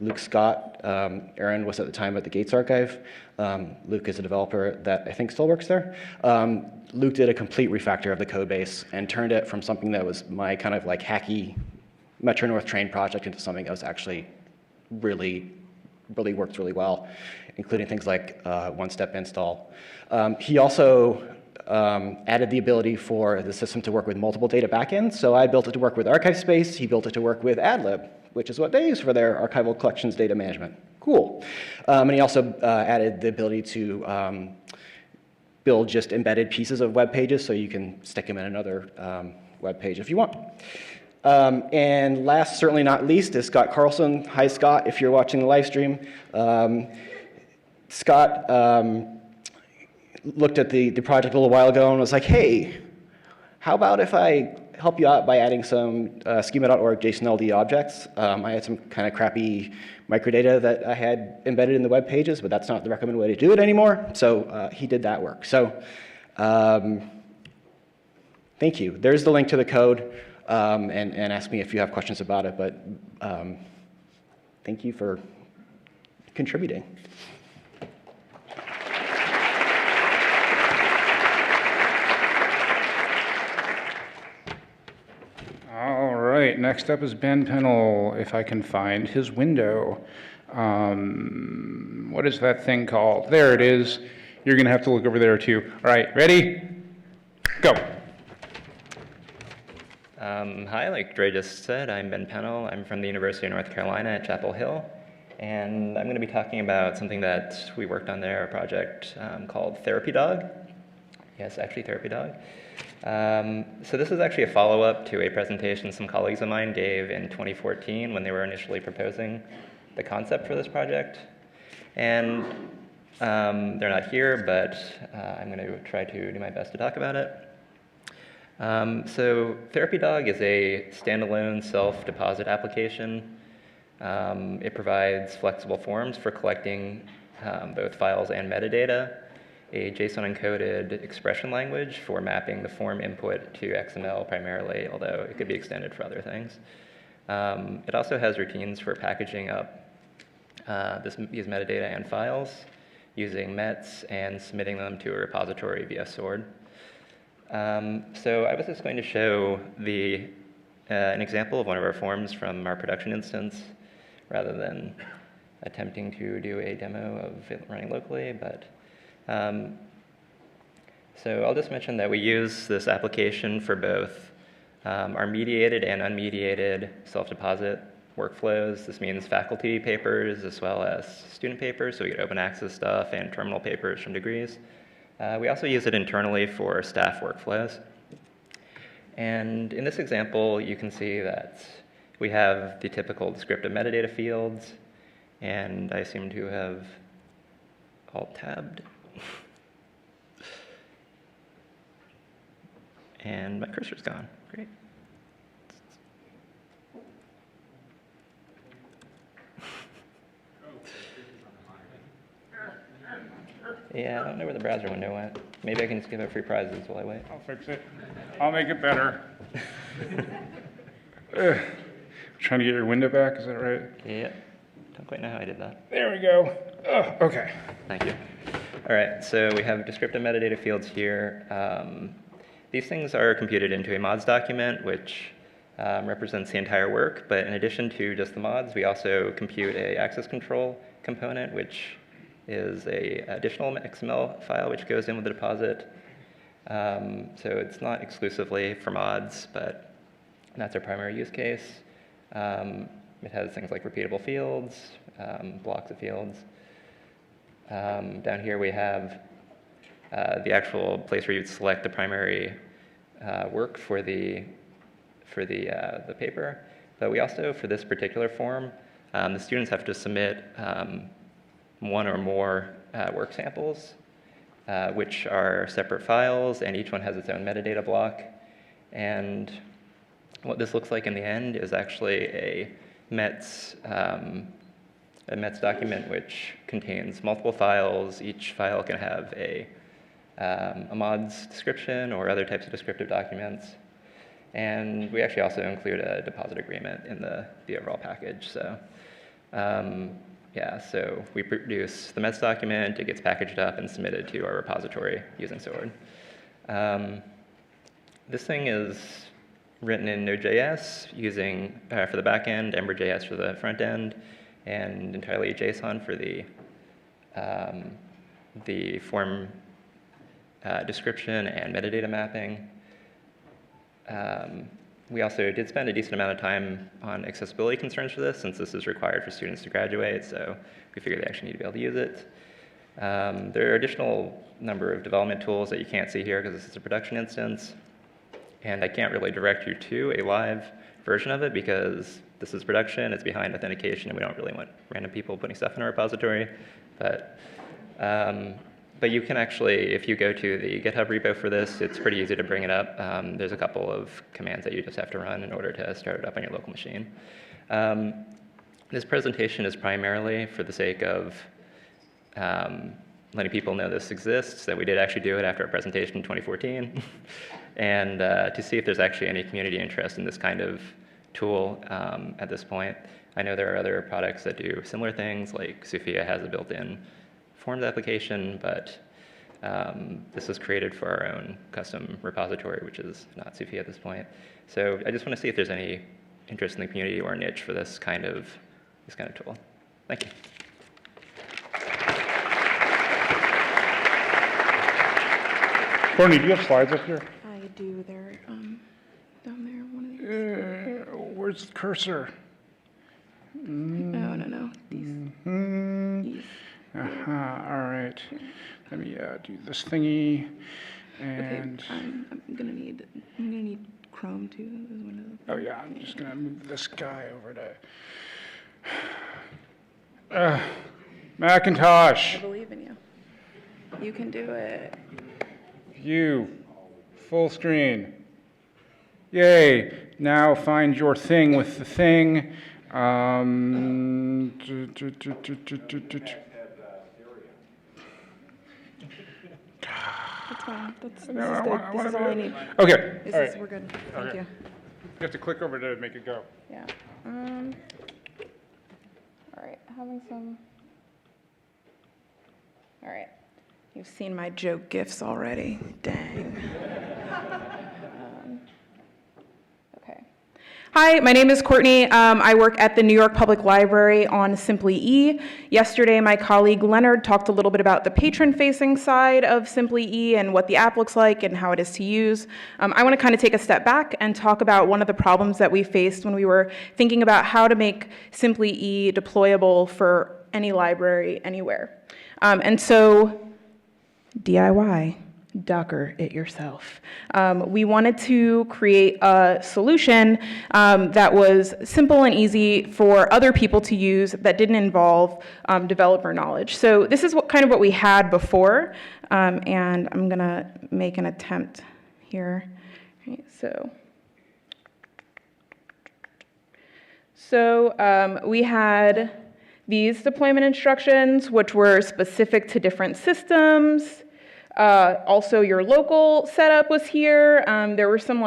Luke Scott. Aaron was at the time at the Gates Archive. Luke is a developer that I think still works there. Luke did a complete refactor of the code base and turned it from something that was my kind of like hacky Metro North train project into something that was actually really worked really well, including things like one-step install. He also added the ability for the system to work with multiple data backends. So I built it to work with archive space. He built it to work with AdLib, which is what they use for their archival collections data management. Cool. And he also added the ability to build just embedded pieces of web pages so you can stick them in another web page if you want. And last, certainly not least, is Scott Carlson. Hi, Scott, if you're watching the live stream. Scott looked at the project a little while ago and was like, hey, how about if I help you out by adding some schema.org JSON-LD objects? I had some kind of crappy microdata that I had embedded in the web pages, but that's not the recommended way to do it anymore. So he did that work. So thank you. There's the link to the code. And ask me if you have questions about it, but thank you for contributing. All right, next up is Ben Pennell, if I can find his window. What is that thing called? There it is. You're going to have to look over there too. All right, ready? Go. Hi, like Dre just said, I'm Ben Pennell. I'm from the University of North Carolina at Chapel Hill. And I'm going to be talking about something that we worked on there, a project called Therapy Dog. Yes, actually Therapy Dog. So this is actually a follow-up to a presentation some colleagues of mine gave in 2014 when they were initially proposing the concept for this project. And they're not here, but I'm going to try to do my best to talk about it. So Therapy Dog is a standalone self-deposit application. It provides flexible forms for collecting both files and metadata, a JSON-encoded expression language for mapping the form input to XML primarily, although it could be extended for other things. It also has routines for packaging up these metadata and files using METs and submitting them to a repository via SORD. So I was just going to show an example of one of our forms from our production instance rather than attempting to do a demo of it running locally. But so I'll just mention that we use this application for both our mediated and unmediated self-deposit workflows. This means faculty papers as well as student papers, so we get open access stuff and terminal papers from degrees. We also use it internally for staff workflows. And in this example, you can see that we have the typical descriptive metadata fields, and I seem to have alt-tabbed. And my cursor's gone. Great. Yeah, I don't know where the browser window went. Maybe I can just give out free prizes while I wait. I'll fix it. I'll make it better. Trying to get your window back, is that right? Yeah. Don't quite know how I did that. There we go. Oh, okay. Thank you. All right, so we have descriptive metadata fields here. These things are computed into a mods document, which represents the entire work. But in addition to just the mods, we also compute a access control component, which is a additional XML file which goes in with the deposit. So it's not exclusively for mods, but that's our primary use case. It has things like repeatable fields, blocks of fields. Down here we have the actual place where you'd select the primary work for the paper. But we also, for this particular form, the students have to submit one or more work samples, which are separate files, and each one has its own metadata block. And what this looks like in the end is actually a METS document which contains multiple files. Each file can have a mod's description or other types of descriptive documents. And we actually also include a deposit agreement in the overall package. So yeah, so we produce the METS document, it gets packaged up and submitted to our repository using SWORD. This thing is written in Node.js using, for the back end, Ember.js for the front end, and entirely JSON for the form description and metadata mapping. We also did spend a decent amount of time on accessibility concerns for this, since this is required for students to graduate, so we figured they actually need to be able to use it. There are additional number of development tools that you can't see here because this is a production instance, and I can't really direct you to a live version of it because this is production, it's behind authentication, and we don't really want random people putting stuff in our repository. But you can actually, if you go to the GitHub repo for this, it's pretty easy to bring it up. There's a couple of commands that you just have to run in order to start it up on your local machine. This presentation is primarily for the sake of letting people know this exists, that we did actually do it after our presentation in 2014, and to see if there's actually any community interest in this kind of tool at this point. I know there are other products that do similar things, like Sophia has a built-in forms application, but this was created for our own custom repository, which is not Sophia at this point. So I just want to see if there's any interest in the community or niche for this kind of tool. Thank you. Courtney, do you have slides up here? I do. They're down there. One of these. Where's the cursor? No. These. All right. Let me do this thingy, and Okay, I'm gonna need Chrome too. As one of the oh yeah, I'm just gonna move this guy over to Macintosh. I believe in you. You can do it. View, full screen. Yay! Now find your thing with the thing. That's fine. This is good. This is all I need. Okay. This All is, right. we're good. Thank Okay. you. You have to click over to make it go. Yeah. All right. Having some. All right. You've seen my joke gifs already. Dang. Okay. Hi, my name is Courtney. I work at the New York Public Library on Simply E. Yesterday, my colleague Leonard talked a little bit about the patron-facing side of Simply E and what the app looks like and how it is to use. I want to kind of take a step back and talk about one of the problems that we faced when we were thinking about how to make Simply E deployable for any library anywhere. And so, DIY. Docker it yourself. We wanted to create a solution that was simple and easy for other people to use that didn't involve developer knowledge. So this is kind of what we had before, and I'm gonna make an attempt here. Right, so we had these deployment instructions, which were specific to different systems. Also, your local setup was here. There were some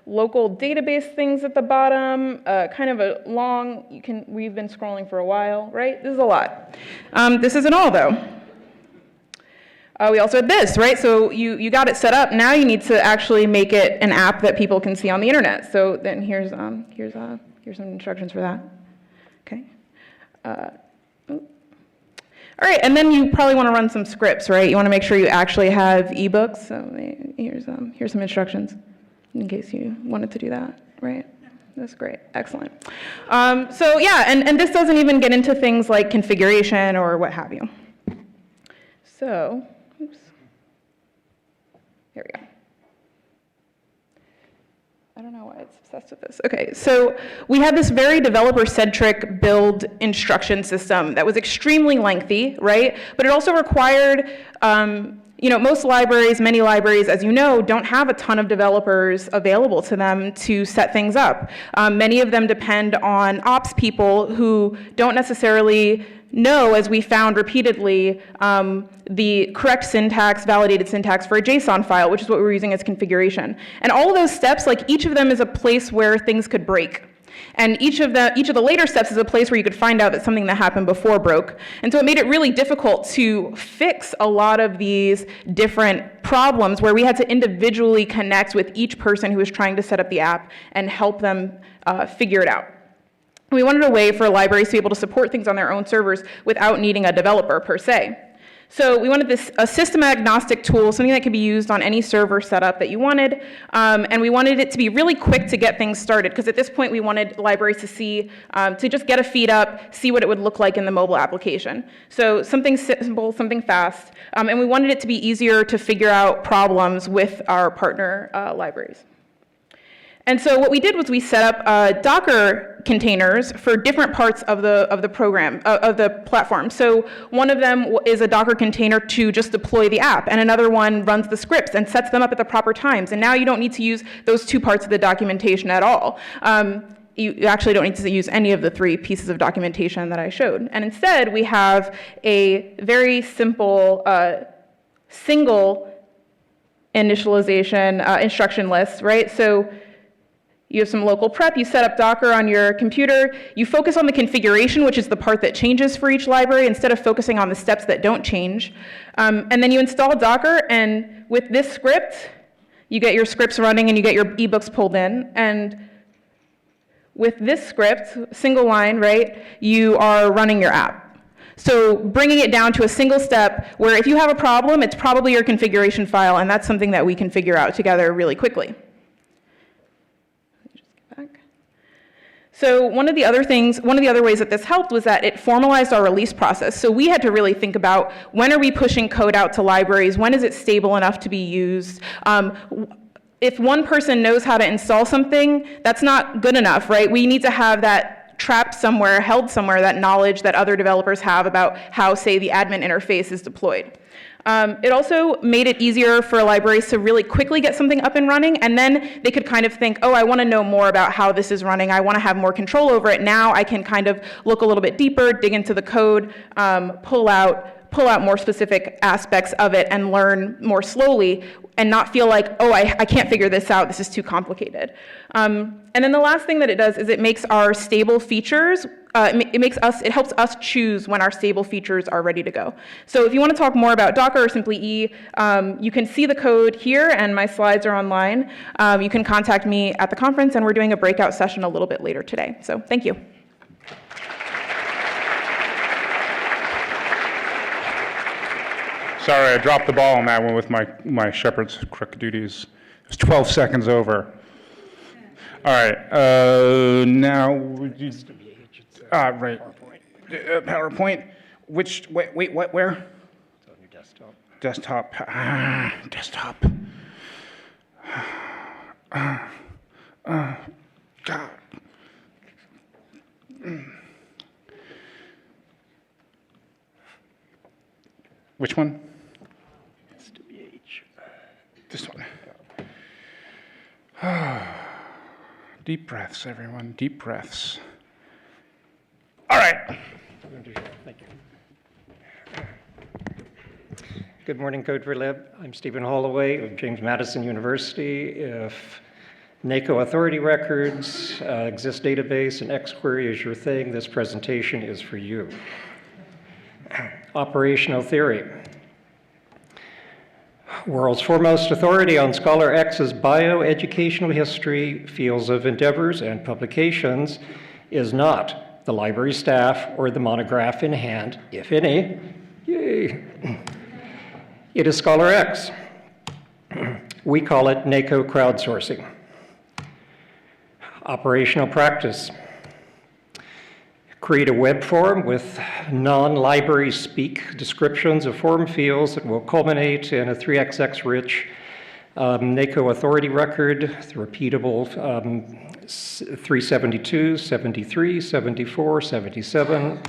local database things at the bottom. Kind of a long. We've been scrolling for a while, right? This is a lot. This isn't all though. We also had this, right? So you got it set up. Now you need to actually make it an app that people can see on the internet. So then here's some instructions for that. Okay. All right, and then you probably want to run some scripts, right? You want to make sure you actually have ebooks. So here's some instructions in case you wanted to do that, right? That's great, excellent. So yeah, and this doesn't even get into things like configuration or what have you. So, oops. Here we go. I don't know why it's obsessed with this. Okay, so we had this very developer-centric build instruction system that was extremely lengthy, right? But it also required, most libraries, many libraries, as you know, don't have a ton of developers available to them to set things up. Many of them depend on ops people who don't necessarily know, as we found repeatedly, the correct syntax, validated syntax for a JSON file, which is what we're using as configuration. And all of those steps, like each of them is a place where things could break. And each of the later steps is a place where you could find out that something that happened before broke. And so it made it really difficult to fix a lot of these different problems where we had to individually connect with each person who was trying to set up the app and help them figure it out. We wanted a way for libraries to be able to support things on their own servers without needing a developer per se. So we wanted a system agnostic tool, something that could be used on any server setup that you wanted, and we wanted it to be really quick to get things started, because at this point we wanted libraries to see, to just get a feed up, see what it would look like in the mobile application. So something simple, something fast, and we wanted it to be easier to figure out problems with our partner libraries. And so what we did was we set up Docker containers for different parts of the program, of the platform. So one of them is a Docker container to just deploy the app, and another one runs the scripts and sets them up at the proper times. And now you don't need to use those two parts of the documentation at all. You actually don't need to use any of the three pieces of documentation that I showed. And instead, we have a very simple single initialization instruction list, right? So you have some local prep, you set up Docker on your computer, you focus on the configuration, which is the part that changes for each library, instead of focusing on the steps that don't change. And then you install Docker, and with this script, you get your scripts running and you get your ebooks pulled in. And with this script, single line, right, you are running your app. So bringing it down to a single step where if you have a problem, it's probably your configuration file, and that's something that we can figure out together really quickly. So one of the other ways that this helped was that it formalized our release process. So we had to really think about, when are we pushing code out to libraries? When is it stable enough to be used? If one person knows how to install something, that's not good enough, right? We need to have that trapped somewhere, held somewhere, that knowledge that other developers have about how, say, the admin interface is deployed. It also made it easier for libraries to really quickly get something up and running, and then they could kind of think, oh, I want to know more about how this is running. I want to have more control over it. Now I can kind of look a little bit deeper, dig into the code, pull out more specific aspects of it and learn more slowly, and not feel like, oh, I can't figure this out, this is too complicated. And then the last thing that it does is it makes our stable features, it helps us choose when our stable features are ready to go. So if you want to talk more about Docker or Simply E, you can see the code here, and my slides are online. You can contact me at the conference, and we're doing a breakout session a little bit later today. So thank you. Sorry, I dropped the ball on that one with my shepherd's crook duties. It was 12 seconds over. All right, now, right. PowerPoint. Wait, what, where? It's on your desktop. Desktop. Desktop. God. Which one? This one. Deep breaths, everyone. Deep breaths. All right. Thank you. Good morning, Code4Lib. I'm Stephen Holloway of James Madison University. If NACO authority records, exist database, and xQuery is your thing, this presentation is for you. Operational theory. World's foremost authority on Scholar X's bioeducational history, fields of endeavors, and publications is not the library staff or the monograph in hand, if any. Yay. It is Scholar X. We call it NACO crowdsourcing. Operational practice. Create a web form with non-library speak descriptions of form fields that will culminate in a 3xx rich NACO authority record, the repeatable 372, 73, 74, 77.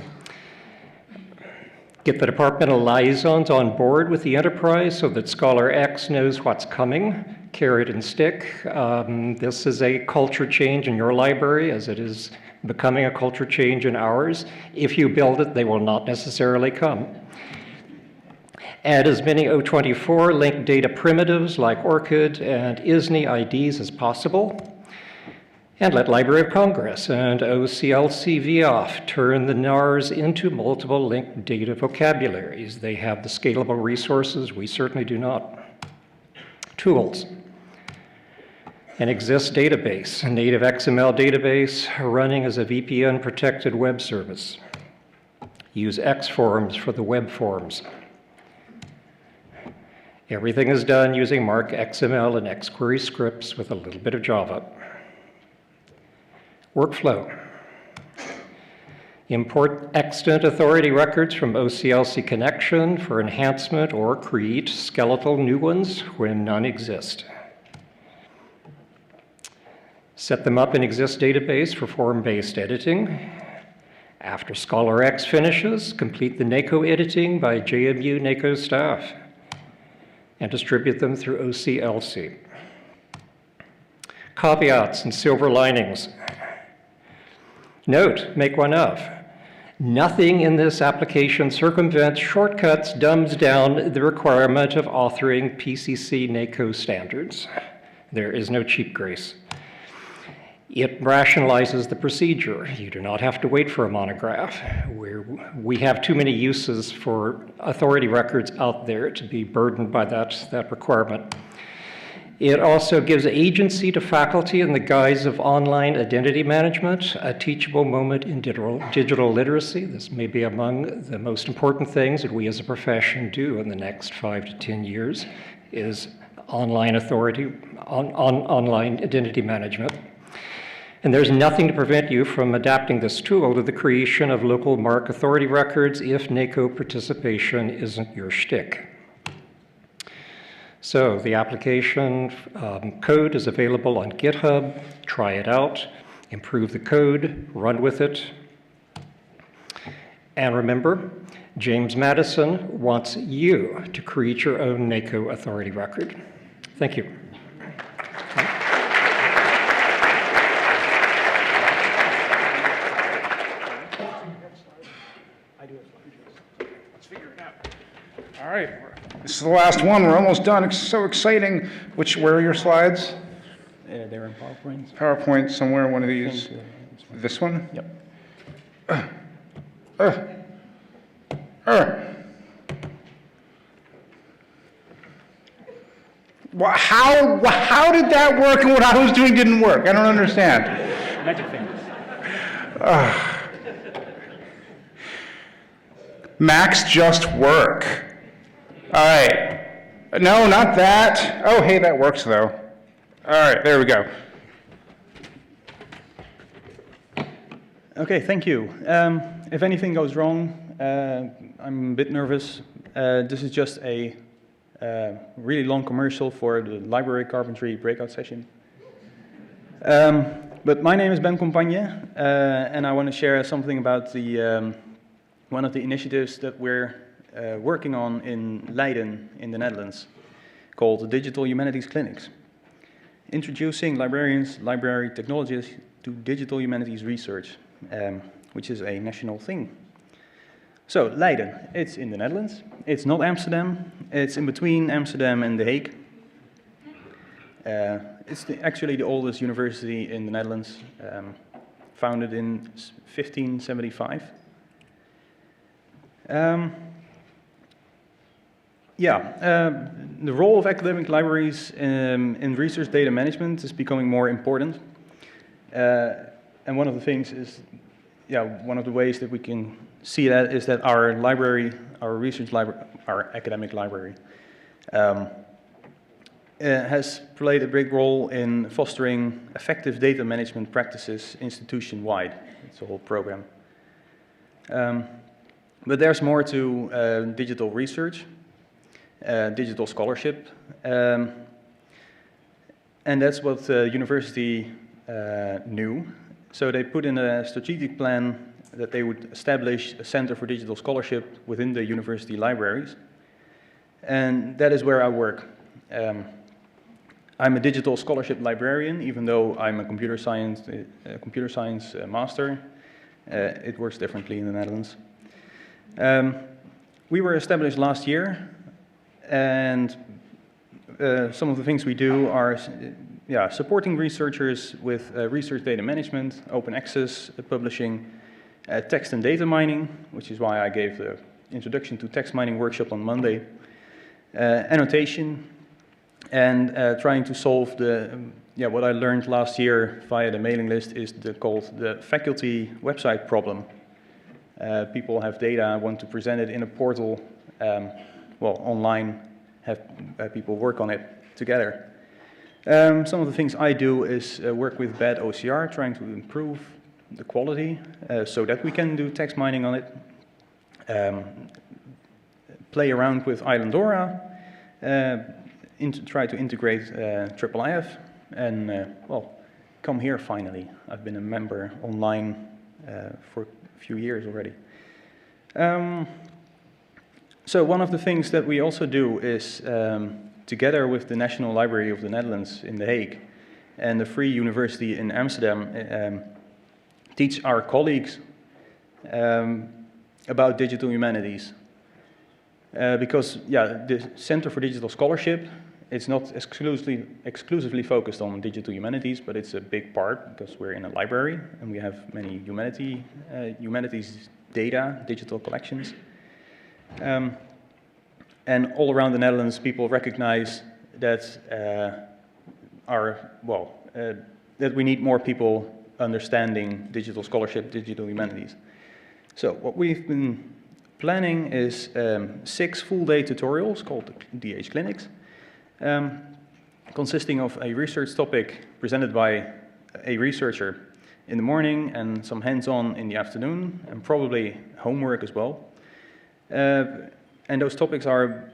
Get the departmental liaisons on board with the enterprise so that Scholar X knows what's coming, carrot and stick. This is a culture change in your library as it is becoming a culture change in ours. If you build it, they will not necessarily come. Add as many O24 linked data primitives like ORCID and ISNI IDs as possible. And let Library of Congress and OCLC-VOF turn the NARs into multiple linked data vocabularies. They have the scalable resources, we certainly do not. Tools. An exist database, a native XML database running as a VPN-protected web service. Use Xforms for the web forms. Everything is done using Mark XML and XQuery scripts with a little bit of Java. Workflow. Import extant authority records from OCLC connection for enhancement or create skeletal new ones when none exist. Set them up in exist database for form-based editing. After Scholar X finishes, complete the NACO editing by JMU NACO staff and distribute them through OCLC. Caveats and silver linings. Note, make one of. Nothing in this application circumvents, shortcuts, dumbs down the requirement of authoring PCC NACO standards. There is no cheap grace. It rationalizes the procedure. You do not have to wait for a monograph. We have too many uses for authority records out there to be burdened by that requirement. It also gives agency to faculty in the guise of online identity management, a teachable moment in digital literacy. This may be among the most important things that we as a profession do in the next 5 to 10 years, is online authority, online identity management. And there's nothing to prevent you from adapting this tool to the creation of local MARC authority records if NACO participation isn't your shtick. So the application code is available on GitHub. Try it out, improve the code, run with it. And remember, James Madison wants you to create your own NACO authority record. Thank you. All right, this is the last one. We're almost done. It's so exciting. Where are your slides? They're in PowerPoint. PowerPoint somewhere, one of these. This one? Yep. How did that work and what I was doing didn't work? I don't understand. Magic fingers. Macs just work. All right. No, not that. Oh, hey, that works though. All right, there we go. Okay, thank you. If anything goes wrong, I'm a bit nervous. This is just a really long commercial for the library carpentry breakout session. But my name is Ben Compagne, and I want to share something about the one of the initiatives that we're working on in Leiden in the Netherlands, called the Digital Humanities Clinics. Introducing librarians, library technologists to digital humanities research, which is a national thing. So Leiden, it's in the Netherlands. It's not Amsterdam. It's in between Amsterdam and The Hague. It's actually the oldest university in the Netherlands, founded in 1575. The role of academic libraries in research data management is becoming more important. And one of the things is, one of the ways that we can see that is that our library, our research library, our academic library, has played a big role in fostering effective data management practices institution-wide. It's a whole program. But there's more to digital research, digital scholarship, And that's what the university knew. So they put in a strategic plan that they would establish a Center for Digital Scholarship within the university libraries. And that is where I work. I'm a digital scholarship librarian, even though I'm a computer science master. It works differently in the Netherlands. We were established last year, and some of the things we do are supporting researchers with research data management, open access publishing, text and data mining, which is why I gave the introduction to text mining workshop on Monday, annotation, and trying to solve what I learned last year via the mailing list is called the faculty website problem. People have data, want to present it in a portal, online, have people work on it together. Some of the things I do is work with bad OCR, trying to improve the quality so that we can do text mining on it. Play around with Islandora, try to integrate IIIF, and come here finally. I've been a member online for a few years already. So one of the things that we also do is, together with the National Library of the Netherlands in The Hague and the Free University in Amsterdam, teach our colleagues about digital humanities. Because, the Center for Digital Scholarship, it's not exclusively focused on digital humanities, but it's a big part because we're in a library and we have many humanities data, digital collections. And all around the Netherlands, people recognize that that we need more people understanding digital scholarship, digital humanities. So what we've been planning is 6 full-day tutorials called DH Clinics, consisting of a research topic presented by a researcher in the morning and some hands-on in the afternoon, and probably homework as well. And those topics are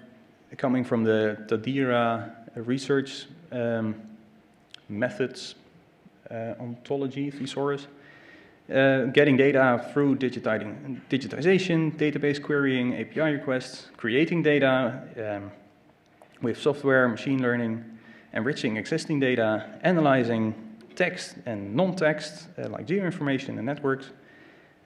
coming from the Tadira research methods, ontology, thesaurus, getting data through digitization, database querying, API requests, creating data with software, machine learning, enriching existing data, analyzing text and non-text, like geoinformation and networks,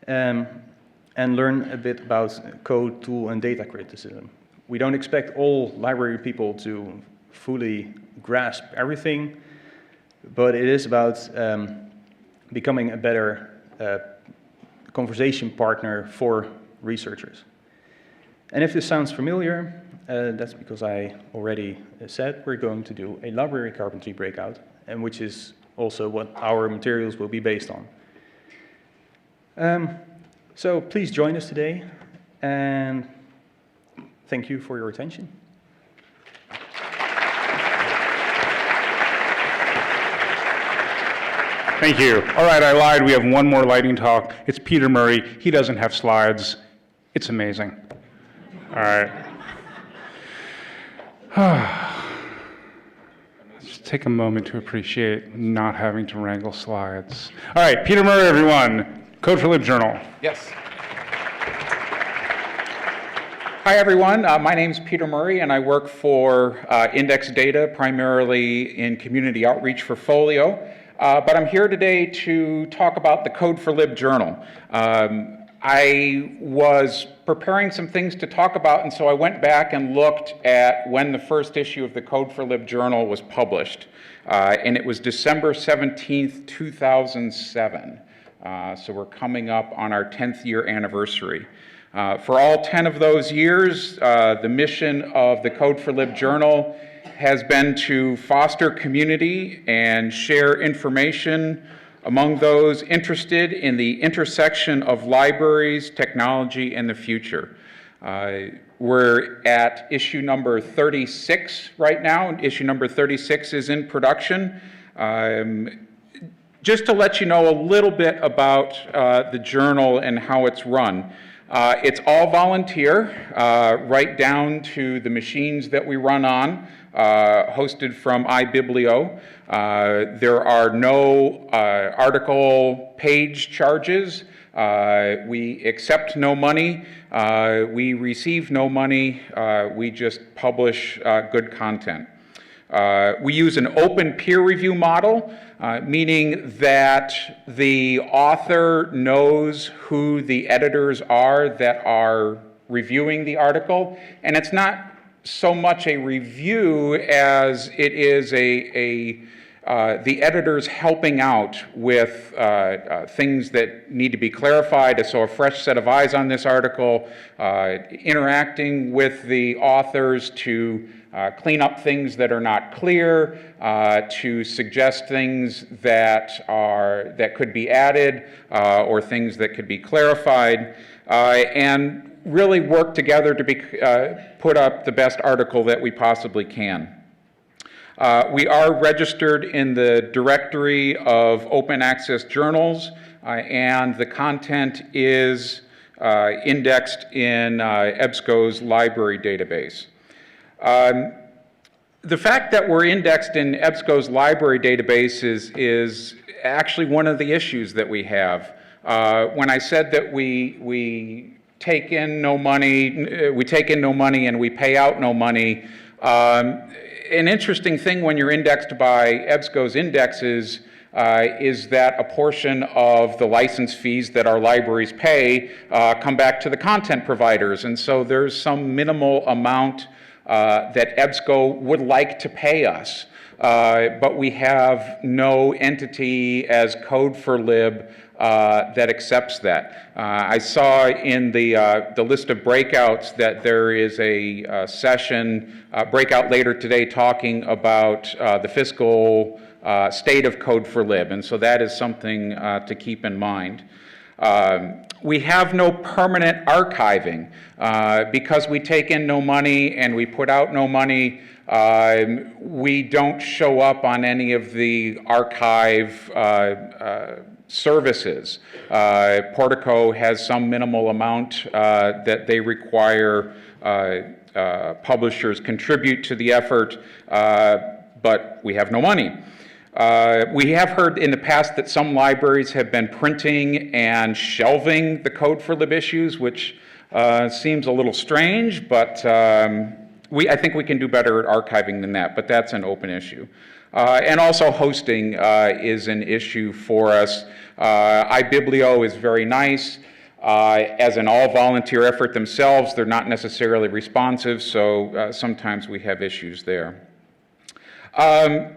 and learn a bit about code, tool, and data criticism. We don't expect all library people to fully grasp everything, but it is about becoming a better conversation partner for researchers. And if this sounds familiar, that's because I already said we're going to do a library carpentry breakout, and which is also what our materials will be based on. So please join us today, and thank you for your attention. Thank you. All right, I lied. We have one more lightning talk. It's Peter Murray. He doesn't have slides. It's amazing. All right. Just take a moment to appreciate not having to wrangle slides. All right, Peter Murray, everyone. Code4Lib Journal. Yes. Hi, everyone. My name's Peter Murray, and I work for Index Data, primarily in community outreach for Folio. But I'm here today to talk about the Code4Lib Journal. I was preparing some things to talk about, and so I went back and looked at when the first issue of the Code4Lib Journal was published. And it was December 17th, 2007. So we're coming up on our 10th year anniversary. For all 10 of those years, the mission of the Code4Lib Journal has been to foster community and share information among those interested in the intersection of libraries, technology, and the future. We're at issue number 36 right now. Issue number 36 is in production. Just to let you know a little bit about the journal and how it's run. It's all volunteer, right down to the machines that we run on. hosted from iBiblio. There are no article page charges. We accept no money. We receive no money. We just publish good content. We use an open peer review model, meaning that the author knows who the editors are that are reviewing the article, and it's not so much a review as it is the editors helping out with things that need to be clarified, so a fresh set of eyes on this article, interacting with the authors to clean up things that are not clear, to suggest things that could be added or things that could be clarified, and really work together to put up the best article that we possibly can. We are registered in the directory of open access journals, and the content is indexed in EBSCO's library database. The fact that we're indexed in EBSCO's library database is actually one of the issues that we have. When I said that we take in no money and we pay out no money, an interesting thing when you're indexed by EBSCO's indexes is that a portion of the license fees that our libraries pay come back to the content providers, and so there's some minimal amount that EBSCO would like to pay us, but we have no entity as Code4Lib that accepts that. I saw in the list of breakouts that there is a session breakout later today talking about the fiscal state of Code4Lib, and so that is something to keep in mind. We have no permanent archiving. Because we take in no money and we put out no money, we don't show up on any of the archive services. Portico has some minimal amount that they require publishers contribute to the effort, but we have no money. We have heard in the past that some libraries have been printing and shelving the Code4Lib issues, which seems a little strange, but I think we can do better at archiving than that, but that's an open issue. And also hosting is an issue for us. iBiblio is very nice. As an all-volunteer effort themselves, they're not necessarily responsive, so sometimes we have issues there.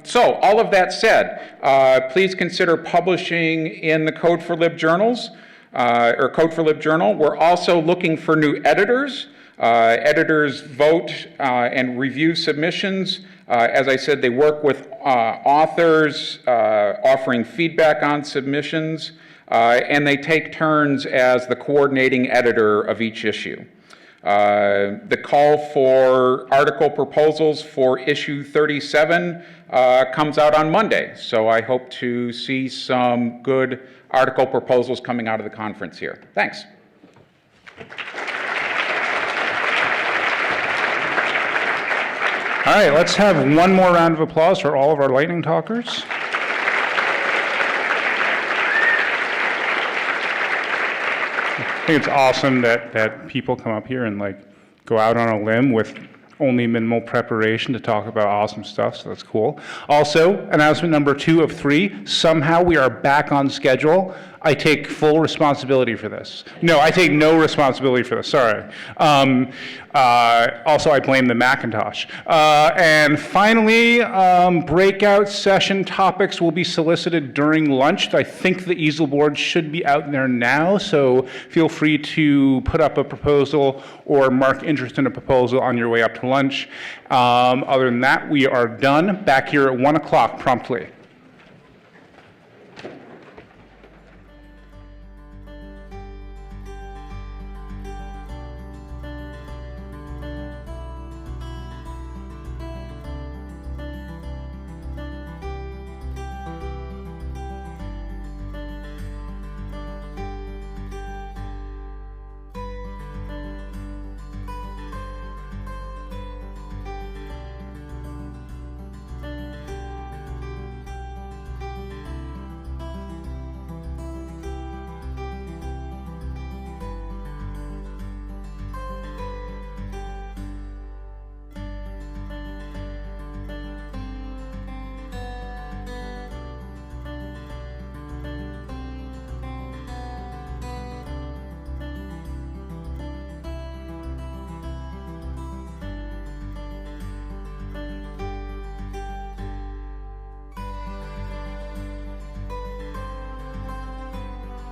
So all of that said, please consider publishing in the Code4Lib journals, or Code4Lib journal. We're also looking for new editors. Editors vote and review submissions. As I said, they work with authors, offering feedback on submissions, and they take turns as the coordinating editor of each issue. The call for article proposals for issue 37 comes out on Monday, so I hope to see some good article proposals coming out of the conference here. Thanks. All right, let's have one more round of applause for all of our lightning talkers. I think it's awesome that people come up here and go out on a limb with only minimal preparation to talk about awesome stuff, so that's cool. Also, announcement number 2 of 3, somehow we are back on schedule. I take full responsibility for this. No, I take no responsibility for this, sorry. Also, I blame the Macintosh. And finally, breakout session topics will be solicited during lunch. I think the easel board should be out there now, so feel free to put up a proposal or mark interest in a proposal on your way up to lunch. Other than that, we are done. Back here at 1 o'clock promptly.